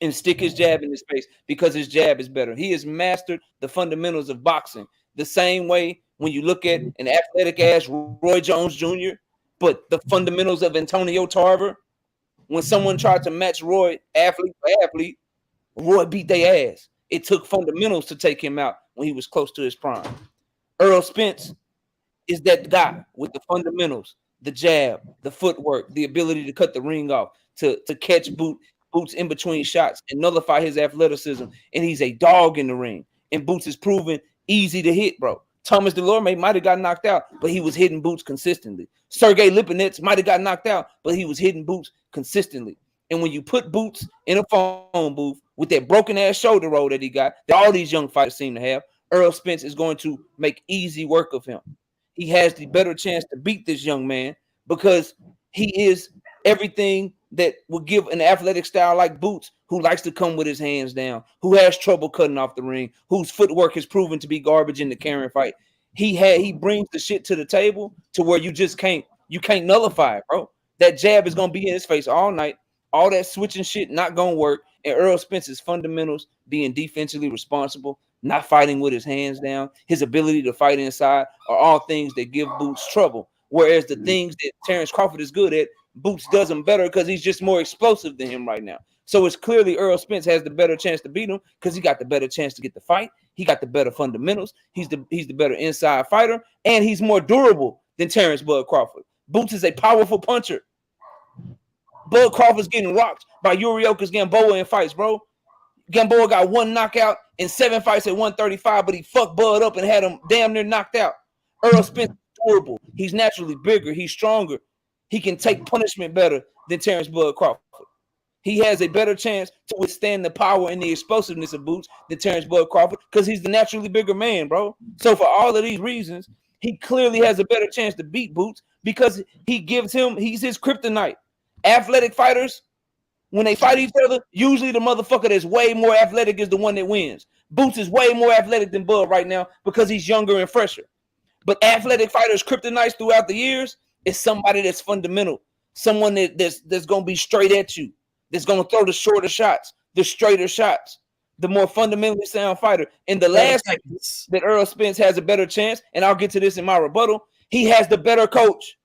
and stick his jab in his face because his jab is better? He has mastered the fundamentals of boxing the same way when you look at an athletic ass Roy Jones Jr., but the fundamentals of Antonio Tarver, when someone tried to match Roy athlete for athlete, Roy beat their ass. It took fundamentals to take him out when he was close to his prime. Errol Spence is that guy with the fundamentals, the jab, the footwork, the ability to cut the ring off, to catch Boots in between shots and nullify his athleticism. And he's a dog in the ring. and Boots is proven easy to hit, bro. Thomas Delorme might have got knocked out, but he was hitting Boots consistently. Sergey Lipinets might have got knocked out, but he was hitting Boots consistently. And when you put Boots in a phone booth with that broken ass shoulder roll that he got, that all these young fighters seem to have, Earl Spence is going to make easy work of him. He has the better chance to beat this young man because he is everything that would give an athletic style like Boots, who likes to come with his hands down, who has trouble cutting off the ring, whose footwork has proven to be garbage in the Karen fight. He brings the shit to the table to where you can't nullify it, bro. That jab is gonna be in his face all night. All that switching shit not gonna work. And Earl Spence's fundamentals, being defensively responsible, not fighting with his hands down, his ability to fight inside, are all things that give Boots trouble. Whereas the things that Terrence Crawford is good at, Boots does him better because he's just more explosive than him right now. So it's clearly Earl Spence has the better chance to beat him because he got the better chance to get the fight. He got the better fundamentals. He's the better inside fighter, and he's more durable than Terrence Bud Crawford. Boots is a powerful puncher. Bud Crawford's getting rocked by Yuriokas Gamboa in fights, bro. Gamboa got one knockout in 7 fights at 135, but he fucked Bud up and had him damn near knocked out. Earl Spence is durable. He's naturally bigger. He's stronger. He can take punishment better than Terrence Bud Crawford. He has a better chance to withstand the power and the explosiveness of Boots than Terrence Bud Crawford because he's the naturally bigger man, bro. So for all of these reasons, he clearly has a better chance to beat Boots because he's his kryptonite. Athletic fighters, when they fight each other, usually the motherfucker that's way more athletic is the one that wins. Boots is way more athletic than Bud right now because he's younger and fresher. But athletic fighters, kryptonites throughout the years, is somebody that's fundamental, someone that's going to be straight at you, that's going to throw the shorter shots, the straighter shots, the more fundamentally sound fighter. And the last that Earl Spence has a better chance, and I'll get to this in my rebuttal, he has the better coach.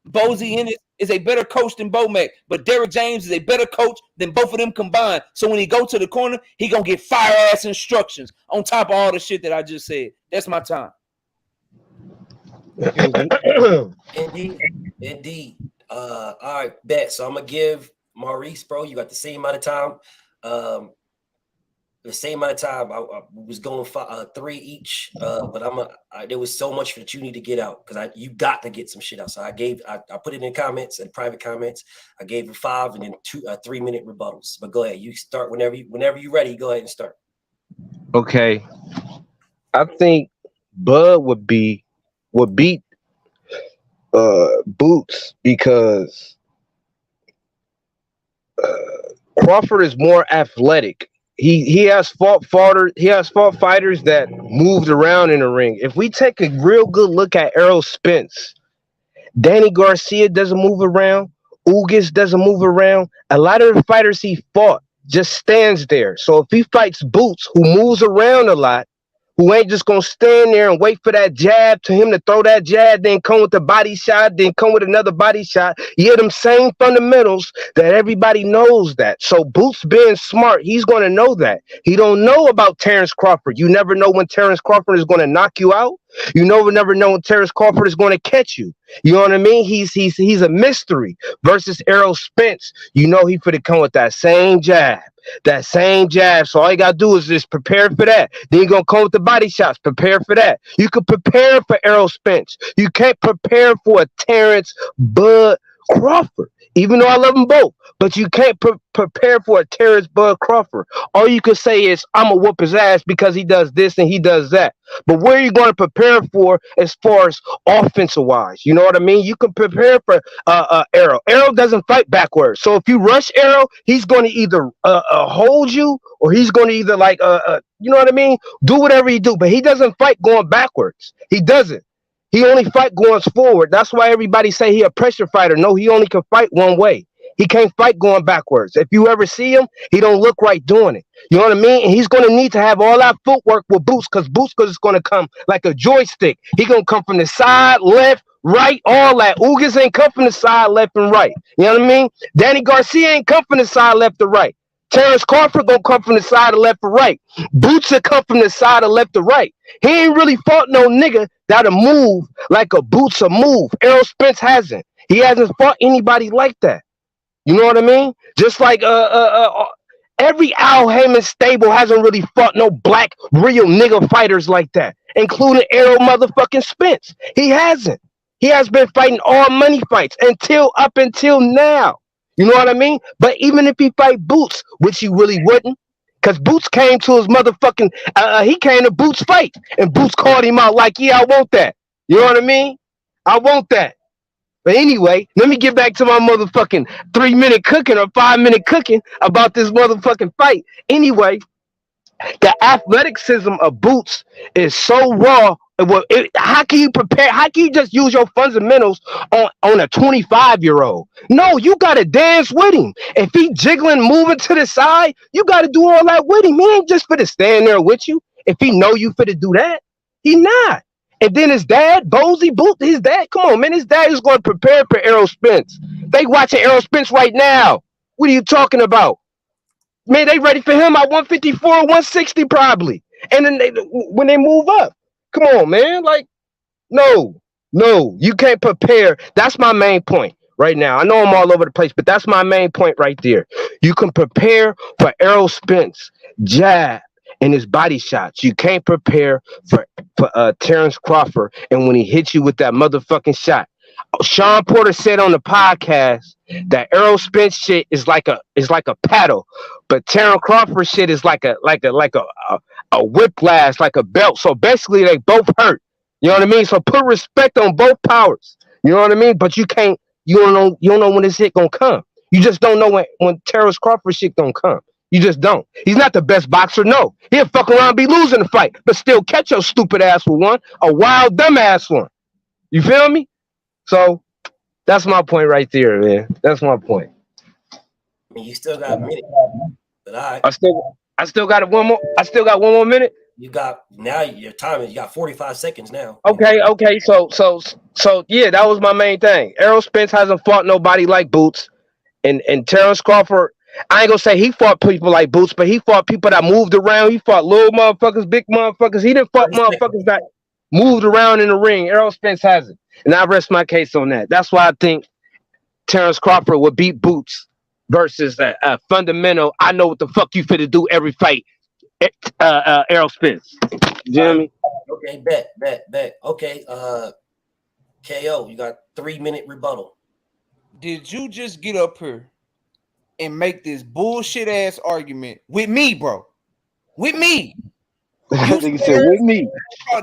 Bozy Ennis is a better coach than Bomac, but Derrick James is a better coach than both of them combined. So when he go to the corner, he going to get fire-ass instructions on top of all the shit that I just said. That's my time. Indeed. All right, bet. So I'm gonna give Maurice, bro. You got the same amount of time. The same amount of time. I was going 3 each, but there was so much that you need to get out because you got to get some shit out. So I put it in comments and private comments. I gave you 5 and then 2 3-minute rebuttals. But go ahead, you start whenever you're ready. Go ahead and start. Okay, I think Bud would beat Boots because Crawford is more athletic. He has fought fighters that moved around in the ring. If we take a real good look at Errol Spence, Danny Garcia doesn't move around. Ugas doesn't move around. A lot of the fighters he fought just stands there. So if he fights Boots, who moves around a lot, who ain't just gonna stand there and wait for that jab to him to throw that jab, then come with the body shot, then come with another body shot. Yeah, them same fundamentals that everybody knows that. So Boots being smart, he's gonna know that. He don't know about Terrence Crawford. You never know when Terrence Crawford is gonna knock you out. You never know when Terrence Crawford is gonna catch you. You know what I mean? He's a mystery versus Errol Spence. You know he finna come with that same jab. That same jab. So all you gotta do is just prepare for that. Then you're gonna come with the body shots. Prepare for that. You can prepare for Errol Spence. You can't prepare for a Terrence Bud Crawford. Even though I love them both, but you can't prepare for a Terrence Bud Crawford. All you can say is, I'm gonna whoop his ass because he does this and he does that. But where are you going to prepare for as far as offensive wise? You know what I mean? You can prepare for Errol. Errol doesn't fight backwards. So if you rush Errol, he's going to either hold you or he's going to either you know what I mean? Do whatever he do. But he doesn't fight going backwards. He doesn't. He only fight going forward. That's why everybody say he a pressure fighter. No, he only can fight one way. He can't fight going backwards. If you ever see him, he don't look right doing it. You know what I mean? And he's going to need to have all that footwork with Boots because Boots is going to come like a joystick. He going to come from the side, left, right, all that. Ugas ain't come from the side, left, and right. You know what I mean? Danny Garcia ain't come from the side, left, or right. Terrence Crawford gonna come from the side of left or right. Boots will come from the side of left or right. He ain't really fought no nigga that'll move like a Boots will move. Errol Spence hasn't. He hasn't fought anybody like that. You know what I mean? Just like Every Al Heyman stable hasn't really fought no black real nigga fighters like that, including Errol motherfucking Spence. He hasn't. He has been fighting all money fights up until now. You know what I mean? But even if he fight Boots, which he really wouldn't, because Boots came to his motherfucking, he came to Boots' fight, and Boots called him out like, yeah, I want that. You know what I mean? I want that. But anyway, let me get back to my motherfucking 3-minute cooking or 5-minute cooking about this motherfucking fight. Anyway, the athleticism of Boots is so raw. How can you prepare? How can you just use your fundamentals on a 25-year-old? No, you got to dance with him. If he jiggling, moving to the side, you got to do all that with him. He ain't just for to stand there with you. If he know you for to do that, he not. And then his dad, Bozy Boot, his dad, come on, man, his dad is going to prepare for Errol Spence. They watching Errol Spence right now. What are you talking about? Man, they ready for him at 154, 160 probably. And then when they move up, come on, man. Like, no, you can't prepare. That's my main point right now. I know I'm all over the place, but that's my main point right there. You can prepare for Errol Spence, jab, and his body shots. You can't prepare for Terrence Crawford, and when he hits you with that motherfucking shot. Sean Porter said on the podcast that Errol Spence shit is like a paddle, but Terrence Crawford shit is like a whiplash, like a belt. So basically, they both hurt. You know what I mean? So put respect on both powers. You know what I mean? But you don't know when this shit gonna come. You just don't know when Terrence Crawford shit gonna come. You just don't. He's not the best boxer, no. He'll fuck around and be losing the fight, but still catch your stupid ass with one, a wild dumb ass one. You feel me? So that's my point right there, man. That's my point. I mean, you still got a minute, but I still got it one more. I still got one more minute. You got now your time is you got 45 seconds now. Okay. So yeah, that was my main thing. Errol Spence hasn't fought nobody like Boots, and Terrence Crawford. I ain't gonna say he fought people like Boots, but he fought people that moved around. He fought little motherfuckers, big motherfuckers. He didn't fight motherfuckers that moved around in the ring. Errol Spence hasn't. And I rest my case on that. That's why I think Terrence Crawford would beat Boots versus a fundamental, I know what the fuck you finna do every fight, Errol Spence. You know what I mean? Okay, bet. Okay, KO, you got 3-minute rebuttal. Did you just get up here and make this bullshit ass argument with me, bro? With me. You said with me.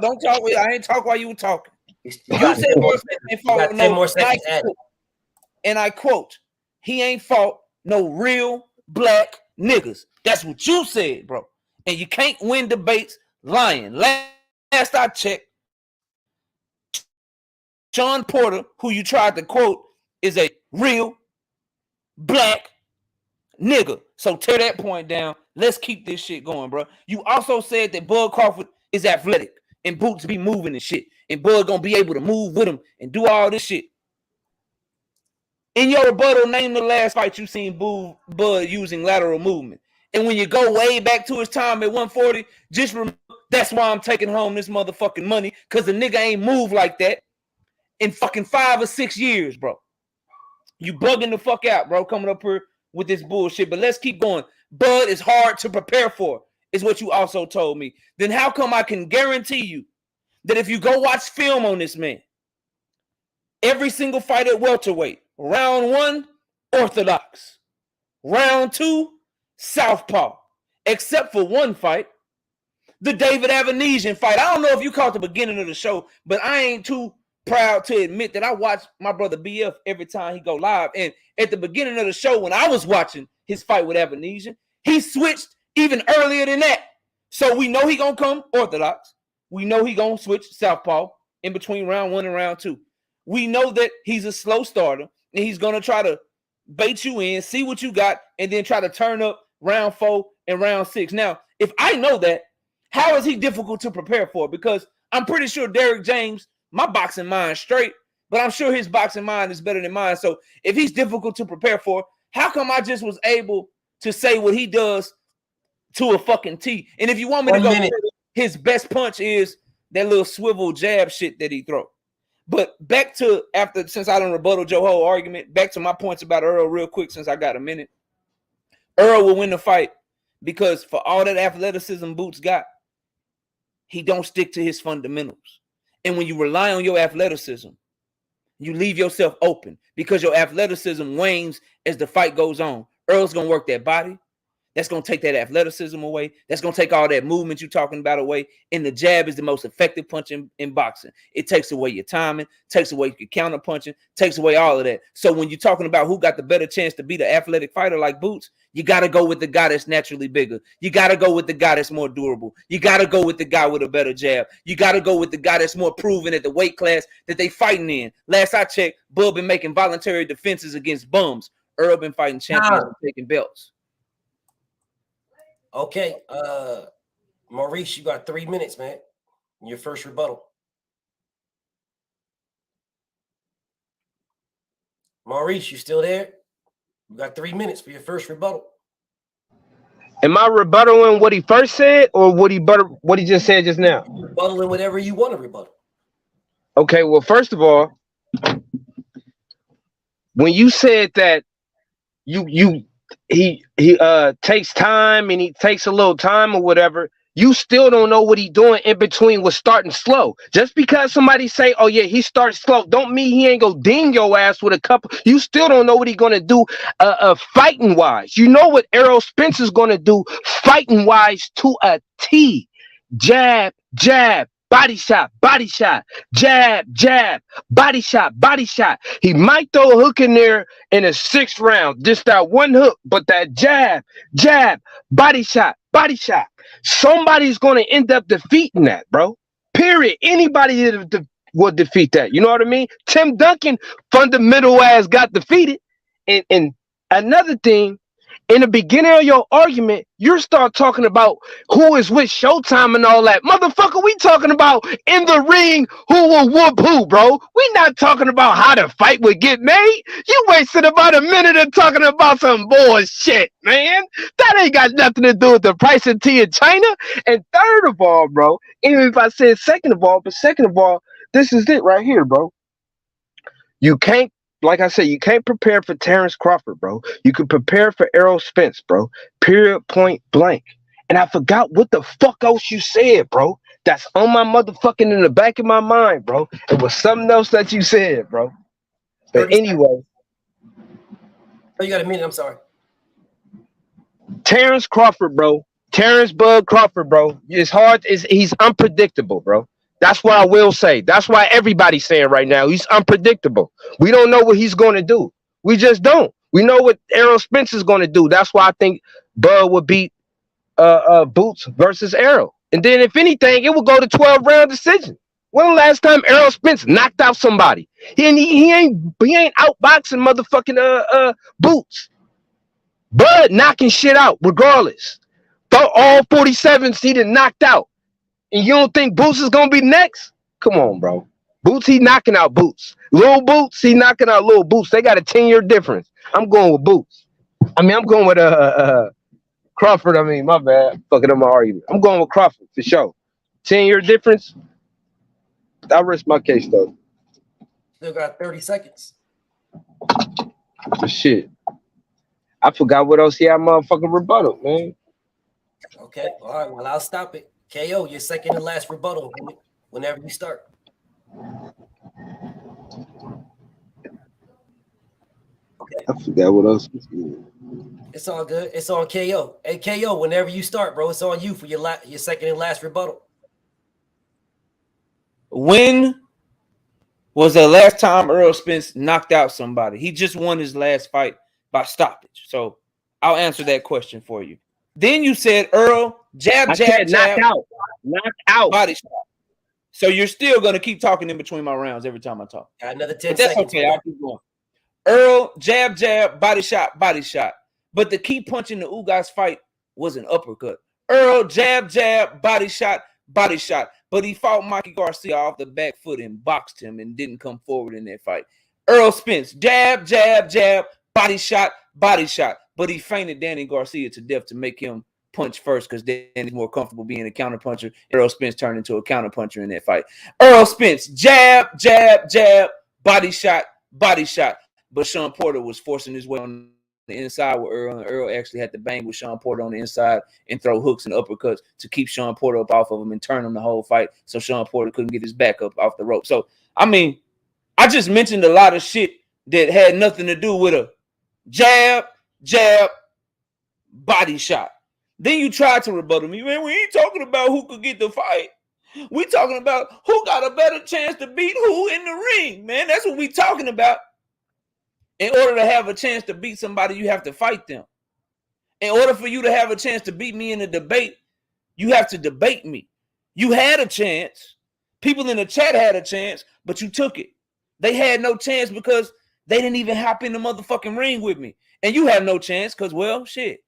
Don't talk with I ain't talk while you were talking. You said 10 more seconds and I quote, he ain't fought no real black niggas. That's what you said, bro. And you can't win debates lying. Last I checked, Sean Porter, who you tried to quote, is a real black nigga. So tear that point down. Let's keep this shit going, bro. You also said that Bud Crawford is athletic and Boots be moving and shit. And Bud gonna be able to move with him and do all this shit. In your rebuttal, name the last fight you seen Bud using lateral movement. And when you go way back to his time at 140, just remember, that's why I'm taking home this motherfucking money, because the nigga ain't moved like that in fucking 5 or 6 years, bro. You bugging the fuck out, bro, coming up here with this bullshit. But let's keep going. Bud is hard to prepare for, is what you also told me. Then how come I can guarantee you that if you go watch film on this man, every single fight at welterweight, round 1, orthodox. Round 2, southpaw. Except for one fight, the David Avanesian fight. I don't know if you caught the beginning of the show, but I ain't too proud to admit that I watch my brother BF every time he go live. And at the beginning of the show, when I was watching his fight with Avanesian, he switched even earlier than that. So we know he gonna come orthodox. We know he gonna switch southpaw in between round 1 and round 2. We know that he's a slow starter and he's gonna try to bait you in, see what you got, and then try to turn up round 4 and round 6. Now, if I know that, how is he difficult to prepare for? Because I'm pretty sure Derek James, my boxing mind straight, but I'm sure his boxing mind is better than mine. So if he's difficult to prepare for, how come I just was able to say what he does to a fucking T? And if you want me to go, his best punch is that little swivel jab shit that he throw. But back to since I done rebutted your whole argument, back to my points about Earl real quick since I got a minute. Earl will win the fight because for all that athleticism Boots got, he don't stick to his fundamentals. And when you rely on your athleticism, you leave yourself open because your athleticism wanes as the fight goes on. Earl's going to work that body. That's going to take that athleticism away. That's going to take all that movement you're talking about away. And the jab is the most effective punch in boxing. It takes away your timing, takes away your counter punching, takes away all of that. So when you're talking about who got the better chance to be the athletic fighter like Boots, you got to go with the guy that's naturally bigger. You got to go with the guy that's more durable. You got to go with the guy with a better jab. You got to go with the guy that's more proven at the weight class that they fighting in. Last I checked, Bub been making voluntary defenses against bums. Earl been fighting champions and taking belts. Okay, Maurice, you got 3 minutes, man. Your first rebuttal. Maurice, you still there? You got 3 minutes for your first rebuttal. Am I rebuttaling what he first said or what he just said just now? Rebuttaling whatever you want to rebuttal. Okay, well, first of all, when you said that he takes time and he takes a little time or whatever, you still don't know what he's doing in between with starting slow. Just because somebody say, oh yeah, he starts slow, don't mean he ain't go ding your ass with a couple. You still don't know what he's gonna do fighting wise. You know what Errol Spencer's gonna do fighting wise to a T. Jab, jab, body shot, jab, jab, body shot. He might throw a hook in there in the 6th round, just that one hook, but that jab, body shot. Somebody's going to end up defeating that, bro. Period. Anybody will defeat that. You know what I mean? Tim Duncan, fundamental ass, got defeated. And another thing, in the beginning of your argument, you start talking about who is with Showtime and all that. Motherfucker, we talking about in the ring who will whoop who, bro. We not talking about how the fight would get made. You wasted about a minute of talking about some bullshit, man. That ain't got nothing to do with the price of tea in China. And third of all, bro, even if I said second of all, this is it right here, bro. You can't, like I said, you can't prepare for Terrence Crawford, bro. You can prepare for Errol Spence, bro. Period, point blank. And I forgot what the fuck else you said, bro. That's on my motherfucking in the back of my mind, bro. It was something else that you said, bro. But anyway. Oh, you got a minute, I'm sorry. Terrence Crawford, bro. Terrence Bud Crawford, bro. It's hard. He's unpredictable, bro. That's what I will say. That's why everybody's saying right now he's unpredictable. We don't know what he's going to do. We just don't. We know what Errol Spence is going to do. That's why I think Bud would beat Boots versus Errol. And then if anything, it will go to 12-round decision. When the last time Errol Spence knocked out somebody? He ain't outboxing motherfucking Boots. Bud knocking shit out regardless. All 47s he done knocked out. And you don't think Boots is gonna be next? Come on, bro. Boots, he knocking out Boots. Little Boots, he knocking out Little Boots. They got a 10-year difference. I'm going with Boots. I'm going with Crawford. My bad. Fucking up my argument. I'm going with Crawford for sure. 10-year difference. I rest my case though. Still got 30 seconds. Shit. I forgot what else he had motherfucking rebuttal, man. Okay. All right. Well, I'll stop it. KO, your second and last rebuttal whenever you start. Okay. I forgot what else was good. It's all good. It's on KO. Hey, KO, whenever you start, bro, it's on you for your second and last rebuttal. When was the last time Errol Spence knocked out somebody? He just won his last fight by stoppage. So I'll answer that question for you. Then you said Earl, jab, knock out, body shot. So you're still going to keep talking in between my rounds every time I talk. Got another 10 but that's seconds. Okay, I'll keep going. Earl, jab, body shot. But the key punch in the Ugas fight was an uppercut. Earl, jab, body shot. But he fought Mikey Garcia off the back foot and boxed him and didn't come forward in that fight. Errol Spence, jab, body shot. But he fainted Danny Garcia to death to make him punch first because Danny's more comfortable being a counter puncher. Errol Spence turned into a counter puncher in that fight. Errol Spence, jab, body shot. But Sean Porter was forcing his way on the inside with Earl, and Earl actually had to bang with Sean Porter on the inside and throw hooks and uppercuts to keep Sean Porter up off of him and turn him the whole fight so Sean Porter couldn't get his back up off the rope. So, I mean, I just mentioned a lot of shit that had nothing to do with a jab, body shot. Then you tried to rebuttal me. Man, we ain't talking about who could get the fight. We talking about who got a better chance to beat who in the ring, man. That's what we talking about. In order to have a chance to beat somebody, you have to fight them. In order for you to have a chance to beat me in a debate, you have to debate me. You had a chance. People in the chat had a chance, but you took it. They had no chance because they didn't even hop in the motherfucking ring with me. And you have no chance because, well, shit.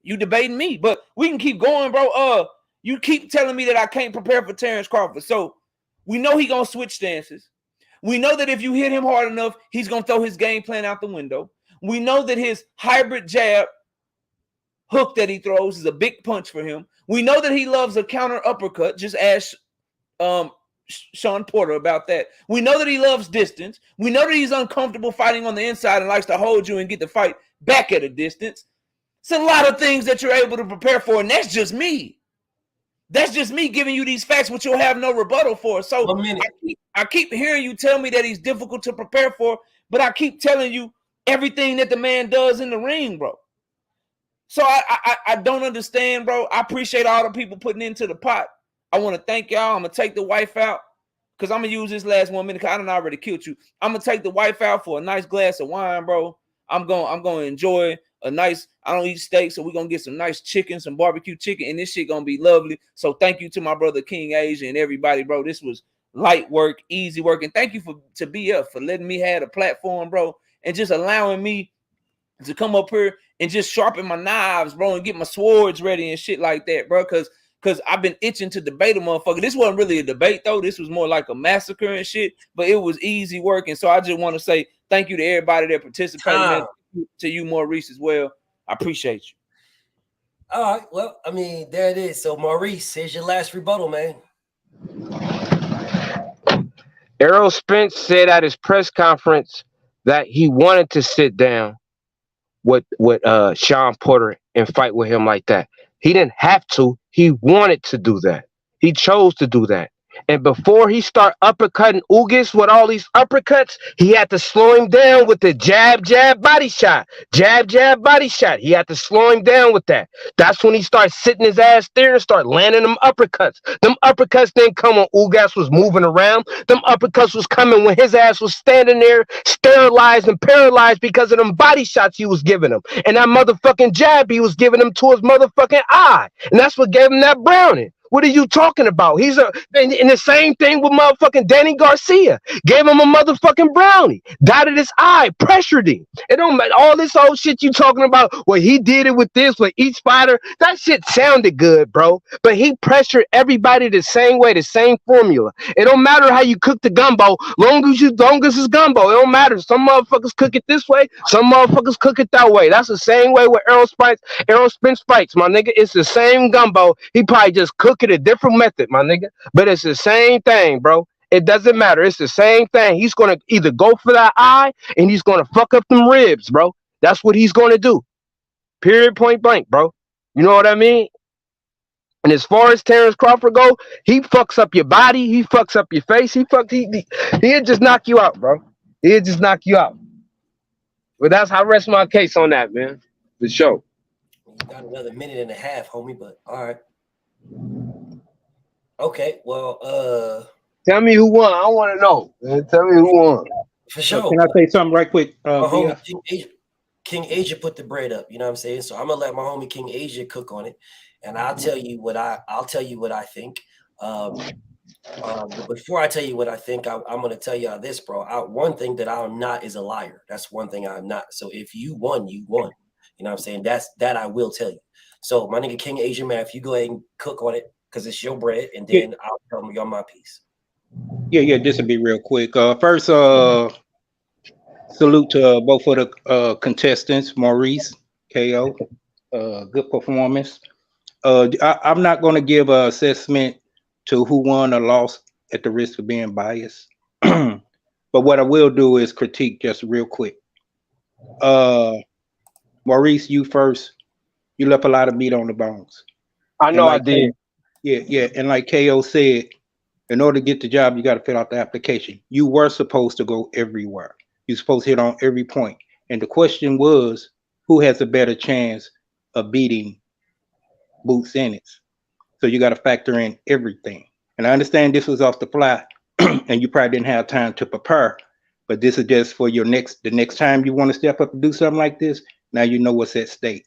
You debating me. But we can keep going, bro. You keep telling me that I can't prepare for Terrence Crawford. So we know he gonna switch stances. We know that if you hit him hard enough, he's going to throw his game plan out the window. We know that his hybrid jab hook that he throws is a big punch for him. We know that he loves a counter uppercut. Just ask Sean Porter about that. We know that he loves distance. We know that he's uncomfortable fighting on the inside and likes to hold you and get the fight back at a distance. It's a lot of things that you're able to prepare for, and that's just me. That's just me giving you these facts, which you'll have no rebuttal for. So I keep hearing you tell me that he's difficult to prepare for, but I keep telling you everything that the man does in the ring, bro. So I don't understand, bro. I appreciate all the people putting into the pot. I want to thank y'all. I'm going to take the wife out because I'm going to use this last 1 minute because I done already killed you. I'm going to take the wife out for a nice glass of wine, bro. I'm going to enjoy a nice, I don't eat steak, so we're going to get some nice chicken, some barbecue chicken, and this shit going to be lovely. So thank you to my brother King Asia and everybody, bro. This was light work, easy work, and thank you to BF for letting me have a platform, bro, and just allowing me to come up here and just sharpen my knives, bro, and get my swords ready and shit like that, bro, because I've been itching to debate a motherfucker. This wasn't really a debate, though. This was more like a massacre and shit, but it was easy work, and so I just want to say thank you to everybody that participated, man. To you, Maurice, as well. I appreciate you. All right. Well, I mean, there it is. So, Maurice, here's your last rebuttal, man. Errol Spence said at his press conference that he wanted to sit down with Sean Porter and fight with him like that. He didn't have to. He wanted to do that. He chose to do that. And before he start uppercutting Ugas with all these uppercuts, he had to slow him down with the jab, body shot. Jab, body shot. He had to slow him down with that. That's when he starts sitting his ass there and start landing them uppercuts. Them uppercuts didn't come when Ugas was moving around. Them uppercuts was coming when his ass was standing there, sterilized and paralyzed because of them body shots he was giving him. And that motherfucking jab he was giving him to his motherfucking eye. And that's what gave him that browning. What are you talking about? And the same thing with motherfucking Danny Garcia. Gave him a motherfucking brownie. Dotted his eye. Pressured him. It don't matter. All this old shit you talking about, well, he did it with this, with each fighter. That shit sounded good, bro. But he pressured everybody the same way, the same formula. It don't matter how you cook the gumbo, long as it's gumbo. It don't matter. Some motherfuckers cook it this way. Some motherfuckers cook it that way. That's the same way with Errol Spence fights, my nigga. It's the same gumbo. He probably just cooked it a different method, my nigga, but it's the same thing, bro. It doesn't matter. It's the same thing. He's gonna either go for that eye and he's gonna fuck up them ribs, bro. That's what he's gonna do. Period, point blank, bro. You know what I mean? And as far as Terrence Crawford go, he fucks up your body, he fucks up your face, he'll just knock you out, bro. He'll just knock you out. But that's how I rest my case on that, man. For sure. You got another minute and a half, homie, but all right. Okay, well, tell me who won. I want to know. Man. Tell me who won. For sure. Can I say something right quick? Homie King Asia put the bread up. You know what I'm saying? So I'm gonna let my homie King Asia cook on it, and I'll tell you what I think. But before I tell you what I think, I'm gonna tell y'all this, bro. One thing that I'm not is a liar. That's one thing I'm not. So if you won, you won. You know what I'm saying? That I will tell you. So my nigga King Asia, man, if you go ahead and cook on it, because it's your bread, and then I'll tell y'all my piece. Yeah, this will be real quick. First, salute to both of the contestants, Maurice, KO. Good performance. I'm not going to give an assessment to who won or lost at the risk of being biased. But what I will do is critique just real quick. Maurice, you first. You left a lot of meat on the bones. I know I did. Yeah. And like KO said, in order to get the job, you got to fill out the application. You were supposed to go everywhere. You're supposed to hit on every point. And the question was, who has a better chance of beating Boots Ennis? So you got to factor in everything. And I understand this was off the fly, and you probably didn't have time to prepare. But this is just for the next time you want to step up and do something like this. Now you know what's at stake.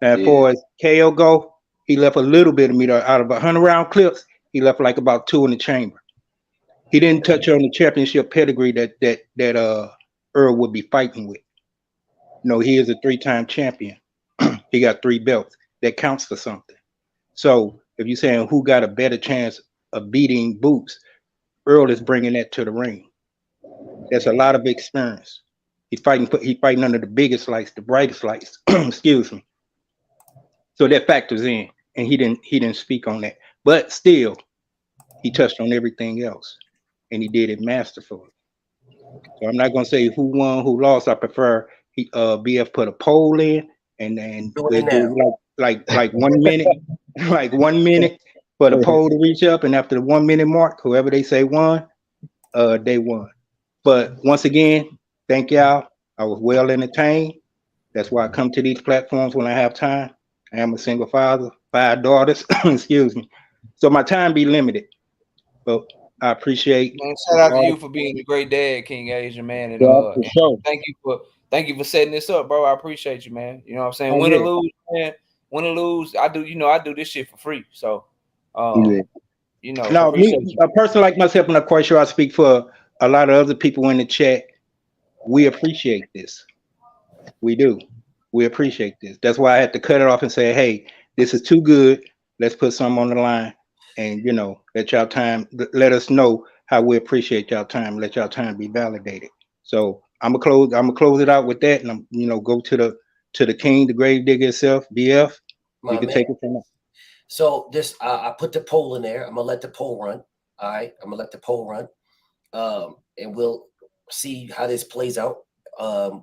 Now, as far as KO go, he left a little bit of meat out of 100-round clips. He left like about 2 in the chamber. He didn't touch on the championship pedigree that Earl would be fighting with. No, he is a 3-time champion. He got 3 belts. That counts for something. So if you're saying who got a better chance of beating Boots, Earl is bringing that to the ring. That's a lot of experience. He's fighting under the biggest lights, the brightest lights. Excuse me. So that factors in, and he didn't speak on that. But still, he touched on everything else, and he did it masterfully. So I'm not gonna say who won, who lost. I prefer BF put a poll in, and then we'll do like 1 minute, like 1 minute for the poll to reach up, and after the 1 minute mark, whoever they say won, they won. But once again, thank y'all. I was well entertained. That's why I come to these platforms when I have time. I am a single father, 5 daughters. Excuse me. So my time be limited. But I appreciate. Man, shout out to you for being a great dad, King Asian, man. And, sure. thank you for setting this up, bro. I appreciate you, man. You know what I'm saying? Win or lose, man. Win or lose, I do this shit for free. So Now, a person like myself, I'm not quite sure I speak for a lot of other people in the chat. We appreciate this. We do. We appreciate this. That's why I had to cut it off and say, hey, this is too good. Let's put something on the line, and let y'all time. Let us know how we appreciate y'all time. Let y'all time be validated. So I'm gonna close it out with that, and I'm go to the king, the grave digger itself, BF. You can take it from there. So this, I put the poll in there. I'm gonna let the poll run. All right, I'm gonna let the poll run, and we'll see how this plays out.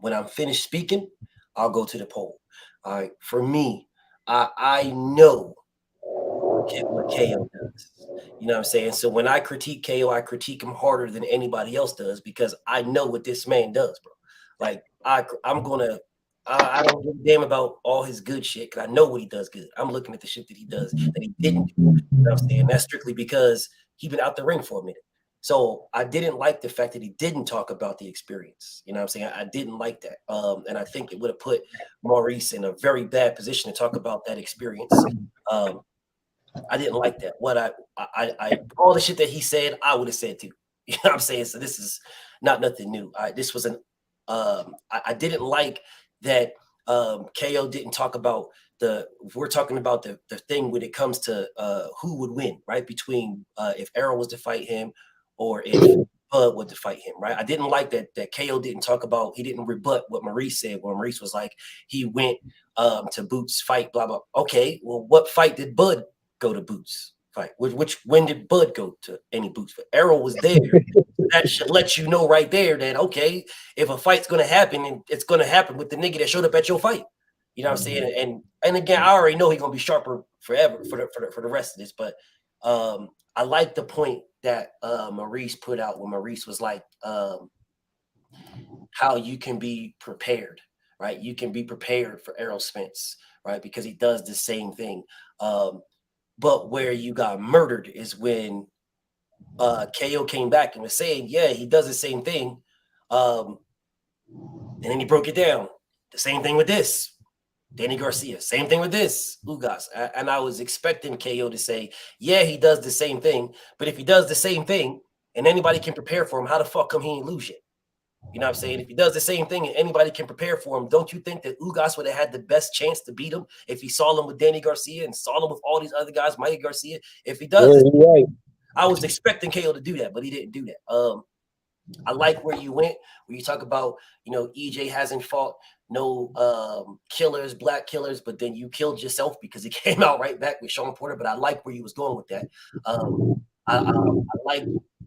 When I'm finished speaking, I'll go to the poll. All right, for me, I know what KO does. You know what I'm saying? So when I critique KO, I critique him harder than anybody else does because I know what this man does, bro. Like I don't give a damn about all his good shit because I know what he does good. I'm looking at the shit that he does that he didn't do. You know what I'm saying? That's strictly because he's been out the ring for a minute. So I didn't like the fact that he didn't talk about the experience. You know what I'm saying? I didn't like that. And I think it would have put Maurice in a very bad position to talk about that experience. I didn't like that. What I all the shit that he said, I would have said too. You know what I'm saying? So this is not nothing new. This was I didn't like that KO didn't talk about we're talking about the thing when it comes to who would win, right? Between if Errol was to fight him or if Bud would to fight him, right? I didn't like that KO didn't talk about, he didn't rebut what Maurice said, where Maurice was like, he went to Boots fight, blah, blah. Okay, well, what fight did Bud go to Boots fight? When did Bud go to any Boots fight? Errol was there. That should let you know right there that, okay, if a fight's going to happen, and it's going to happen with the nigga that showed up at your fight. You know what I'm saying? And again, I already know he's going to be sharper forever for the rest of this, but I like the point that Maurice put out when Maurice was like, how you can be prepared, right? You can be prepared for Errol Spence, right? Because he does the same thing. But where you got murdered is when KO came back and was saying, yeah, he does the same thing. And then he broke it down. The same thing with this. Danny Garcia, same thing with this. Ugas. And I was expecting KO to say, yeah, he does the same thing. But if he does the same thing and anybody can prepare for him, how the fuck come he ain't lose yet? You know what I'm saying? If he does the same thing and anybody can prepare for him, don't you think that Ugas would have had the best chance to beat him if he saw him with Danny Garcia and saw him with all these other guys, Mikey Garcia? If he does, right. I was expecting KO to do that, but he didn't do that. I like where you went, where you talk about, EJ hasn't fought no killers, black killers, but then you killed yourself because he came out right back with Sean Porter. But I like where you was going with that. I like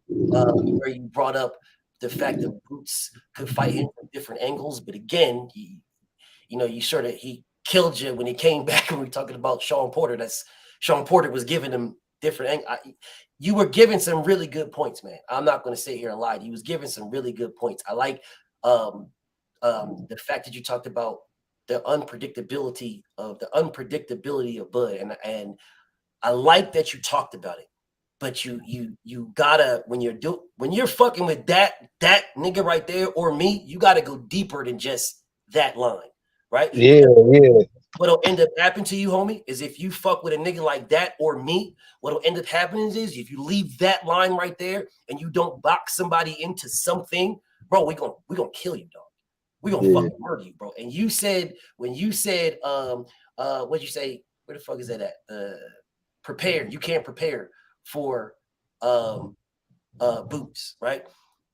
where you brought up the fact that Boots could fight him from different angles, but again, you know, he killed you when he came back. When we were talking about Sean Porter, Sean Porter was giving him different. You were giving some really good points, man. I'm not going to sit here and lie. He was giving some really good points. I like the fact that you talked about the unpredictability of Bud, and I like that you talked about it. But you gotta, when you're fucking with that nigga right there or me, you gotta go deeper than just that line, right? Yeah. What'll end up happening to you, homie, is if you fuck with a nigga like that or me, what'll end up happening is if you leave that line right there and you don't box somebody into something, bro, we gonna kill you, dog. We gonna fucking murder you, bro. And you said what'd you say? Where the fuck is that at? Prepared. You can't prepare for boots, right?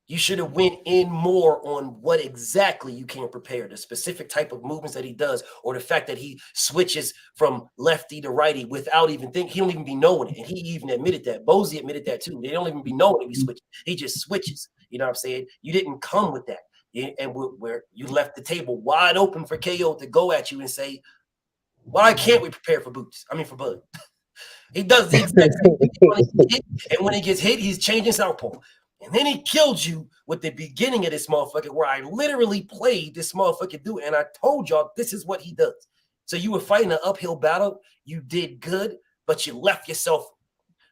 You should have went in more on what exactly you can prepare, the specific type of movements that he does, or the fact that he switches from lefty to righty without even thinking. He don't even be knowing it, and he even admitted that. Bozy admitted that too. They don't even be knowing if he switches. He just switches. You know what I'm saying? You didn't come with that, and where you left the table wide open for KO to go at you and say, "Why can't we prepare for boots? I mean, for Bud." He does the exact same thing. And when he gets hit, he's changing southpaw. And then he killed you with the beginning of this motherfucker, where I literally played this motherfucker dude, and I told y'all this is what he does. So you were fighting an uphill battle. You did good, but you left yourself,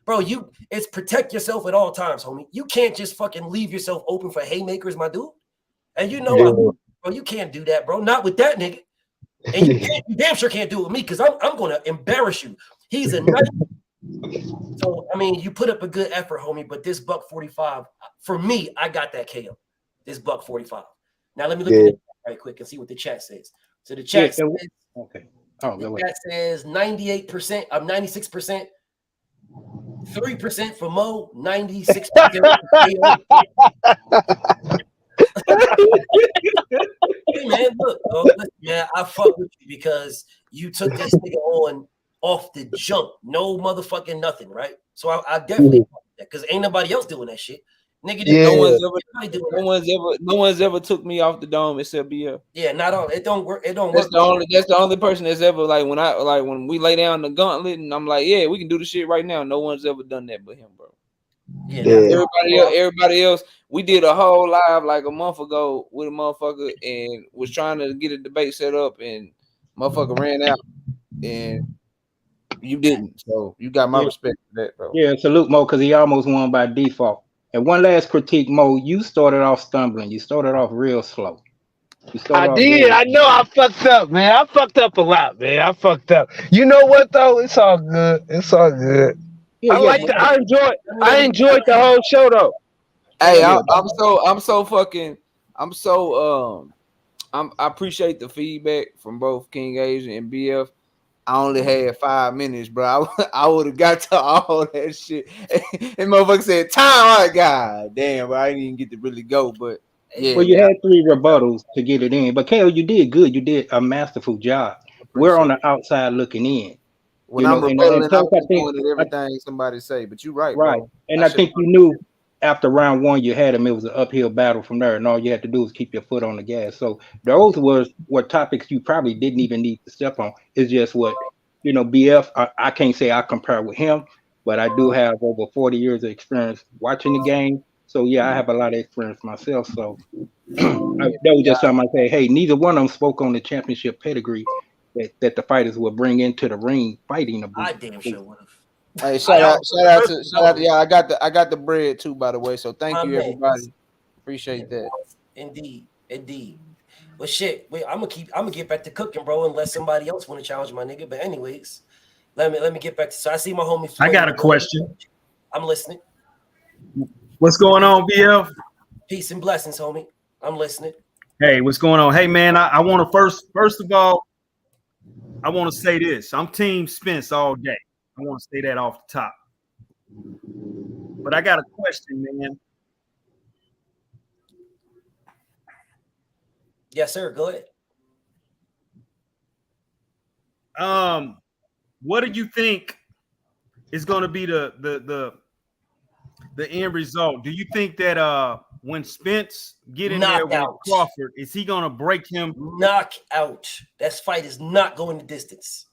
bro. It's protect yourself at all times, homie. You can't just fucking leave yourself open for haymakers, my dude. And you know, bro, you can't do that, bro. Not with that nigga. And you damn sure can't do it with me, because I'm gonna embarrass you. He's a nice. So I mean, you put up a good effort, homie. But this $145 for me, I got that KO. This $145. Now let me look at it right quick and see what the chat says. So the chat says, okay. Oh, the chat says 98%. I'm 96%. 3% for Mo. 96% for KO. Hey man, look, listen, man, I fuck with you because you took this nigga on off the jump, no motherfucking nothing, right? So I definitely fuck with that, because ain't nobody else doing that shit, nigga. No one's ever took me off the dome except BF. Yeah, not all. It don't work. It don't That's work. That's the only person that's ever when we lay down the gauntlet and I'm like, yeah, we can do the shit right now. No one's ever done that but him, bro. Yeah. Everybody else, we did a whole live like a month ago with a motherfucker and was trying to get a debate set up, and motherfucker ran out, and you didn't. So you got my respect for that, bro. Yeah, salute Mo, because he almost won by default. And one last critique, Mo, you started off stumbling. You started off real slow. I did. I know I fucked up, man. I fucked up a lot, man. I fucked up. You know what though? It's all good. It's all good. I enjoyed the whole show though. Hey, I appreciate the feedback from both King Asian and BF. I only had 5 minutes, bro. I would have got to all that shit. And motherfucker said, time. All right, God damn, bro. I didn't even get to really go, but yeah. Well, you had 3 rebuttals to get it in. But KO, you did good. You did a masterful job. We're on the outside looking in. When I'm rebutting, I'm doing everything somebody say, but you're right, bro. And I think you knew after round 1 you had him, it was an uphill battle from there, and all you had to do was keep your foot on the gas. So those were topics you probably didn't even need to step on. It's just what, BF, I can't say I compare with him, but I do have over 40 years of experience watching the game. So yeah, I have a lot of experience myself. So that was just something I say, hey, neither one of them spoke on the championship pedigree that the fighters will bring into the ring fighting the I damn sure would have. Hey, shout out to yeah, I got the bread too, by the way. So thank you, everybody. Appreciate that. Indeed. Well, shit, I'm gonna get back to cooking, bro, unless somebody else want to challenge my nigga. But anyways, let me get back to. So I see my homie. I got a question. I'm listening. What's going on, BF? Peace and blessings, homie. I'm listening. Hey, what's going on? Hey, man, I want to first of all, I want to say this. I'm Team Spence all day. I want to say that off the top. But I got a question, man. Yes, sir. Go ahead. What do you think is going to be the end result? Do you think that when Spence get in there with Crawford, is he gonna break him? Knockout. That fight is not going the distance.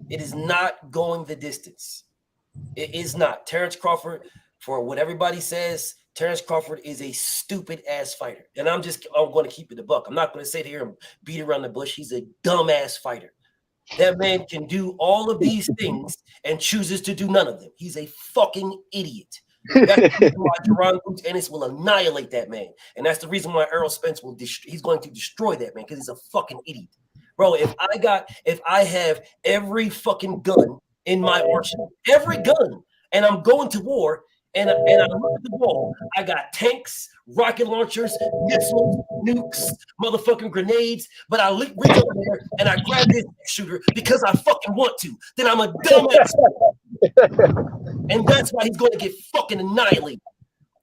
It is not going the distance. It is not. Terrence Crawford, for what everybody says, Terrence Crawford is a stupid ass fighter. And I'm going to keep it a buck. I'm not going to sit here and beat around the bush. He's a dumb ass fighter. That man can do all of these things and chooses to do none of them. He's a fucking idiot. That's the reason why Jaron Boots Ennis will annihilate that man. And that's the reason why Errol Spence he's going to destroy that man, because he's a fucking idiot. Bro, if I have every fucking gun in my arsenal, every gun, and I'm going to war, and I look at the wall, I got tanks, rocket launchers, missiles, nukes, motherfucking grenades, but I reach over there and I grab this shooter because I fucking want to. Then I'm a dumbass. And that's why he's going to get fucking annihilated.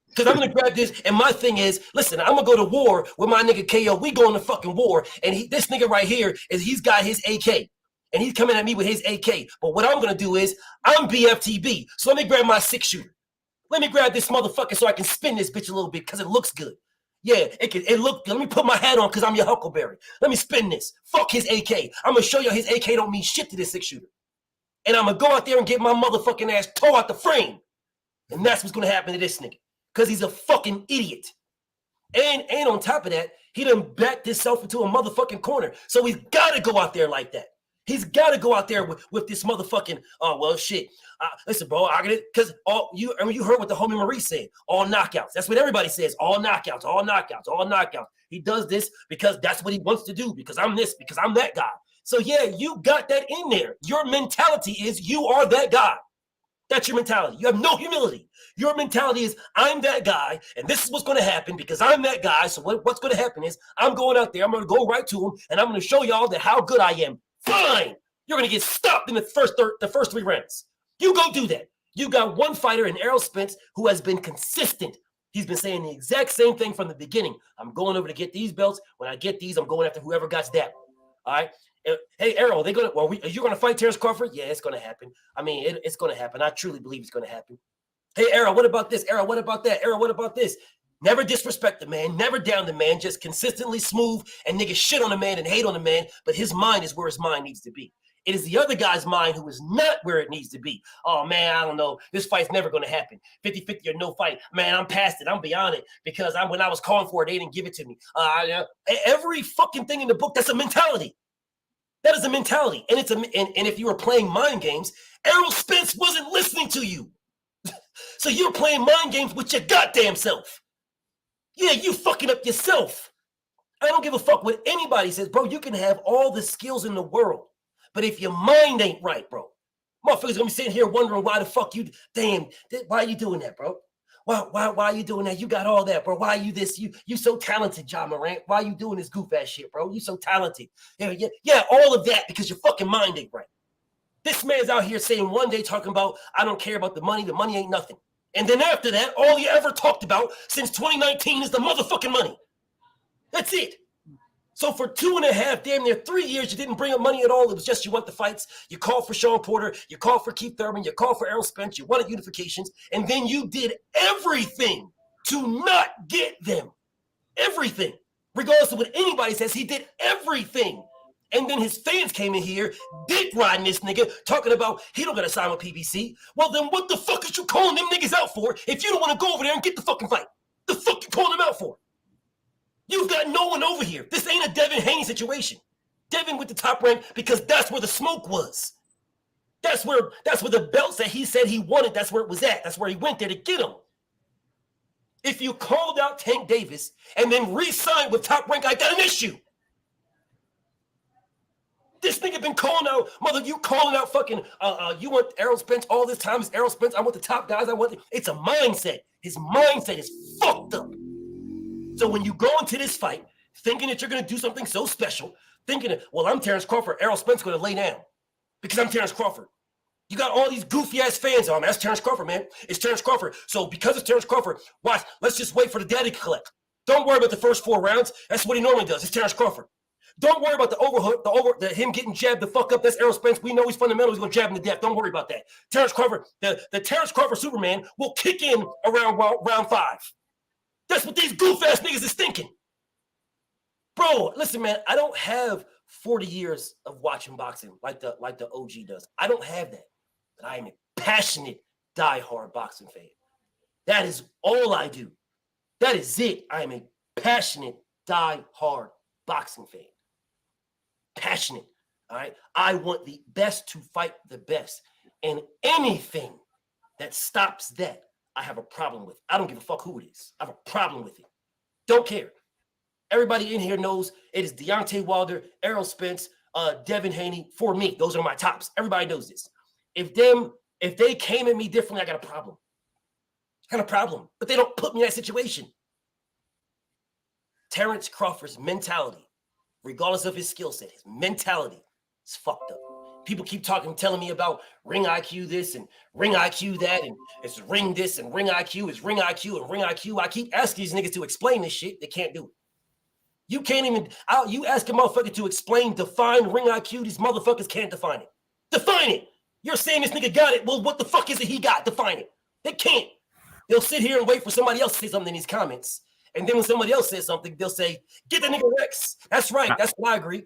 Because I'm going to grab this, and my thing is, listen, I'm going to go to war with my nigga KO. We going to fucking war, and this nigga right here, he's got his AK. And he's coming at me with his AK. But what I'm going to do is, I'm BFTB. So let me grab my 6-shooter. Let me grab this motherfucker so I can spin this bitch a little bit because it looks good. Yeah, it look good. Let me put my hat on because I'm your Huckleberry. Let me spin this. Fuck his AK. I'm going to show you his AK don't mean shit to this 6-shooter. And I'm going to go out there and get my motherfucking ass tore out the frame. And that's what's going to happen to this nigga. Because he's a fucking idiot. And on top of that, he done backed himself into a motherfucking corner. So he's got to go out there like that. He's got to go out there with this motherfucking, shit. Listen, bro, I get it. Because you heard what the homie Marie said. All knockouts. That's what everybody says. All knockouts, all knockouts, all knockouts. He does this because that's what he wants to do. Because I'm this, because I'm that guy. So yeah, you got that in there. Your mentality is you are that guy. That's your mentality. You have no humility. Your mentality is I'm that guy, and this is what's going to happen because I'm that guy. So what's going to happen is I'm going out there. I'm going to go right to him, and I'm going to show y'all that how good I am. Fine. You're going to get stopped in the first 3 rounds. You go do that. You got one fighter in Errol Spence who has been consistent. He's been saying the exact same thing from the beginning. I'm going over to get these belts. When I get these, I'm going after whoever got that. All right. Hey, Errol, are you going to fight Terrence Crawford? Yeah, it's going to happen. I mean, it's going to happen. I truly believe it's going to happen. Hey, Errol, what about this? Errol, what about that? Errol, what about this? Never disrespect the man, never down the man, just consistently smooth and niggas shit on the man and hate on the man, but his mind is where his mind needs to be. It is the other guy's mind who is not where it needs to be. Oh, man, I don't know. This fight's never going to happen. 50-50 or no fight. Man, I'm past it. I'm beyond it because when I was calling for it, they didn't give it to me. Every fucking thing in the book, that's a mentality. That is a mentality. And and if you were playing mind games, Errol Spence wasn't listening to you. So you're playing mind games with your goddamn self. Yeah, you fucking up yourself. I don't give a fuck what anybody says, bro. You can have all the skills in the world, but if your mind ain't right, bro, motherfuckers gonna be sitting here wondering why the fuck why are you doing that, bro? Why are you doing that? You got all that, bro. Why are you this? You so talented, John Morant. Why are you doing this goof ass shit, bro? You so talented. Yeah, all of that because your fucking mind ain't right. This man's out here saying one day talking about I don't care about the money ain't nothing. And then after that, all he ever talked about since 2019 is the motherfucking money. That's it. So for 2.5, damn near 3 years, you didn't bring up money at all. It was just you want the fights. You called for Sean Porter. You called for Keith Thurman. You called for Errol Spence. You wanted unifications. And then you did everything to not get them. Everything. Regardless of what anybody says, he did everything. And then his fans came in here, dick riding this nigga, talking about he don't got to sign with PBC. Well, then what the fuck is you calling them niggas out for if you don't want to go over there and get the fucking fight? The fuck you calling them out for? You've got no one over here. This ain't a Devin Haney situation. Devin with the top rank because that's where the smoke was. That's where the belts that he said he wanted, that's where it was at. That's where he went there to get them. If you called out Tank Davis and then re-signed with top rank, I got an issue. This nigga been calling out, you calling out fucking, you want Errol Spence all this time. It's Errol Spence. I want the top guys. It's a mindset. His mindset is fucked up. So when you go into this fight thinking that you're going to do something so special, thinking that, well, I'm Terrence Crawford, Errol Spence going to lay down because I'm Terrence Crawford. You got all these goofy-ass fans on. That's Terrence Crawford, man. It's Terrence Crawford. So because it's Terrence Crawford, watch, let's just wait for the daddy to collect. Don't worry about the first 4 rounds. That's what he normally does. It's Terrence Crawford. Don't worry about the overhook, him getting jabbed the fuck up. That's Errol Spence. We know he's fundamental. He's going to jab him to death. Don't worry about that. Terrence Crawford, the Terrence Crawford Superman will kick in around round 5. That's what these goof ass niggas is thinking. Bro, listen, man, I don't have 40 years of watching boxing like the OG does. I don't have that. But I am a passionate, diehard boxing fan. That is all I do. That is it. I am a passionate, diehard boxing fan. Passionate. All right. I want the best to fight the best. And anything that stops that, I have a problem with. I don't give a fuck who it is. I have a problem with it. Don't care. Everybody in here knows it is Deontay Wilder, Errol Spence, Devin Haney. For me, those are my tops. Everybody knows this. If they came at me differently, I got a problem. I got a problem. But they don't put me in that situation. Terrence Crawford's mentality, regardless of his skill set, his mentality is fucked up. People keep telling me about ring IQ this and ring IQ that, and it's ring this and ring IQ is ring IQ and ring IQ. I keep asking these niggas to explain this shit. They can't do it. You can't even, you ask a motherfucker to define ring IQ. These motherfuckers can't define it. Define it. You're saying this nigga got it. Well, what the fuck is it he got? Define it. They can't. They'll sit here and wait for somebody else to say something in these comments. And then when somebody else says something, they'll say, get the nigga Rex. That's right. That's what I agree.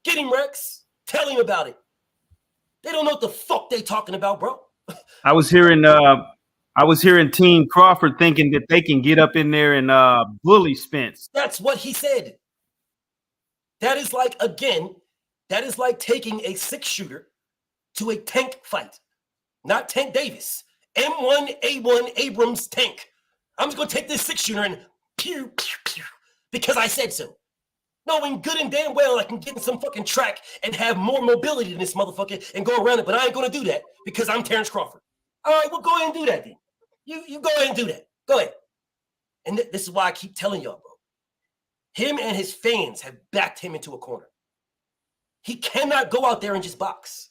Get him, Rex. Tell him about it. They don't know what the fuck they talking about, bro. I was hearing Team Crawford thinking that they can get up in there and bully Spence. That's what he said. That is like, again, that is like taking a 6-shooter to a tank fight. Not Tank Davis. M1A1 Abrams tank. I'm just going to take this 6-shooter and pew, pew, pew, because I said so. Knowing good and damn well I can get in some fucking track and have more mobility than this motherfucker and go around it, but I ain't going to do that because I'm Terrence Crawford. All right, well, go ahead and do that then. You go ahead and do that. Go ahead. And this is why I keep telling y'all, bro. Him and his fans have backed him into a corner. He cannot go out there and just box.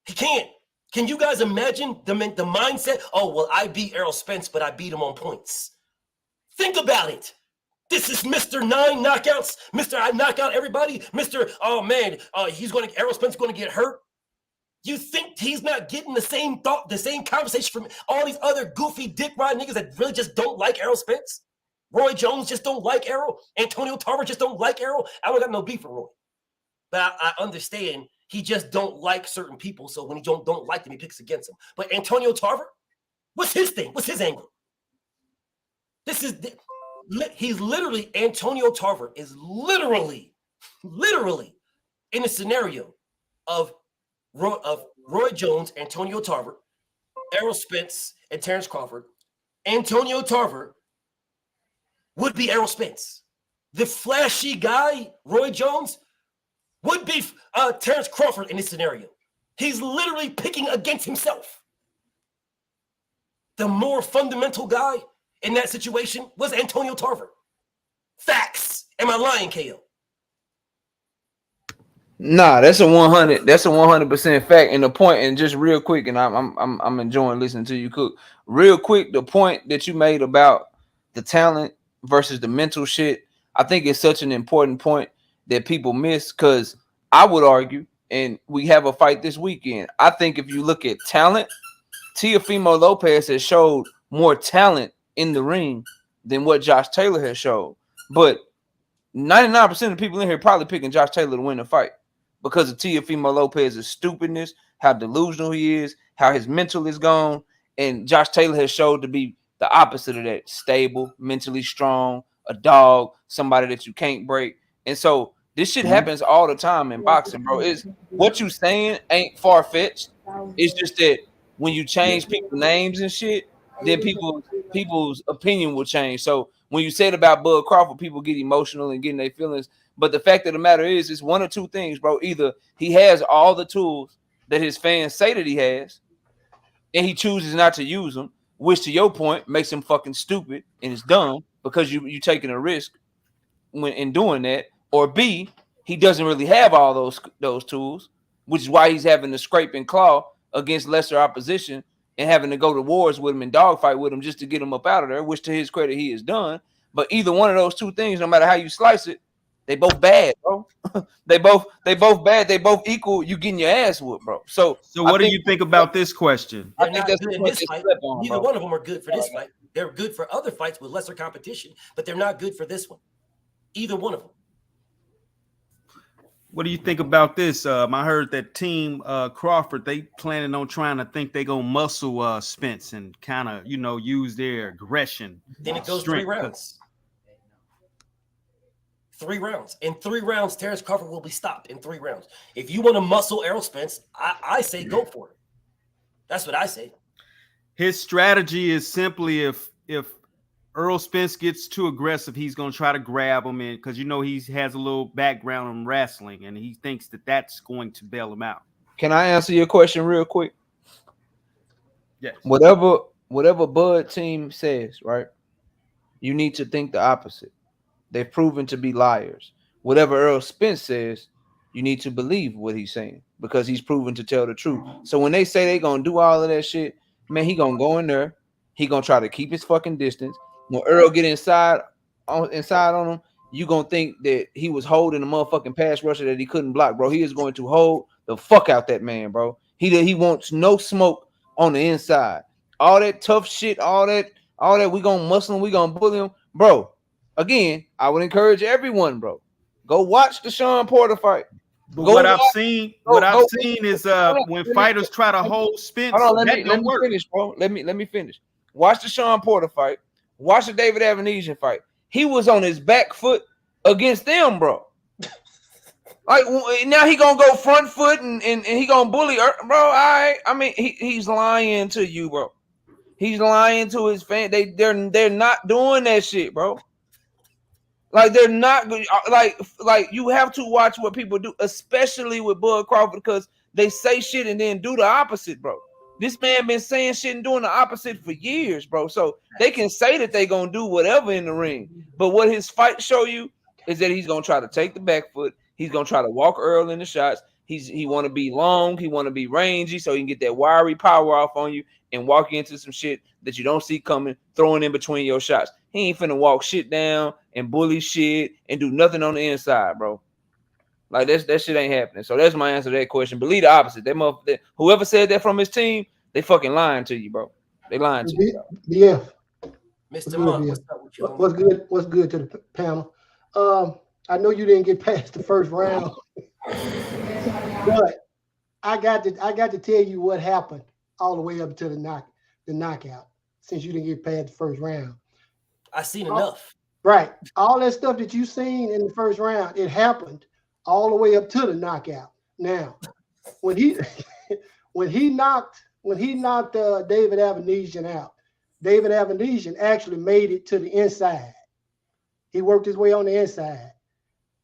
He can't. Can you guys imagine the mindset? Oh, well, I beat Errol Spence, but I beat him on points. Think about it. This is Mr. 9 knockouts. Mr. I knock out everybody. Mr. Oh, man, Errol Spence is going to get hurt. You think he's not getting the same thought, the same conversation from all these other goofy dick ride niggas that really just don't like Errol Spence? Roy Jones just don't like Errol. Antonio Tarver just don't like Errol. I don't got no beef with Roy. But I understand he just don't like certain people. So when he don't like them, he picks against them. But Antonio Tarver, what's his thing? What's his angle? Antonio Tarver is literally in a scenario of Roy Jones, Antonio Tarver, Errol Spence, and Terrence Crawford. Antonio Tarver would be Errol Spence. The flashy guy, Roy Jones, would be Terrence Crawford in this scenario. He's literally picking against himself. The more fundamental guy in that situation was Antonio Tarver. Facts. Am I lying, KO? Nah, that's a 100. That's a 100% fact. And the point, and just real quick, and I'm enjoying listening to you cook. Real quick, the point that you made about the talent versus the mental shit, I think it's such an important point that people miss, because I would argue, and we have a fight this weekend. I think if you look at talent, Teofimo Lopez has showed more talent in the ring than what Josh Taylor has showed. But 99% of people in here probably picking Josh Taylor to win the fight because of Teofimo Lopez's stupidness, how delusional he is, how his mental is gone. And Josh Taylor has showed to be the opposite of that: stable, mentally strong, a dog, somebody that you can't break. And so this shit happens all the time in boxing, bro. It's what you saying ain't far-fetched. It's just that when you change people's names and shit, then people's opinion will change. So when you said about Bud Crawford, people get emotional and getting their feelings. But the fact of the matter is, it's one or two things, bro. Either he has all the tools that his fans say that he has, and he chooses not to use them, which, to your point, makes him fucking stupid and it's dumb because you taking a risk when in doing that. Or B, he doesn't really have all those tools, which is why he's having to scrape and claw against lesser opposition and having to go to wars with him and dogfight with him just to get him up out of there, which to his credit he has done. But either one of those two things, no matter how you slice it, they both bad, bro. they both bad. They both equal. You getting your ass whooped, bro. So what do you think about this question? I think that's good in this fight. Neither one of them are good for this fight. They're good for other fights with lesser competition, but they're not good for this one. Either one of them. What do you think about this? I heard that Team Crawford, they planning on trying to think they gonna muscle Spence and kind of, use their aggression. Then it goes 3 rounds. 3 rounds. In 3 rounds, Terrence Crawford will be stopped in 3 rounds. If you want to muscle Errol Spence, I say go for it. That's what I say. His strategy is simply if Errol Spence gets too aggressive, he's going to try to grab him in because, he has a little background in wrestling and he thinks that that's going to bail him out. Can I answer your question real quick? Yes. Whatever Bud team says, right? You need to think the opposite. They've proven to be liars. Whatever Errol Spence says, you need to believe what he's saying because he's proven to tell the truth. So when they say they're going to do all of that shit, man, he going to go in there. He going to try to keep his fucking distance. When Earl get inside on him, you gonna think that he was holding a motherfucking pass rusher that he couldn't block, bro. He is going to hold the fuck out that man, bro. He wants no smoke on the inside. All that tough shit, all that we gonna muscle him, we gonna bully him, bro. Again, I would encourage everyone, bro. Go watch the Sean Porter fight. But what I've seen is when fighters try to hold Spence, let me finish, bro. Let me finish. Watch the Sean Porter fight. Watch the David Avanesian fight. He was on his back foot against them, bro. Like now he gonna go front foot and he gonna bully, bro. I mean he's lying to you, bro. He's lying to his fan. They're not doing that shit, bro. Like they're not like you have to watch what people do, especially with Bud Crawford, because they say shit and then do the opposite, bro. This man been saying shit and doing the opposite for years, bro. So they can say that they gonna do whatever in the ring, but what his fight show you is that he's gonna try to take the back foot. He's gonna try to walk Earl in the shots. He want to be long. He want to be rangy, so he can get that wiry power off on you and walk into some shit that you don't see coming, throwing in between your shots. He ain't finna walk shit down and bully shit and do nothing on the inside, bro. Like that shit ain't happening. So that's my answer to that question. Believe the opposite. Whoever said that from his team, they fucking lying to you, bro. They lying to you. BF. Mr. Monk, what's up with you? What's good? What's good to the panel? I know you didn't get past the first round, but I got to tell you what happened all the way up to the knockout. Since you didn't get past the first round, I seen enough. Right, all that stuff that you seen in the first round, it happened all the way up to the knockout. Now, when he knocked David Avanesian out, David Avanesian actually made it to the inside. He worked his way on the inside.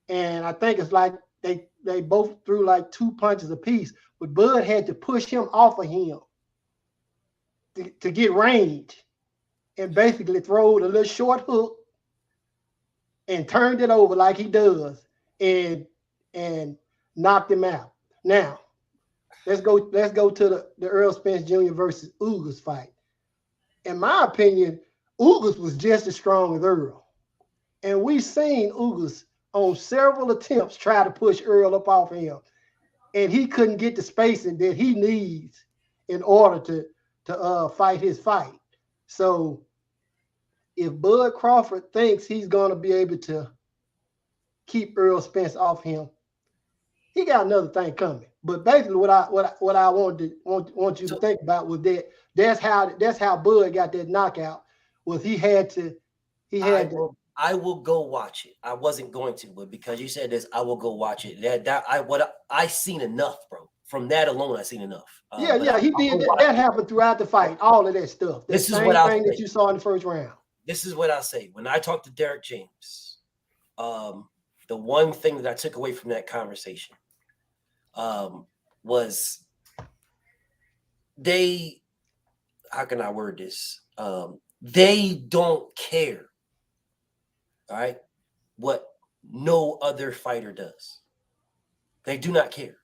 And I think it's like they both threw like 2 punches apiece, but Bud had to push him off of him to get range and basically throw the little short hook and turned it over like he does and knocked him out. Now, let's go to the Errol Spence Jr. versus Ugas fight. In my opinion, Ugas was just as strong as Earl. And we've seen Ugas on several attempts try to push Earl up off him. And he couldn't get the spacing that he needs in order to fight his fight. So if Bud Crawford thinks he's going to be able to keep Errol Spence off him, he got another thing coming. But basically, what I want you to think about was that's how Bud got that knockout. Was I will go watch it. I wasn't going to, but because you said this, I will go watch it. I seen enough, bro. From that alone, I seen enough. He did. That happened throughout the fight. All of that stuff. This is what I thing that you saw in the first round. This is what I say. When I talked to Derek James, the one thing that I took away from that conversation was how can I word this? They don't care. All right, what no other fighter does. They do not care,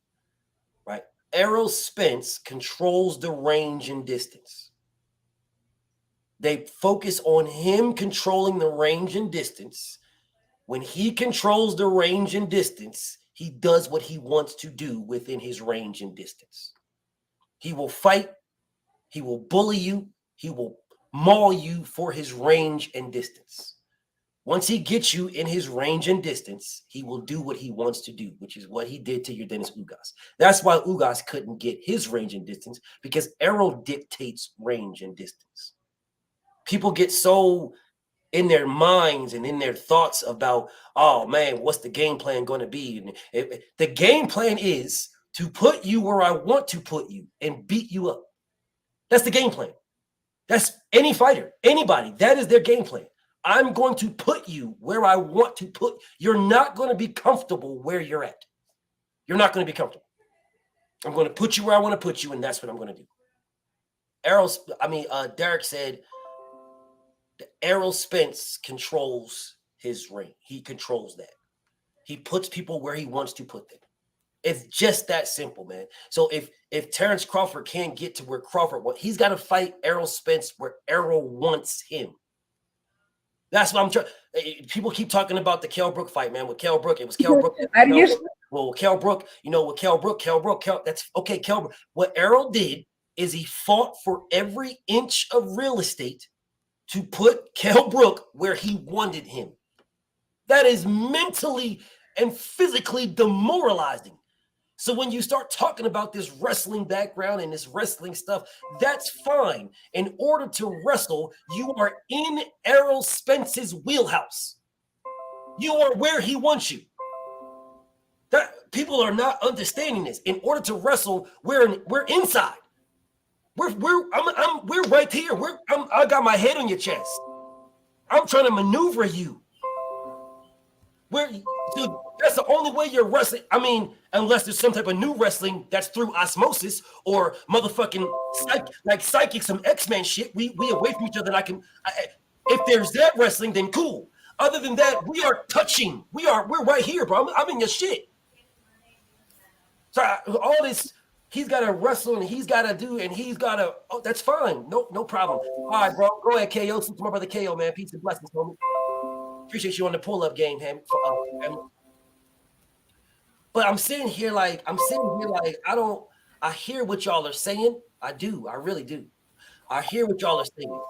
right? Errol Spence controls the range and distance. They focus on him controlling the range and distance. When he controls the range and distance, he does what he wants to do within his range and distance. He will fight. He will bully you. He will maul you for his range and distance. Once he gets you in his range and distance, he will do what he wants to do, which is what he did to your Dennis Ugas. That's why Ugas couldn't get his range and distance, because Errol dictates range and distance. People get so in their minds and in their thoughts about, oh man, what's the game plan going to be? And the game plan is to put you where I want to put you and beat you up. That's the game plan. That's any fighter, anybody. That is their game plan. I'm going to put you where I want to put. You're not going to be comfortable where you're at. You're not going to be comfortable. I'm going to put you where I want to put you, and that's what I'm going to do. Derek said Errol Spence controls his ring. He controls that. He puts people where he wants to put them. It's just that simple, man. So if Terrence Crawford can't get to where Crawford wants, he's got to fight Errol Spence where Errol wants him. That's what I'm trying. People keep talking about the Kell Brook fight, man. With Kell Brook, it was Kell Brook. With Kell Brook, that's okay. Kell Brook. What Errol did is he fought for every inch of real estate to put Kell Brook where he wanted him. That is mentally and physically demoralizing. So when you start talking about this wrestling background and this wrestling stuff, that's fine. In order to wrestle, you are in Errol Spence's wheelhouse. You are where he wants you. That people are not understanding this. In order to wrestle, we're inside. We're right here. I got my head on your chest. I'm trying to maneuver you. Dude, that's the only way you're wrestling. I mean, unless there's some type of new wrestling that's through osmosis or motherfucking psychic, some X-Men shit. We away from each other. And if there's that wrestling, then cool. Other than that, we are touching. We're right here, bro. I'm in your shit. So all this, he's got to wrestle and he's got to do and he's got to. Oh, that's fine. No problem. All right, bro. Go ahead, KO. To my brother KO, man. Peace and blessings, homie. Appreciate you on the pull-up game, man. But I'm sitting here like I hear what y'all are saying. I do. I really do. I hear what y'all are saying.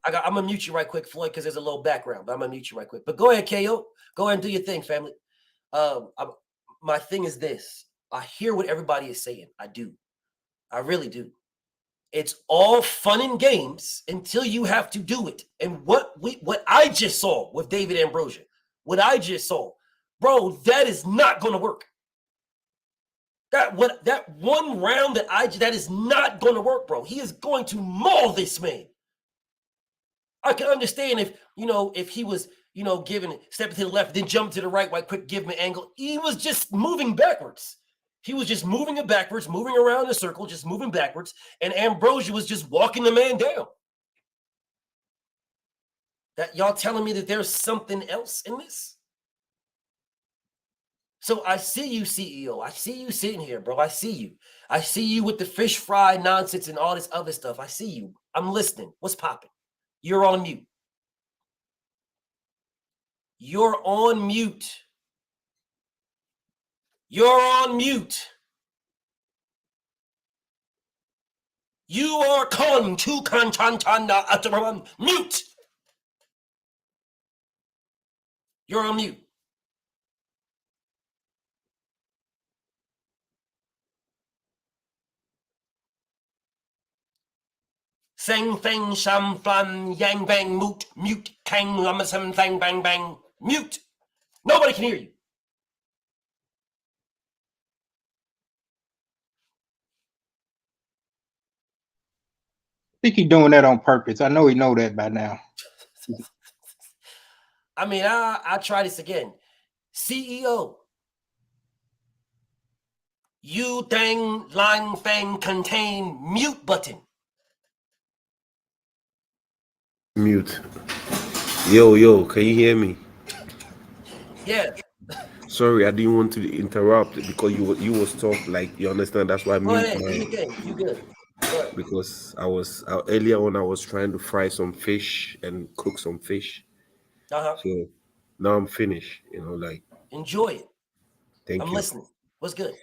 I'm gonna mute you right quick, Floyd, because there's a little background. But I'm gonna mute you right quick. But go ahead, KO. Go ahead and do your thing, family. My thing is this. I hear what everybody is saying. I do. I really do. It's all fun and games until you have to do it. And what I just saw with David Ambrosia, what I just saw, bro, that is not going to work. That one round that is not going to work, bro. He is going to maul this man. I can understand if he was, stepping to the left, then jump to the right, while quick give him an angle. He was just moving backwards. He was just moving it backwards, moving around in a circle, just moving backwards. And Ambrosia was just walking the man down. That y'all telling me that there's something else in this? So I see you, CEO. I see you sitting here, bro. I see you. I see you with the fish fry nonsense and all this other stuff. I see you. I'm listening. What's popping? You're on mute. You're on mute. You're on mute. You are con to conchantanda at mute. You're on mute. Sang fang sham flam yang bang mute kang lama sam thang bang bang mute. Nobody can hear you. I think he's doing that on purpose. I know he know that by now. I mean, I try this again. CEO. You dang lang fang contain mute button. Mute. Yo, can you hear me? Yeah. Sorry, I didn't want to interrupt because you was talking, like, you understand. That's why I Go ahead, you good. Because I was earlier on. I was trying to fry some fish and cook some fish. So now I'm finished. Enjoy it. Thank you. I'm listening. What's good?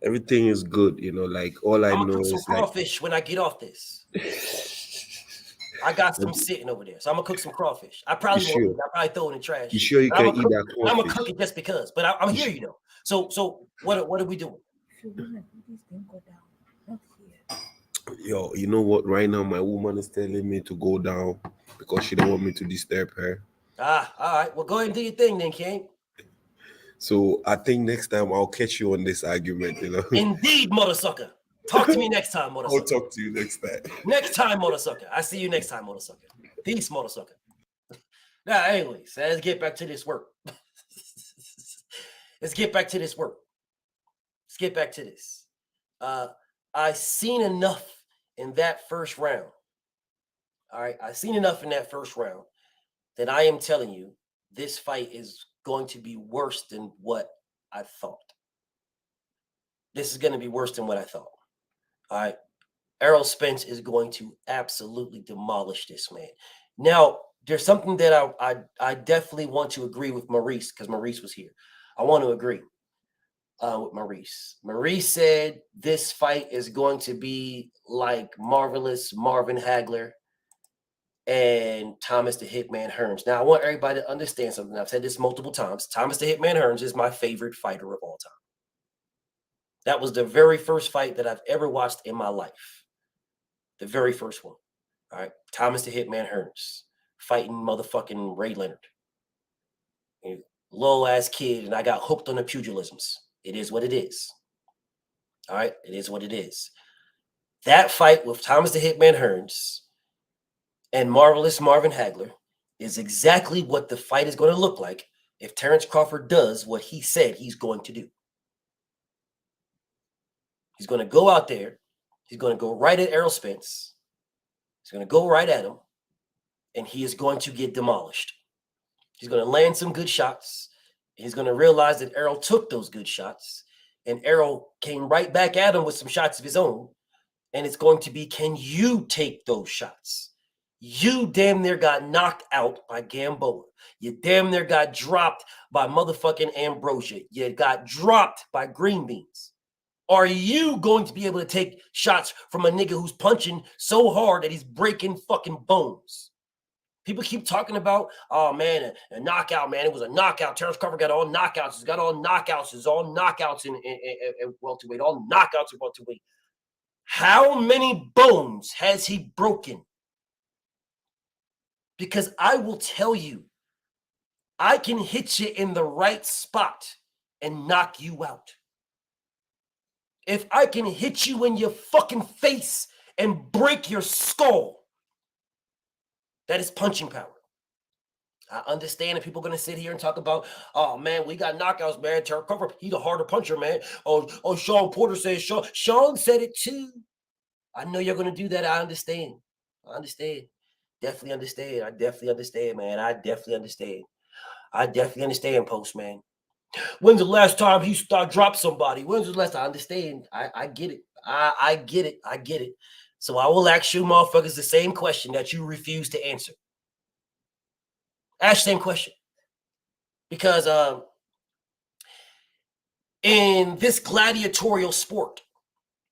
Everything is good. Like all I know is some crawfish when I get off this. I got some sitting over there, so I'm gonna cook some crawfish. I probably won't. Sure? Eat. I probably throw it in the trash. You sure you can eat that I'm gonna crawfish? cook it just because. But I'm here, you know. So what are we doing? Yo, you know what? Right now, my woman is telling me to go down because she don't want me to disturb her. All right. Well, go ahead and do your thing then, King. So I think next time I'll catch you on this argument, you know. Indeed, mother sucker. Talk to me next time, mother sucker. I'll talk to you next time. Next time, mother sucker. I see you next time, mother sucker. Peace, mother sucker. Now, anyways, let's get back to this work. Let's get back to this work. Let's get back to this. I seen enough in that first round. All right, I seen enough in that first round that I am telling you this fight is going to be worse than what I thought. This is going to be worse than what I thought. All right. Errol Spence is going to absolutely demolish this man. Now, there's something that I definitely want to agree with Maurice, because Maurice was here. I want to agree with Maurice. Maurice said this fight is going to be like Marvelous Marvin Hagler and Thomas the Hitman Hearns. Now, I want everybody to understand something. I've said this multiple times. Thomas the Hitman Hearns is my favorite fighter of all time. That was the very first fight that I've ever watched in my life. The very first one. All right. Thomas the Hitman Hearns fighting motherfucking Ray Leonard. Little ass kid, and I got hooked on the pugilisms. It is what it is. All right. It is what it is. That fight with Thomas the Hitman Hearns and Marvelous Marvin Hagler is exactly what the fight is going to look like if Terrence Crawford does what he said he's going to do. He's going to go out there. He's going to go right at Errol Spence. He's going to go right at him, and he is going to get demolished. He's going to land some good shots. He's going to realize that Errol took those good shots, and Errol came right back at him with some shots of his own, and it's going to be, can you take those shots? You damn near got knocked out by Gamboa. You damn near got dropped by motherfucking Ambrosia. You got dropped by Green Beans. Are you going to be able to take shots from a nigga who's punching so hard that he's breaking fucking bones? People keep talking about, oh man, a knockout, man. It was a knockout. Terrence Crawford got all knockouts. He's got all knockouts. It's all knockouts in welterweight. All knockouts in welterweight. How many bones has he broken? Because I will tell you, I can hit you in the right spot and knock you out. If I can hit you in your fucking face and break your skull, that is punching power. I understand that people are going to sit here and talk about, oh, man, we got knockouts, man. Terrence Crawford, he's a harder puncher, man. Oh, Sean Porter says, Sean said it too. I know you're going to do that. I understand. I understand. Definitely understand. I definitely understand, man. I definitely understand. I definitely understand, Postman. When's the last time he dropped somebody? When's the last time? I understand. I get it. I get it. I get it. So I will ask you motherfuckers the same question that you refuse to answer. Ask the same question. Because in this gladiatorial sport,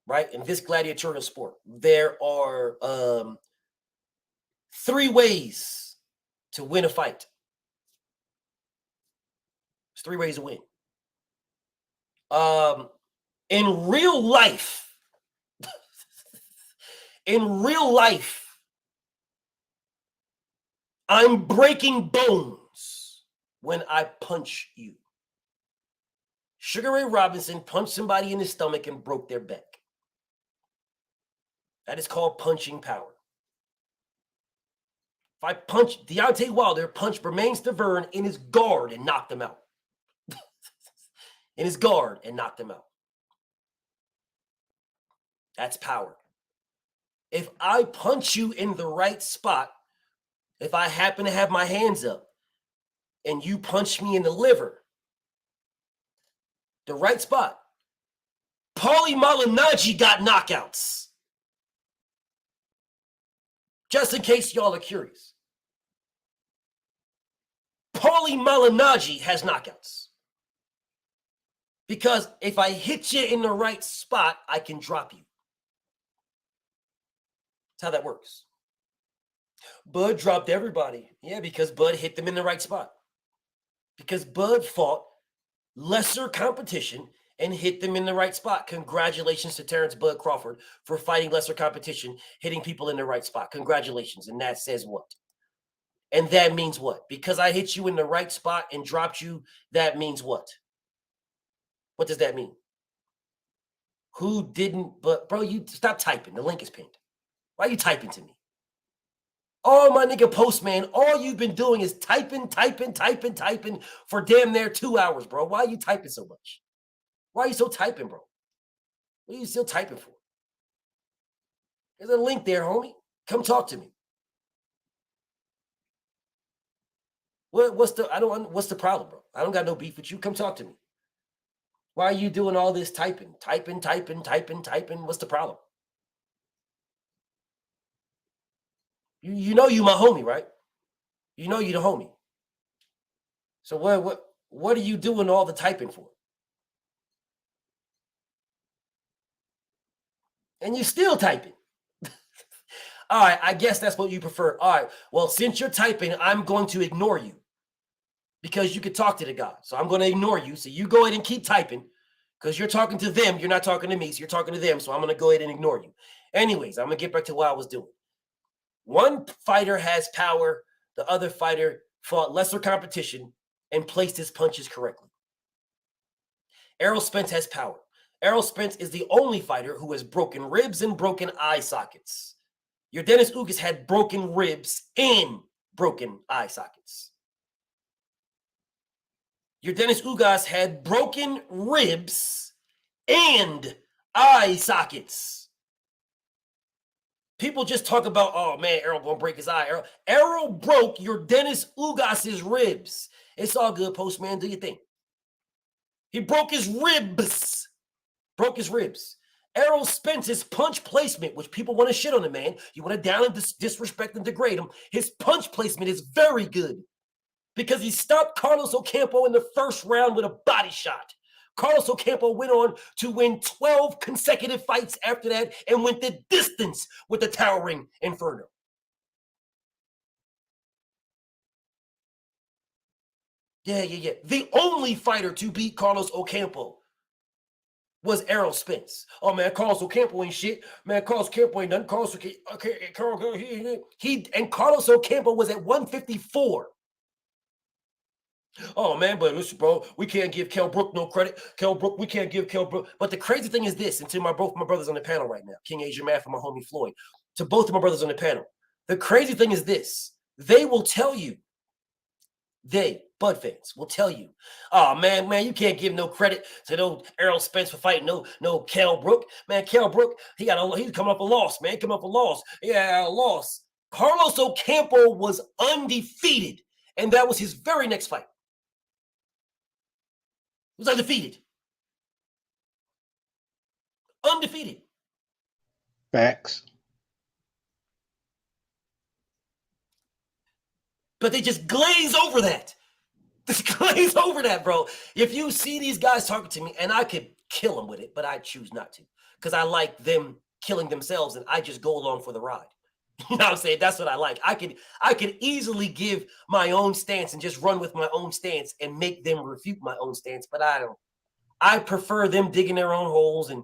right? In this gladiatorial sport, there are 3 ways to win a fight. There's 3 ways to win. In real life, I'm breaking bones when I punch you. Sugar Ray Robinson punched somebody in the stomach and broke their back. That is called punching power. If I punch Deontay Wilder, punch Bermain Stavern in his guard and knocked him out. In his guard and knocked him out. That's power. If I punch you in the right spot, if I happen to have my hands up and you punch me in the liver, the right spot, Paulie Malignaggi got knockouts. Just in case y'all are curious. Paulie Malignaggi has knockouts. Because if I hit you in the right spot, I can drop you. That's how that works. Bud dropped everybody. Yeah, because Bud hit them in the right spot. Because Bud fought lesser competition and hit them in the right spot. Congratulations to Terrence Bud Crawford for fighting lesser competition, hitting people in the right spot. Congratulations. And that says what? And that means what? Because I hit you in the right spot and dropped you, that means what? What does that mean? Who didn't, but bro, you stop typing. The link is pinned. Why are you typing to me? Oh, my nigga Postman, all you've been doing is typing for damn near 2 hours, bro. Why are you typing so much? Why are you so typing, bro? What are you still typing for? There's a link there, homie. Come talk to me. What's the problem, bro? I don't got no beef with you. Come talk to me. Why are you doing all this typing? Typing. What's the problem? You know you my homie, right? You know you the homie. So what are you doing all the typing for? And you still typing. All right, I guess that's what you prefer. All right, well, since you're typing, I'm going to ignore you because you could talk to the guy. So I'm going to ignore you. So you go ahead and keep typing because you're talking to them. You're not talking to me. So you're talking to them. So I'm going to go ahead and ignore you. Anyways, I'm going to get back to what I was doing. One fighter has power. The other fighter fought lesser competition and placed his punches correctly. Errol Spence has power. Errol Spence is the only fighter who has broken ribs and broken eye sockets. Your Dennis Ugas had broken ribs and broken eye sockets. Your Dennis Ugas had broken ribs and eye sockets. People just talk about, oh man, Errol gonna break his eye. Errol broke your Dennis Ugas's ribs. It's all good, Postman. Do your thing. He broke his ribs. Broke his ribs. Errol Spence's punch placement, which people want to shit on the man. You want to down and disrespect and degrade him. His punch placement is very good because he stopped Carlos Ocampo in the first round with a body shot. Carlos Ocampo went on to win 12 consecutive fights after that and went the distance with the towering Inferno. Yeah. The only fighter to beat Carlos Ocampo was Errol Spence. Oh man, Carlos Ocampo ain't shit. Man, Carlos Ocampo ain't nothing. Carlos Ocampo was at 154. Oh man, but listen, bro, we can't give Kell Brook no credit. We can't give Kell Brook. But the crazy thing is this, and to both my brothers on the panel right now, King Asia Math and my homie Floyd, to both of my brothers on the panel, the crazy thing is this: they will tell you. Bud fans will tell you, oh man, you can't give no credit to no Errol Spence for fighting no Kell Brook. Man, Kell Brook, he's coming up a loss, man. Coming up a loss. Yeah, a loss. Carlos Ocampo was undefeated, and that was his very next fight. He was undefeated. Undefeated. Facts. But they just glaze over that. Just glaze over that, bro. If you see these guys talking to me, and I could kill them with it, but I choose not to because I like them killing themselves, and I just go along for the ride. You know what I'm saying? That's what I like. I could easily give my own stance and just run with my own stance and make them refute my own stance, but I don't. I prefer them digging their own holes and,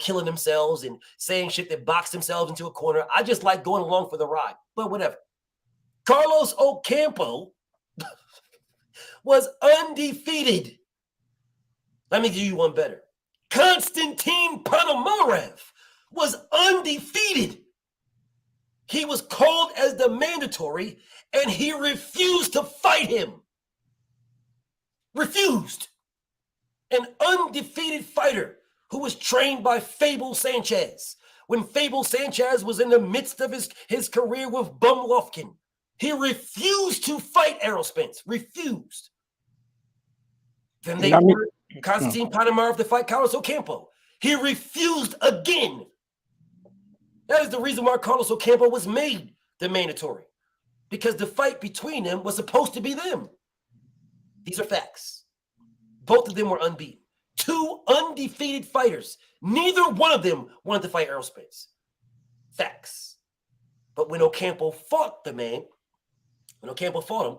killing themselves and saying shit that box themselves into a corner. I just like going along for the ride, but whatever. Carlos Ocampo was undefeated. Let me give you one better. Konstantin Ponomarev was undefeated. He was called as the mandatory, and he refused to fight him. Refused. An undefeated fighter who was trained by Fable Sanchez. When Fable Sanchez was in the midst of his career with Bum Lofkin, he refused to fight Errol Spence. Refused. Then they ordered Konstantin Ponomarev to fight Carlos Ocampo. He refused again. That is the reason why Carlos Ocampo was made the mandatory. Because the fight between them was supposed to be them. These are facts. Both of them were unbeaten. Two undefeated fighters. Neither one of them wanted to fight Errol Spence. Facts. But when Ocampo fought the man, when Ocampo fought him,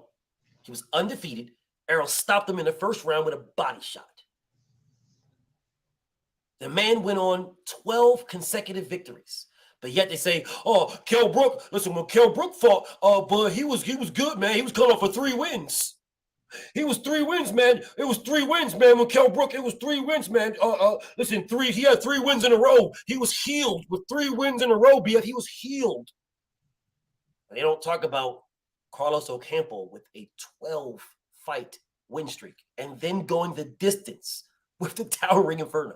he was undefeated. Errol stopped him in the first round with a body shot. The man went on 12 consecutive victories. But yet they say, oh, Kell Brook, listen, when Kell Brook fought, but he was good, man. He was coming off for 3 wins. He was 3 wins, man. It was 3 wins, man. When Kell Brook, it was 3 wins, man. Listen, he had 3 wins in a row. He was healed with 3 wins in a row, BF. He was healed. They don't talk about Carlos Ocampo with a 12-fight win streak and then going the distance with the Towering Inferno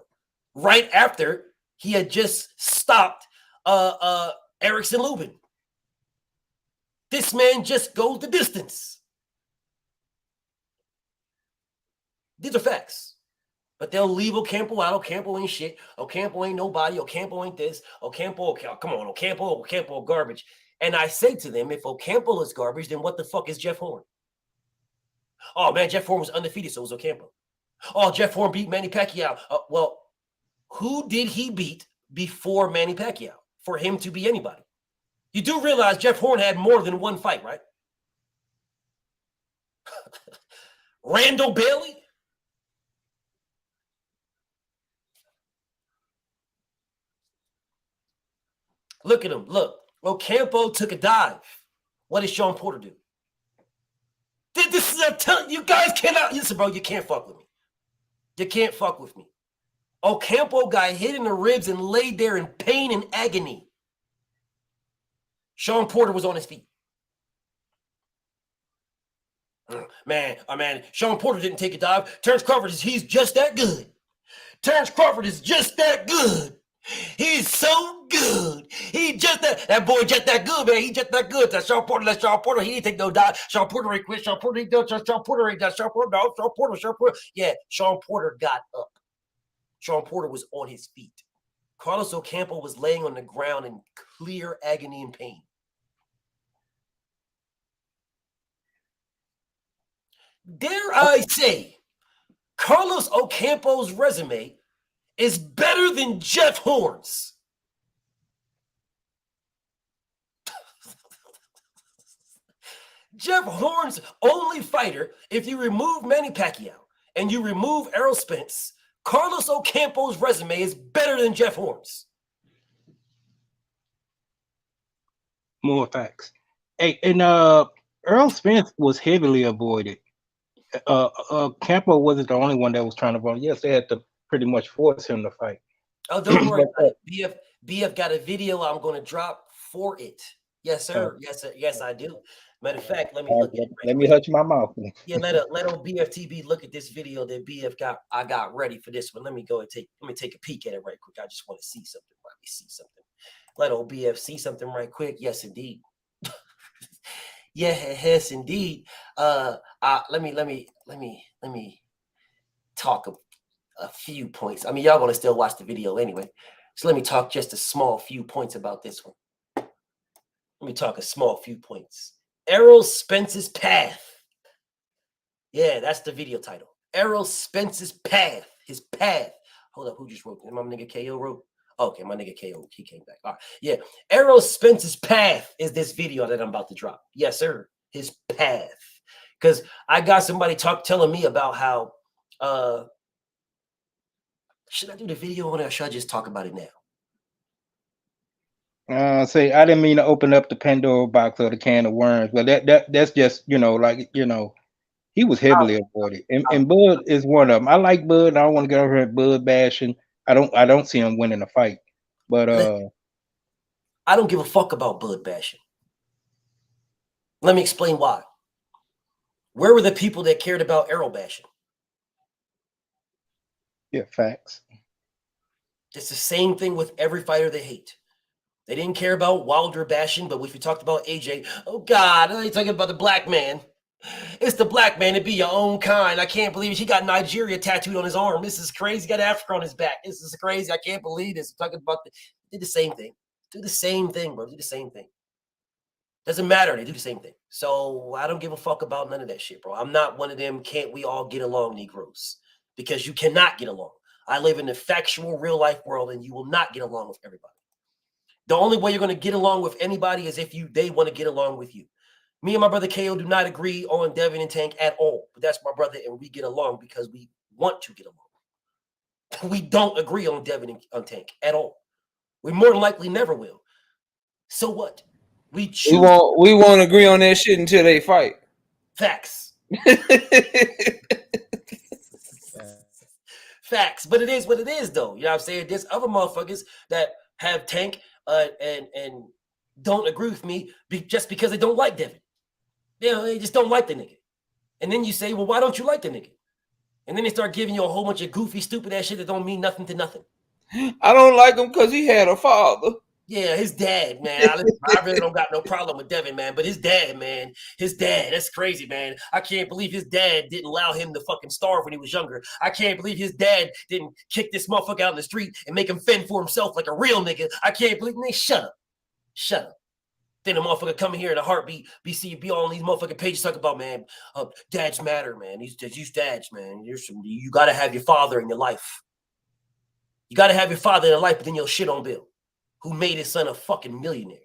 right after he had just stopped Erickson Lubin. This man just goes the distance. These are facts. But they'll leave Ocampo out. Ocampo ain't shit. Ocampo ain't nobody. Ocampo ain't this. Ocampo, come on, Ocampo garbage. And I say to them, if Ocampo is garbage, then what the fuck is Jeff Horn? Oh, man, Jeff Horn was undefeated, so was Ocampo. Oh, Jeff Horn beat Manny Pacquiao. Well, who did he beat before Manny Pacquiao for him to be anybody? You do realize Jeff Horn had more than 1 fight, right? Randall Bailey? Look at him. Look. Ocampo took a dive. What did Sean Porter do? This is a tell you guys cannot listen, bro. You can't fuck with me. You can't fuck with me. Ocampo got hit in the ribs and laid there in pain and agony. Sean Porter was on his feet. Man, Sean Porter didn't take a dive. Terrence Crawford he's just that good. Terrence Crawford is just that good. He's so good. He just that boy just that good, man. He just that good. That Sean Porter, he didn't take no dive. Sean Porter ain't quit. Sean Porter ain't done. Sean Porter ain't done. Sean Porter. Yeah, Sean Porter got up. Sean Porter was on his feet. Carlos Ocampo was laying on the ground in clear agony and pain. Dare I say, Carlos Ocampo's resume is better than Jeff Horn's. Jeff Horn's only fighter, if you remove Manny Pacquiao and you remove Errol Spence, Carlos Ocampo's resume is better than Jeff Horn's. More facts. Hey, and Errol Spence was heavily avoided. Campo wasn't the only one that was trying to run. Yes, they had to pretty much force him to fight. Oh, don't worry about it. BF got a video I'm going to drop for it. Yes, sir. Yes, sir. Yes, I do. Matter of fact, let me look at it. Let me hush my mouth. Yeah, let old BFTB look at this video that BF got ready for this one. Let me take a peek at it right quick. I just want to see something. Let me see something. Let old BF see something right quick. Yes, indeed. Yes, indeed. Let me talk a few points. I mean, y'all gonna still watch the video anyway. So let me talk just a small few points about this one. Let me talk a small few points. Errol Spence's path. Yeah, that's the video title. Errol Spence's path. His path. Hold up, who just wrote? My nigga KO wrote. Okay, my nigga KO, he came back. All right. Yeah, Errol Spence's path is this video that I'm about to drop. Yes, sir. His path. Because I got somebody telling me about how should I do the video on it or should I just talk about it now? Say I didn't mean to open up the Pandora box or the can of worms, but that's just he was heavily avoided, and Bud is one of them. I like Bud. I don't want to get over here Bud bashing. I don't see him winning a fight, but I don't give a fuck about Bud bashing. Let me explain why. Where were the people that cared about Errol bashing? Yeah, facts. It's the same thing with every fighter they hate. They didn't care about Wilder bashing, but if we talked about AJ, oh God, I ain't talking about the black man. It's the black man to be your own kind. I can't believe it. He got Nigeria tattooed on his arm. This is crazy. He got Africa on his back. This is crazy. I can't believe this. I'm talking about did the same thing. Do the same thing, bro. Do the same thing. Doesn't matter. They do the same thing. So I don't give a fuck about none of that shit, bro. I'm not one of them can't we all get along Negroes, because you cannot get along. I live in the factual real life world and you will not get along with everybody. The only way you're going to get along with anybody is if they want to get along with you. Me and my brother KO do not agree on Devin and Tank at all. But that's my brother, and we get along because we want to get along. We don't agree on Devin and on Tank at all. We more than likely never will. So what? We won't agree on that shit until they fight. Facts. Facts. But it is what it is, though. You know what I'm saying? There's other motherfuckers that have Tank and don't agree with me just because they don't like Devin. You know, they just don't like the nigga. And then you say, well, why don't you like the nigga? And then they start giving you a whole bunch of goofy, stupid ass shit that don't mean nothing to nothing. I don't like him because he had a father. Yeah, his dad, man. I really don't got no problem with Devin, man. But his dad, that's crazy, man. I can't believe his dad didn't allow him to fucking starve when he was younger. I can't believe his dad didn't kick this motherfucker out in the street and make him fend for himself like a real nigga. I can't believe, man, shut up. Then the motherfucker come here in a heartbeat, be all on these motherfucking pages talk about, man, dads matter, man. These dads, man. You got to have your father in your life. You got to have your father in your life, but then you'll shit on Bill, who made his son a fucking millionaire.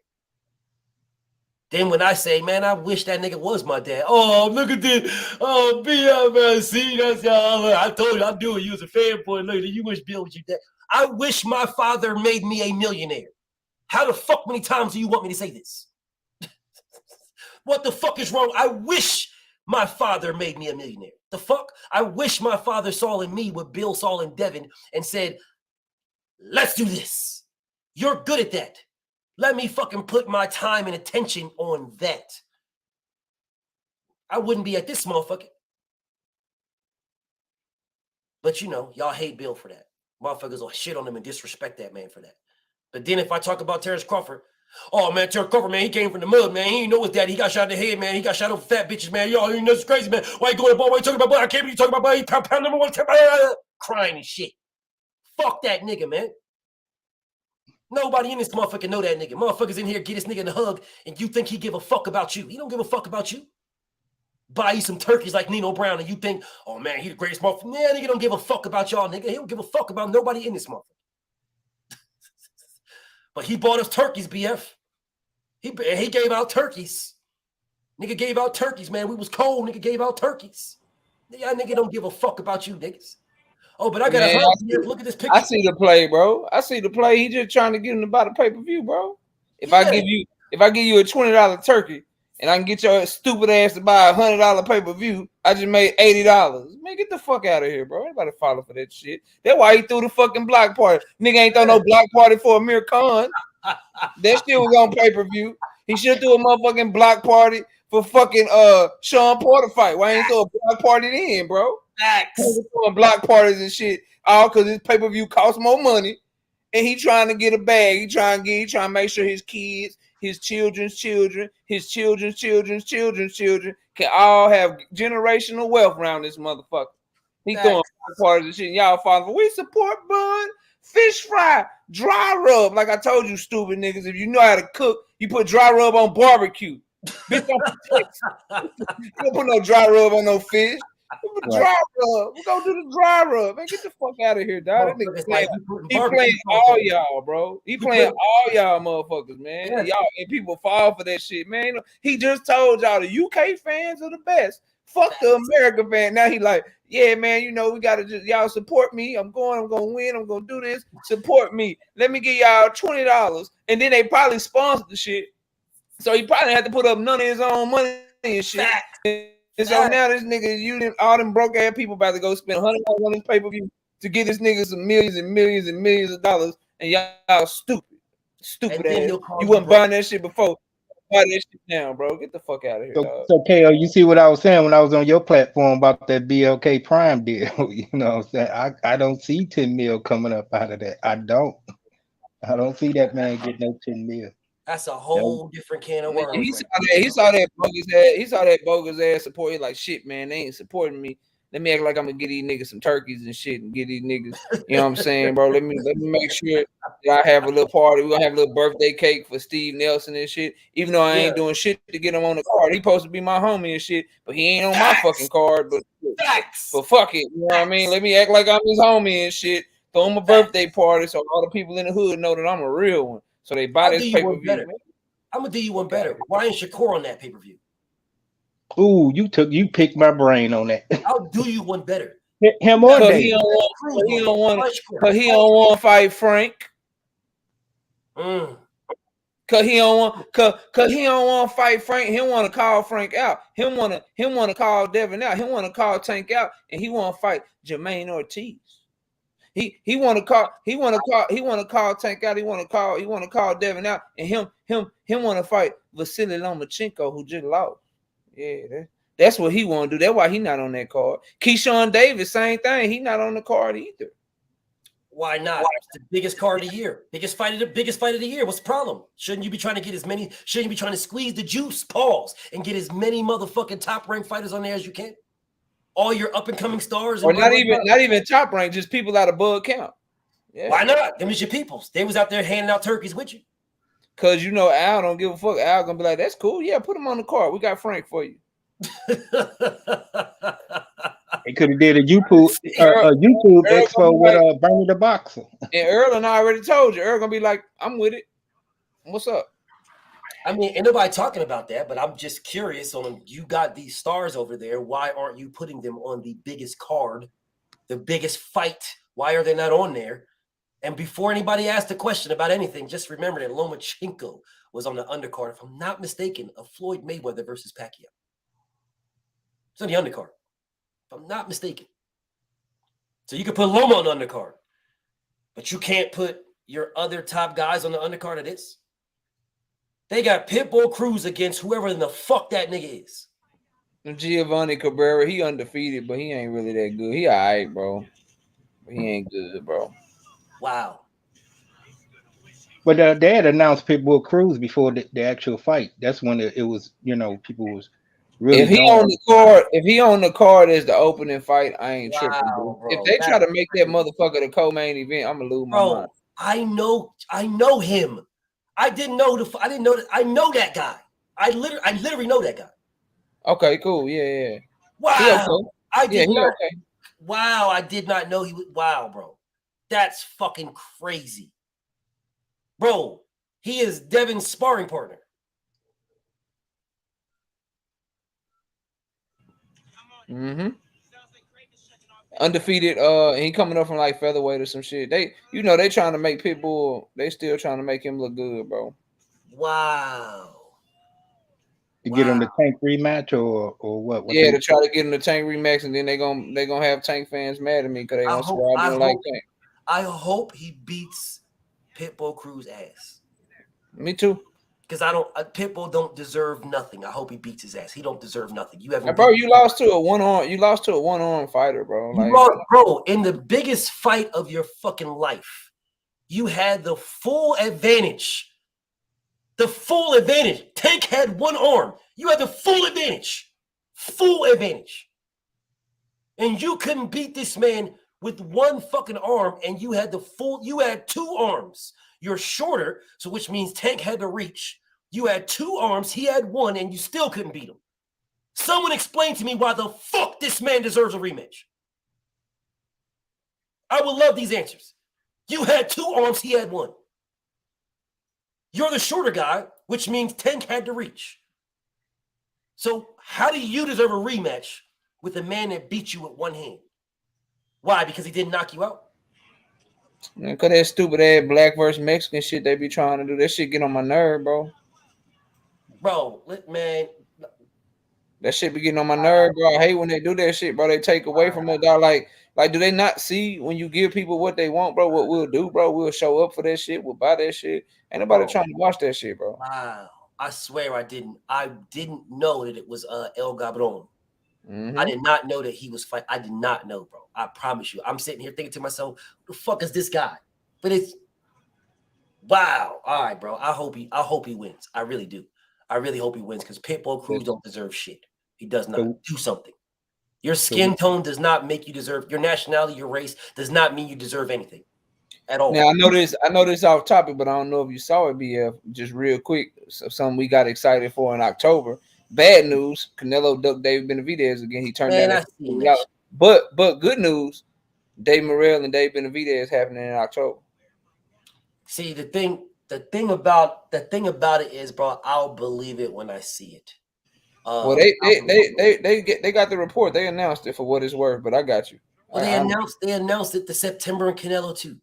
Then when I say, man, I wish that nigga was my dad. Oh, look at this. Oh, man, see, that's y'all. I told you, I knew you was a fanboy. Look, you wish Bill was your dad. I wish my father made me a millionaire. How the fuck many times do you want me to say this? What the fuck is wrong? I wish my father made me a millionaire. The fuck? I wish my father saw in me what Bill saw in Devin and said, let's do this. You're good at that. Let me fucking put my time and attention on that. I wouldn't be at this motherfucker. But you know, y'all hate Bill for that. Motherfuckers will shit on him and disrespect that man for that. But then if I talk about Terrence Crawford, oh man, Terrence Crawford, man, he came from the mud, man. He didn't know his daddy. He got shot in the head, man. He got shot over fat bitches, man. Y'all, you know, it's crazy, man. Why you going to ball? Why you talking about boy? I can't believe you talking about boy. He pound number one, crying and shit. Fuck that nigga, man. Nobody in this motherfucker know that nigga. Motherfuckers in here get this nigga in the hug, and you think he give a fuck about you. He don't give a fuck about you. Buy you some turkeys like Nino Brown, and you think, oh man, he the greatest motherfucker. Yeah, nigga don't give a fuck about y'all, nigga. He don't give a fuck about nobody in this motherfucker. But he bought us turkeys, BF. He gave out turkeys. Nigga gave out turkeys, man. We was cold. Nigga gave out turkeys. Y'all nigga don't give a fuck about you, niggas. Oh, but I got a look at this picture. I see the play, bro. I see the play. He just trying to get him to buy the pay-per-view, bro. If I give you a $20 turkey and I can get your stupid ass to buy a $100 pay-per-view, I just made $80. Man, get the fuck out of here, bro. Anybody follow for that shit? That's why he threw the fucking block party. Nigga ain't throw no block party for Amir Khan. That shit was on pay-per-view. He should do a motherfucking block party for fucking Sean Porter fight. Why ain't throw a block party then, bro? Doing block parties and shit, all because his pay-per-view costs more money, and he trying to get a bag. He trying to make sure his kids, his children's children, his children's children's children can all have generational wealth around this motherfucker. He throwing block parties and shit. And y'all follow. We support Bud. Fish fry, dry rub. Like I told you, stupid niggas, if you know how to cook, you put dry rub on barbecue. Bitch, don't put no dry rub on no fish. Dry rub. We're gonna do the dry rub. Man, get the fuck out of here, dog. That nigga he playing all y'all, bro. He playing all y'all motherfuckers, man. Yeah. Y'all and people fall for that shit, man. He just told y'all the UK fans are the best. Fuck the American fan. Now he like, yeah, man, you know, we gotta just y'all support me. I'm gonna win. I'm gonna do this. Support me. Let me give y'all $20. And then they probably sponsored the shit. So he probably had to put up none of his own money and shit. And so now this nigga, all them broke ass people about to go spend $100 on this pay-per-view to get this nigga some millions and millions and millions of dollars, and y'all stupid ass. You wasn't buying that shit before. Buy that shit now, bro. Get the fuck out of here. So KO, you see what I was saying when I was on your platform about that BLK Prime deal. You know what I'm saying? I don't see 10 mil coming up out of that. I don't see that man getting no 10 mil. That's a whole different can of worms. He saw that bogus ass. He saw that bogus ass support. He like, shit, man, they ain't supporting me. Let me act like I'm gonna get these niggas some turkeys and shit and get these niggas. You know what I'm saying, bro? Let me make sure that I have a little party. We're gonna have a little birthday cake for Steve Nelson and shit. Even though I ain't doing shit to get him on the card. He supposed to be my homie and shit, but he ain't on my fucking card. But fuck it. You know what I mean? Let me act like I'm his homie and shit. Throw him a birthday party so all the people in the hood know that I'm a real one. So they buy this pay-per-view. I'm gonna do you one better. Ryan Shakur on that pay-per-view. Ooh, you picked my brain on that. I'll do you one better. Him or Cause Dave. he don't want to fight Frank. Cause he don't want to fight Frank. He want to call Frank out. He want to call Devin out. He want to call Tank out, and he want to fight Jermaine Ortiz. He want to call Tank out. He want to call Devin out, and him want to fight Vasily Lomachenko, who just lost. Yeah, that's what he want to do. That's why he not on that card. Keyshawn Davis, same thing. He not on the card either. Why not? It's the biggest card of the year. Biggest fight of the year. What's the problem? Shouldn't you be trying to get shouldn't you be trying to squeeze the juice, pause, and get as many motherfucking top-ranked fighters on there as you can? All your up-and-coming stars. Or not even top rank, just people out of bug count. Yeah. Why not? Them is your peoples. They was out there handing out turkeys with you. Cause Al don't give a fuck. Al gonna be like, that's cool. Yeah, put him on the card. We got Frank for you. They could have did a YouTube expo with Bernie the Boxer. And Earl and I already told you. Earl gonna be like, I'm with it. What's up? I mean, ain't nobody talking about that, but I'm just curious on you got these stars over there. Why aren't you putting them on the biggest card, the biggest fight? Why are they not on there? And before anybody asks a question about anything, just remember that Lomachenko was on the undercard, if I'm not mistaken, of Floyd Mayweather versus Pacquiao. It's on the undercard, if I'm not mistaken. So you can put Loma on the undercard, but you can't put your other top guys on the undercard of this. They got Pitbull Cruz against whoever in the fuck that nigga is. Giovanni Cabrera, he undefeated, but he ain't really that good. He all right, bro. But he ain't good, bro. Wow. But they had announced Pitbull Cruz before the actual fight. That's when it was, people was really. If he on the card as the opening fight, I ain't tripping. Bro. If they try to make that motherfucker the co-main event, I'm gonna lose my mind. I know him. I know that guy. I literally know that guy. Okay, cool. Yeah. Wow. Okay. Wow, I did not know he was. Wow, bro. That's fucking crazy. Bro, he is Devin's sparring partner. Mm-hmm. Undefeated. He coming up from like featherweight or some shit. They trying to make Pitbull. They still trying to make him look good, bro. Wow. To get him the Tank rematch or what? Yeah, to try to get him the Tank rematch, and then they gonna have Tank fans mad at me because they don't swear I don't like Tank. I hope he beats Pitbull Cruz ass. Me too. Because Pitbull don't deserve nothing. I hope he beats his ass. He don't deserve nothing. You haven't. Bro, you lost to a one-arm fighter, bro. Bro, in the biggest fight of your fucking life, you had the full advantage. The full advantage. Tank had one arm. You had the full advantage. Full advantage. And you couldn't beat this man with one fucking arm, and you had two arms. You're shorter, so which means Tank had to reach. You had two arms, he had one, and you still couldn't beat him. Someone explain to me why the fuck this man deserves a rematch. I would love these answers. You had two arms, he had one. You're the shorter guy, which means Tank had to reach. So how do you deserve a rematch with a man that beat you with one hand? Why? Because he didn't knock you out? Because that stupid ass black versus Mexican shit they be trying to do. That shit get on my nerve, bro. Bro, man. That shit be getting on my nerve, bro. I hate when they do that shit, bro. They take away from it, dog. Like, do they not see when you give people what they want, bro? What we'll do, bro? We'll show up for that shit. We'll buy that shit. Ain't nobody trying to watch that shit, bro. Wow. I swear I didn't know that it was El Gabron. Mm-hmm. I did not know that he was fighting. I did not know, bro. I promise you. I'm sitting here thinking to myself, who the fuck is this guy? But it's wow. All right, bro. I hope he wins. I really do. I really hope he wins because Pitbull Cruz don't deserve shit. He does not. Do something. Your skin tone does not make you deserve your nationality, your race does not mean you deserve anything at all. Now I know this off topic, but I don't know if you saw it, BF. Just real quick. So something we got excited for in October. Bad news, Canelo ducked David Benavidez again. He turned down that. But good news, Dave Morrell and Dave Benavidez happening in October. See, the thing, The thing about it is, bro, I'll believe it when I see it. Well, they got the report. They announced it for what it's worth, but I got you. Well, they announced it the September in Canelo too.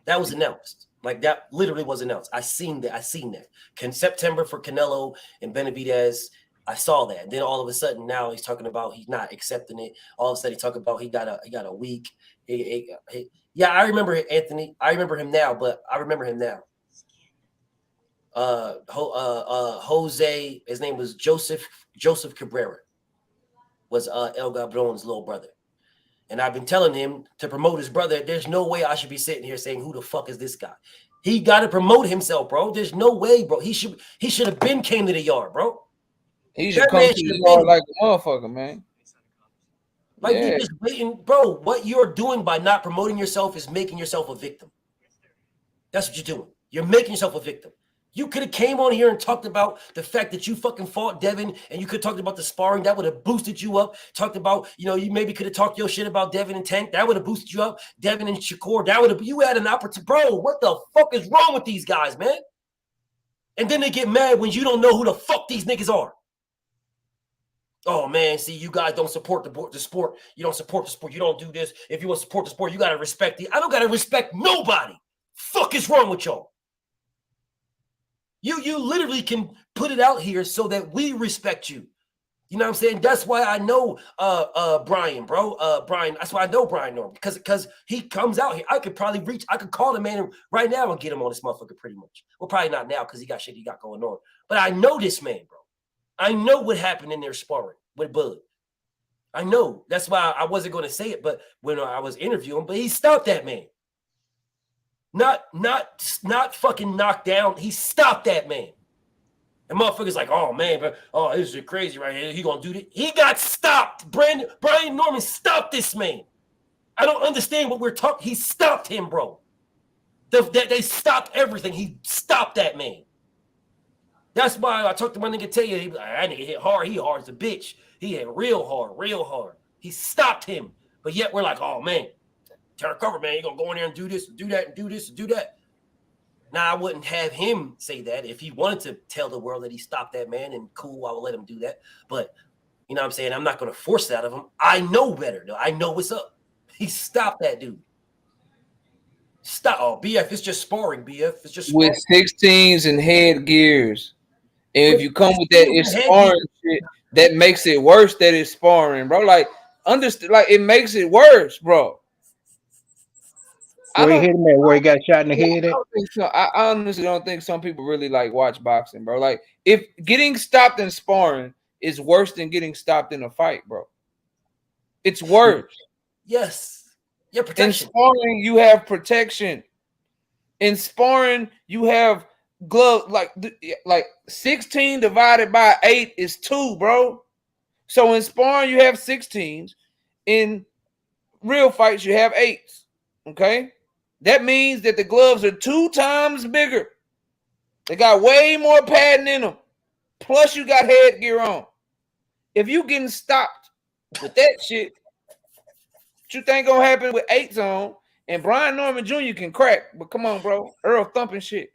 That was announced. Like that literally was announced. I seen that. September for Canelo and Benavidez. I saw that. And then all of a sudden now he's talking about he's not accepting it. All of a sudden he talking about he got a week. Yeah, I remember Anthony. I remember him now, but I remember him now. Jose, his name was Joseph Cabrera, was El Gabron's little brother. And I've been telling him to promote his brother. There's no way I should be sitting here saying, who the fuck is this guy? He got to promote himself, bro. There's no way, bro. He should have been came to the yard, bro. He should come to the yard like a motherfucker, man. Like you just waiting, bro. What you're doing by not promoting yourself is making yourself a victim. That's what you're doing. You're making yourself a victim. You could have came on here and talked about the fact that you fucking fought Devin, and you could have talked about the sparring. That would have boosted you up. Talked about, you maybe could have talked your shit about Devin and Tank. That would have boosted you up. Devin and Shakur. That would have, you had an opportunity. Bro, what the fuck is wrong with these guys, man? And then they get mad when you don't know who the fuck these niggas are. Oh, man, see, you guys don't support the sport. You don't support the sport. You don't do this. If you want to support the sport, you got to respect it. I don't got to respect nobody. Fuck is wrong with y'all? You literally can put it out here so that we respect you. You know what I'm saying? That's why I know Brian, bro. Brian, that's why I know Brian Norm. Because he comes out here. I could call the man right now and get him on this motherfucker pretty much. Well, probably not now because he got shit he got going on. But I know this man, bro. I know what happened in their sparring with Bud. I know. That's why I wasn't going to say it, but when I was interviewing, but he stopped that man. Not fucking knocked down. He stopped that man. And motherfuckers like, oh man, but this is crazy right here. He gonna do this. He got stopped. Brian Norman stopped this man. I don't understand what we're talking. He stopped him, bro. They stopped everything. He stopped that man. That's why I talked to my nigga Taylor. He be like, that nigga hit hard. He hard as a bitch. He hit real hard. He stopped him. But yet we're like, oh man, Terry Cover, man, you gonna go in there and do this, and do that, and do this, and do that. Now I wouldn't have him say that. If he wanted to tell the world that he stopped that man, and cool, I will let him do that. But you know what I'm saying? I'm not gonna force that out of him. I know better, though. I know what's up. He stopped that dude. Stop. Oh, BF, it's just sparring, BF. It's just sparring. With 16s and headgears. And if you come with that, it's sparring shit. That makes it worse that it's sparring, bro. Like, understand, like it makes it worse, bro. Where he hit him at? Where he got shot in the head at? I honestly don't think some people really like watch boxing, bro. Like, if getting stopped in sparring is worse than getting stopped in a fight, bro. It's worse. Yes. Yeah, protection. In sparring, you have protection. In sparring, you have glove, like 16 divided by 8 is 2, bro. So in sparring, you have 16s. In real fights, you have 8s. Okay? That means that the gloves are 2 times bigger. They got way more padding in them. Plus, you got headgear on. If you getting stopped with that shit, what you think gonna happen with 8s on? And Brian Norman Jr. can crack, but come on, bro. Earl thumping shit.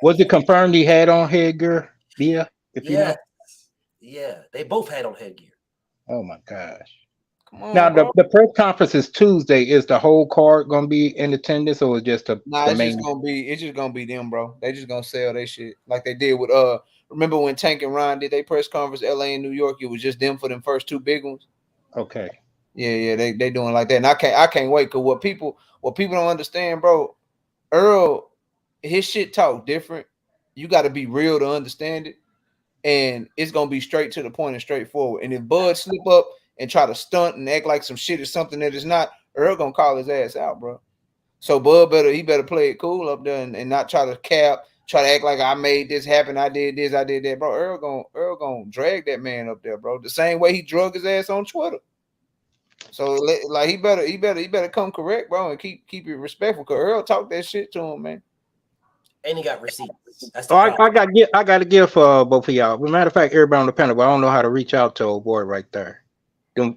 Was it confirmed he had on headgear? Yeah. Yeah, they both had on headgear. Oh my gosh. Come on, now bro. the press conference is Tuesday. Is the whole card gonna be in attendance, or is just the it's main? just gonna be them, bro. They just gonna sell their shit like they did with remember when Tank and Ryan did their press conference, LA and New York? It was just them for them first 2 big ones. Okay. Yeah, they doing like that. And I can't wait, because what people don't understand, bro, Earl, his shit talk different. You gotta be real to understand it. And it's gonna be straight to the point and straightforward. And if Bud slip up and try to stunt and act like some shit is something that is not, Earl gonna call his ass out, bro. So Bud better play it cool up there and not try to try to act like I made this happen, I did this, I did that, bro. Earl gonna drag that man up there, bro. The same way he drug his ass on Twitter. So like he better come correct, bro, and keep it respectful, because Earl talk that shit to him, man. And he got receipts. I got to give both of y'all. As a matter of fact, everybody on the panel, but I don't know how to reach out to old boy right there. Them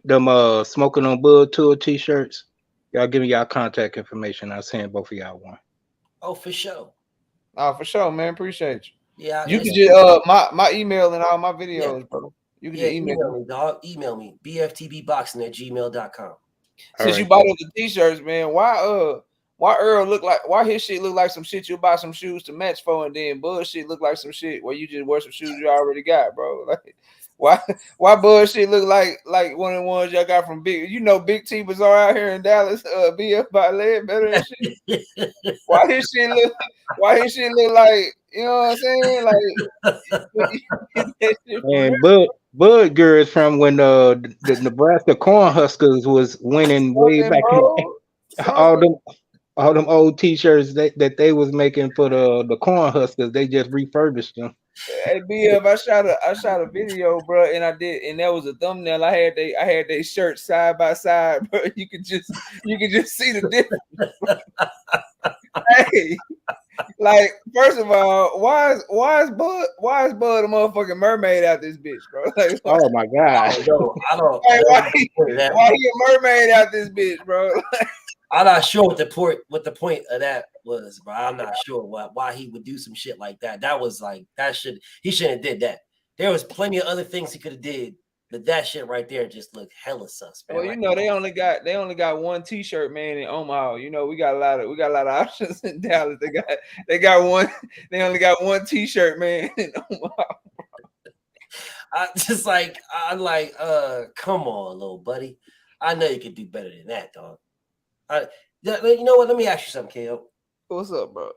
Smoking on Bud Tour t-shirts. Y'all give me y'all contact information. I'll send both of y'all one. Oh, for sure. Oh, for sure, man. Appreciate you. Yeah, you can just my email and all my videos, bro. You can just email me, dog. Email me, bftbboxing@gmail.com. Since you bought all the t-shirts, man, why Earl why his shit look like some shit you buy some shoes to match for, and then bullshit look like some shit where you just wear some shoes you already got, bro? Like why bullshit look like one of the ones y'all got from Big T Bazaar out here in Dallas, BF by Lead better and shit. Why his shit look like, you know what I'm saying? Like And Bud Girls from when the Nebraska Cornhuskers was winning way back in all them old t-shirts that they was making for the Cornhuskers, they just refurbished them. Hey BF, I shot a video, bro, and that was a thumbnail. I had they shirts side by side, bro. You could just see the difference. Hey, like, first of all, why is Bud a motherfucking mermaid out this bitch, bro? Like, oh my god, I don't. Why he a mermaid out this bitch, bro? I'm not sure what the point of that was, bro. I'm not sure why he would do some shit like that. That was like he shouldn't have did that. There was plenty of other things he could have did, but that shit right there just looked hella sus, man. Well, they only got one t-shirt, man, in Omaha. We got a lot of options in Dallas. They got one. They only got one t-shirt, man, in Omaha. I'm like, come on, little buddy. I know you could do better than that, dog. You know what? Let me ask you something, KO. What's up, bro?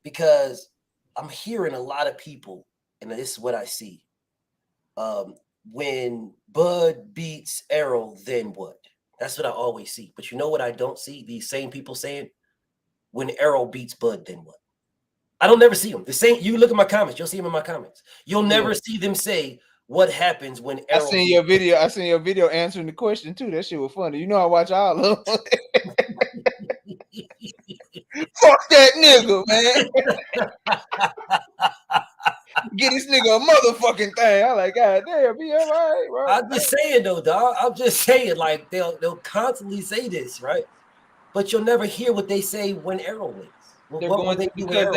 Because I'm hearing a lot of people, and this is what I see. When Bud beats Errol, then what? That's what I always see. But you know what I don't see? These same people saying, when Errol beats Bud, then what? I don't never see them. The same. You look at my comments. You'll see them in my comments. You'll never see them say what happens when Errol. I seen your video answering the question too. That shit was funny. I watch all of them. Fuck that nigga, man. Get this nigga a motherfucking thing. I'm like, God damn, be all right, bro. I'm just saying though, dog. I'm just saying, like, they'll constantly say this, right? But you'll never hear what they say when Errol wins. They're going to, because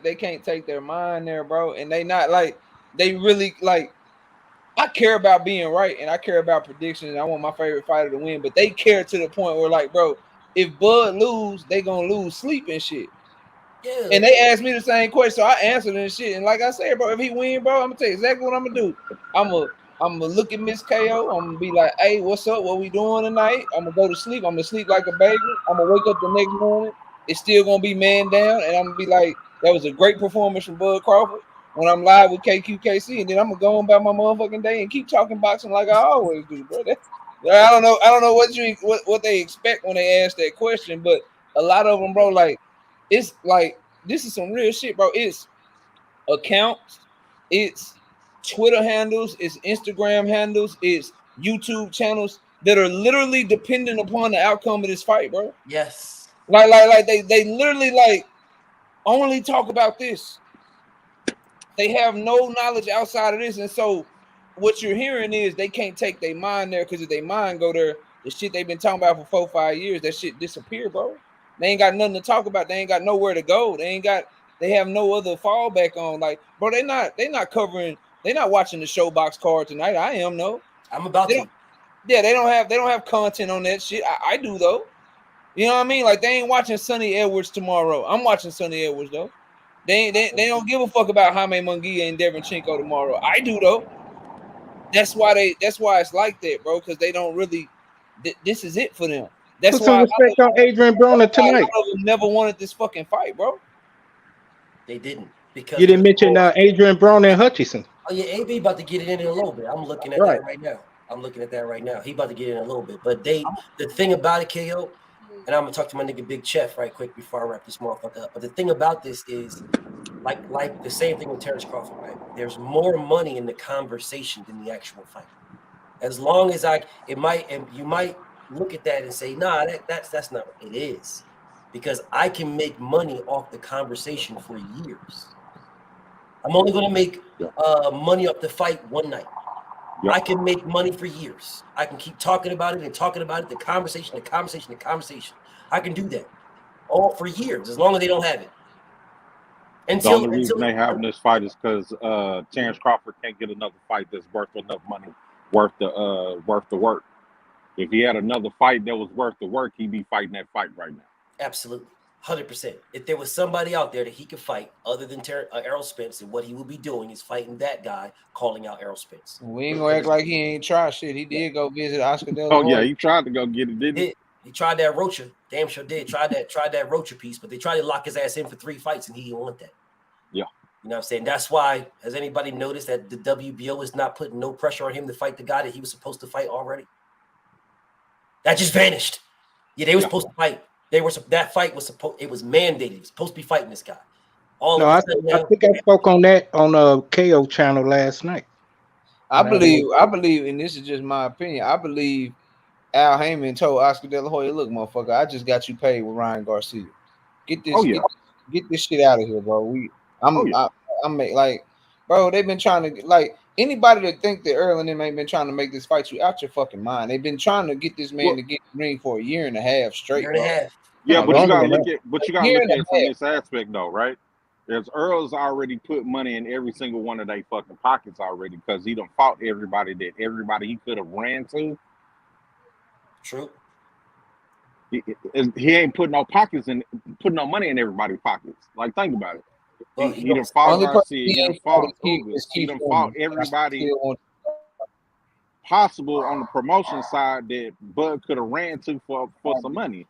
they can't take their mind there, bro. And they not like, they really like, I care about being right and I care about predictions and I want my favorite fighter to win, but they care to the point where, like, bro, if Bud lose, they gonna lose sleep and shit. Yeah. And they asked me the same question, so I answered and shit. And like I said, bro, if he win, bro, I'm gonna tell you exactly what I'm gonna do. I'm gonna look at Miss KO. I'm gonna be like, hey, what's up? What we doing tonight? I'm gonna go to sleep. I'm gonna sleep like a baby. I'm gonna wake up the next morning. It's still gonna be man down, and I'm gonna be like, that was a great performance from Bud Crawford. When I'm live with KQKC, and then I'm gonna go on about my motherfucking day and keep talking boxing like I always do, bro. I don't know what they expect when they ask that question, but a lot of them, bro, like, it's like, this is some real shit, bro. It's accounts, it's Twitter handles, it's Instagram handles, it's YouTube channels that are literally dependent upon the outcome of this fight, bro. Yes. Like they literally like only talk about this. They have no knowledge outside of this, and so what you're hearing is they can't take their mind there, because if their mind go there, the shit they've been talking about for 4 or 5 years, that shit disappear, bro. They ain't got nothing to talk about. They ain't got nowhere to go. They have no other fallback on. Like, bro, they not watching the Showbox card tonight. I am, no. I'm about to. Yeah, they don't have content on that shit. I do though. You know what I mean? Like, they ain't watching Sonny Edwards tomorrow. I'm watching Sonny Edwards though. They don't give a fuck about Jaime Munguia and Devin Chinko tomorrow. I do though. That's why it's like that, bro, because they don't really. This is it for them. That's Put some respect on Adrian Broner tonight. Never wanted this fucking fight, bro. They didn't, because you didn't mention Adrian Broner and Hutchinson. Oh yeah, AB about to get it in a little bit. I'm looking at that right now. He about to get in a little bit. But the thing about it, KO, and I'm gonna talk to my nigga Big Chef right quick before I wrap this motherfucker up. But the thing about this is, like the same thing with Terrence Crawford, right? There's more money in the conversation than the actual fight. As long as you might look at that and say, nah, that's not what it is, because I can make money off the conversation for years. I'm only going to make money off the fight one night. Yep. I can make money for years. I can keep talking about it and talking about it, the conversation. I can do that all for years, as long as they don't have it. The only reason they having this fight is because Terrence Crawford can't get another fight that's worth enough money, worth the work. If he had another fight that was worth the work, he'd be fighting that fight right now. Absolutely, 100%. If there was somebody out there that he could fight other than Errol Spence, and what he would be doing is fighting that guy, calling out Errol Spence. We ain't gonna act like he ain't try shit. He did go visit Oscar De La Oh Hoya. yeah, he tried to go get it, didn't he? He tried that Rocha. Damn sure did. Tried that Rocha piece, but they tried to lock his ass in for 3 fights, and he didn't want that. Yeah. You know what I'm saying? That's why, has anybody noticed that the WBO is not putting no pressure on him to fight the guy that he was supposed to fight already? That just vanished. Yeah, they were supposed to fight. That fight was it was mandated. He was supposed to be fighting this guy. I think I spoke on that on KO channel last night. I believe, and this is just my opinion, I believe Al Heyman told Oscar De La Hoya, look, motherfucker, I just got you paid with Ryan Garcia. Get this, get this shit out of here, bro. I'm like, bro, they've been trying to, like, anybody that think that Earl and them ain't been trying to make this fight, you out your fucking mind. They've been trying to get this man to get in the ring for a year and a half straight. Yeah, but you gotta look at it from this aspect though, right? There's Earl's already put money in every single one of their fucking pockets already because he done fought everybody he could have ran to. True. He ain't putting no money in everybody's pockets. Like, think about it. Well, he done fought Garcia, he done fought Ugas, he done fought everybody possible on the promotion side that Bud could have ran to for some money.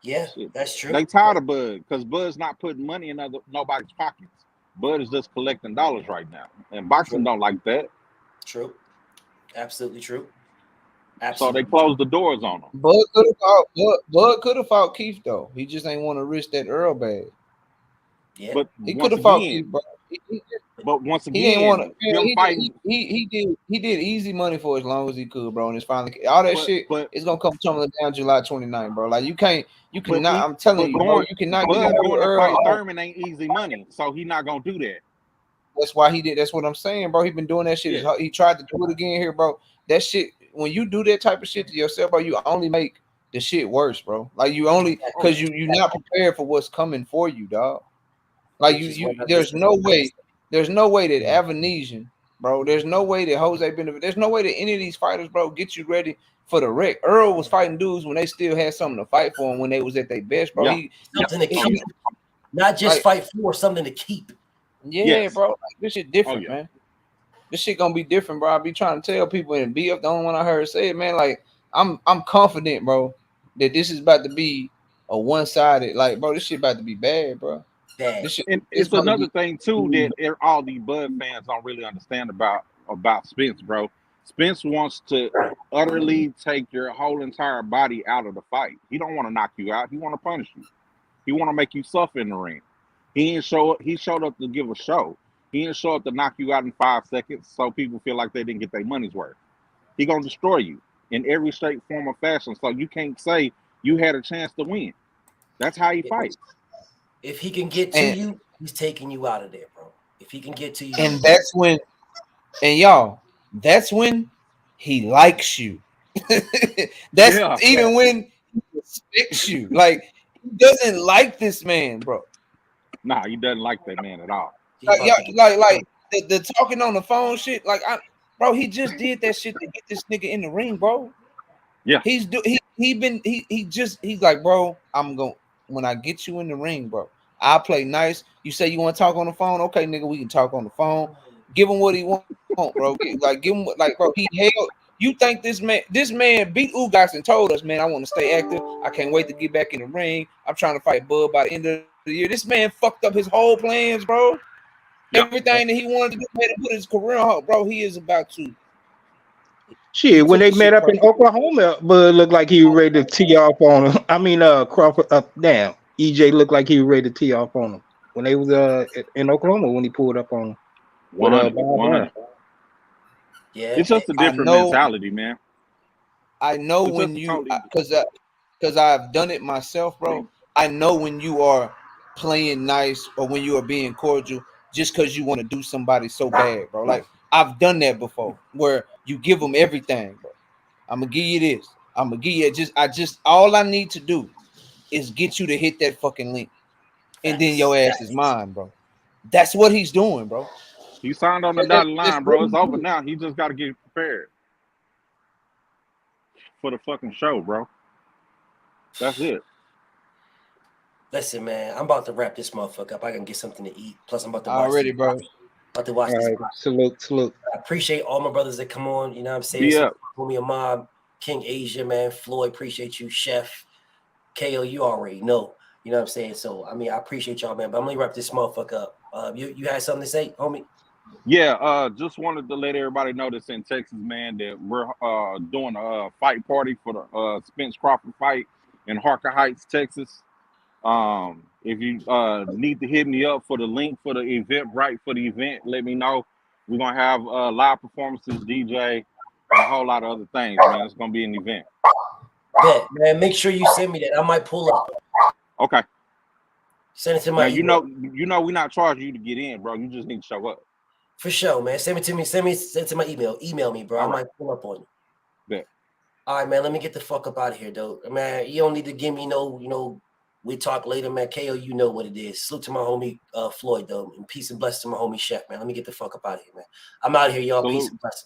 Yeah, that's true. They tired of Bud because Bud's not putting money in nobody's pockets. Bud is just collecting dollars right now, and boxing don't like that. True, absolutely true. So they closed the doors on him. Bud could have fought Keith though. He just ain't want to risk that Earl bag. Yeah, but he could have fought Keith, bro. But once again, he ain't want to. He did easy money for as long as he could, bro. And it's finally all that shit. It's gonna come tumbling down July 29th, bro. Like you cannot. I'm telling you, bro, you cannot get going to Earl. fight Thurman ain't easy money, so he not gonna do that. That's why he did. That's what I'm saying, bro. He been doing that shit. Yeah. He tried to do it again here, bro. That shit. When you do that type of shit to yourself, bro, you only make the shit worse, bro. Like you only because you're not prepared for what's coming for you, dog. Like there's no way that Avanesian, bro. There's no way that Jose Benavidez. There's no way that any of these fighters, bro, get you ready for the wreck. Earl was fighting dudes when they still had something to fight for, and when they was at their best, bro. Something to keep, not just fight for, something to keep. Yeah, bro. Like, this shit different, man. This shit gonna be different, bro. I be trying to tell people, and BF the only one I heard say it, man. Like I'm confident, bro, that this is about to be a one-sided. Like, bro, this shit about to be bad, bro. This shit, and it's another thing too that all these Bud fans don't really understand about Spence, bro. Spence wants to utterly take your whole entire body out of the fight. He don't want to knock you out. He want to punish you. He want to make you suffer in the ring. He showed up to give a show. He didn't show up to knock you out in 5 seconds so people feel like they didn't get their money's worth. He gonna destroy you in every shape, form, or fashion. So you can't say you had a chance to win. That's how he fights. If he can get to you, he's taking you out of there, bro. If he can get to you, and that's when, that's when he likes you. That's even when he respects you. Like he doesn't like this man, bro. Nah, he doesn't like that man at all. Like the talking on the phone shit. Like bro, he just did that shit to get this nigga in the ring, bro. Yeah, he's like, bro, when I get you in the ring, bro, I'll play nice. You say you want to talk on the phone, okay, nigga, we can talk on the phone. Give him what he want, bro. Give him bro. He held. You think this man beat Ugas and told us, man, I want to stay active. I can't wait to get back in the ring. I'm trying to fight Bud by the end of the year. This man fucked up his whole plans, bro. Everything that he wanted to do, had to put his career on, bro. He is about to. Shit, when they met up in Oklahoma, Bud looked like he was ready to tee off on him. I mean, Crawford, damn, EJ looked like he was ready to tee off on him when they was in Oklahoma when he pulled up on him. 100. Yeah, it's just a different mentality, man. I know it's when you, because I've done it myself, bro. I know when you are playing nice or when you are being cordial just because you want to do somebody so bad, bro. Like I've done that before, where you give them everything, bro. I'm gonna give you this. I'm gonna give you all I need to do is get you to hit that fucking link. and then your ass is mine, bro. That's what he's doing, bro. He signed on the dotted line, bro. It's over now. He just got to get prepared for the fucking show, bro. That's it. Listen, man, I'm about to wrap this motherfucker up. I can get something to eat. Plus, I'm about to watch already, bro. About to watch All this. right, salute. I appreciate all my brothers that come on. You know what I'm saying? Yeah. Homie Ahmad, King Asia, man. Floyd, appreciate you. Chef, KO, you already know. You know what I'm saying? So, I mean, I appreciate y'all, man. But I'm going to wrap this motherfucker up. You had something to say, homie? Yeah, just wanted to let everybody know that's in Texas, man, that we're doing a fight party for the Spence Crawford fight in Harker Heights, Texas. If you need to hit me up for the link for the Eventbrite for the event, let me know. We're gonna have live performances, DJ, and a whole lot of other things, man. It's gonna be an event. Bet, man. Make sure you send me that. I might pull up. Okay. Send it to my email. You know we're not charging you to get in, bro. You just need to show up. For sure, man. Send it to me. Send it to my email. Email me, bro. I might pull up on you. Bet. All right, man. Let me get the fuck up out of here, though. Man, you don't need to give me no, we talk later, man. KO, you know what it is. Salute to my homie Floyd, though. And peace and blessings to my homie Chef, man. Let me get the fuck up out of here, man. I'm out of here, y'all. Salute. Peace and blessings.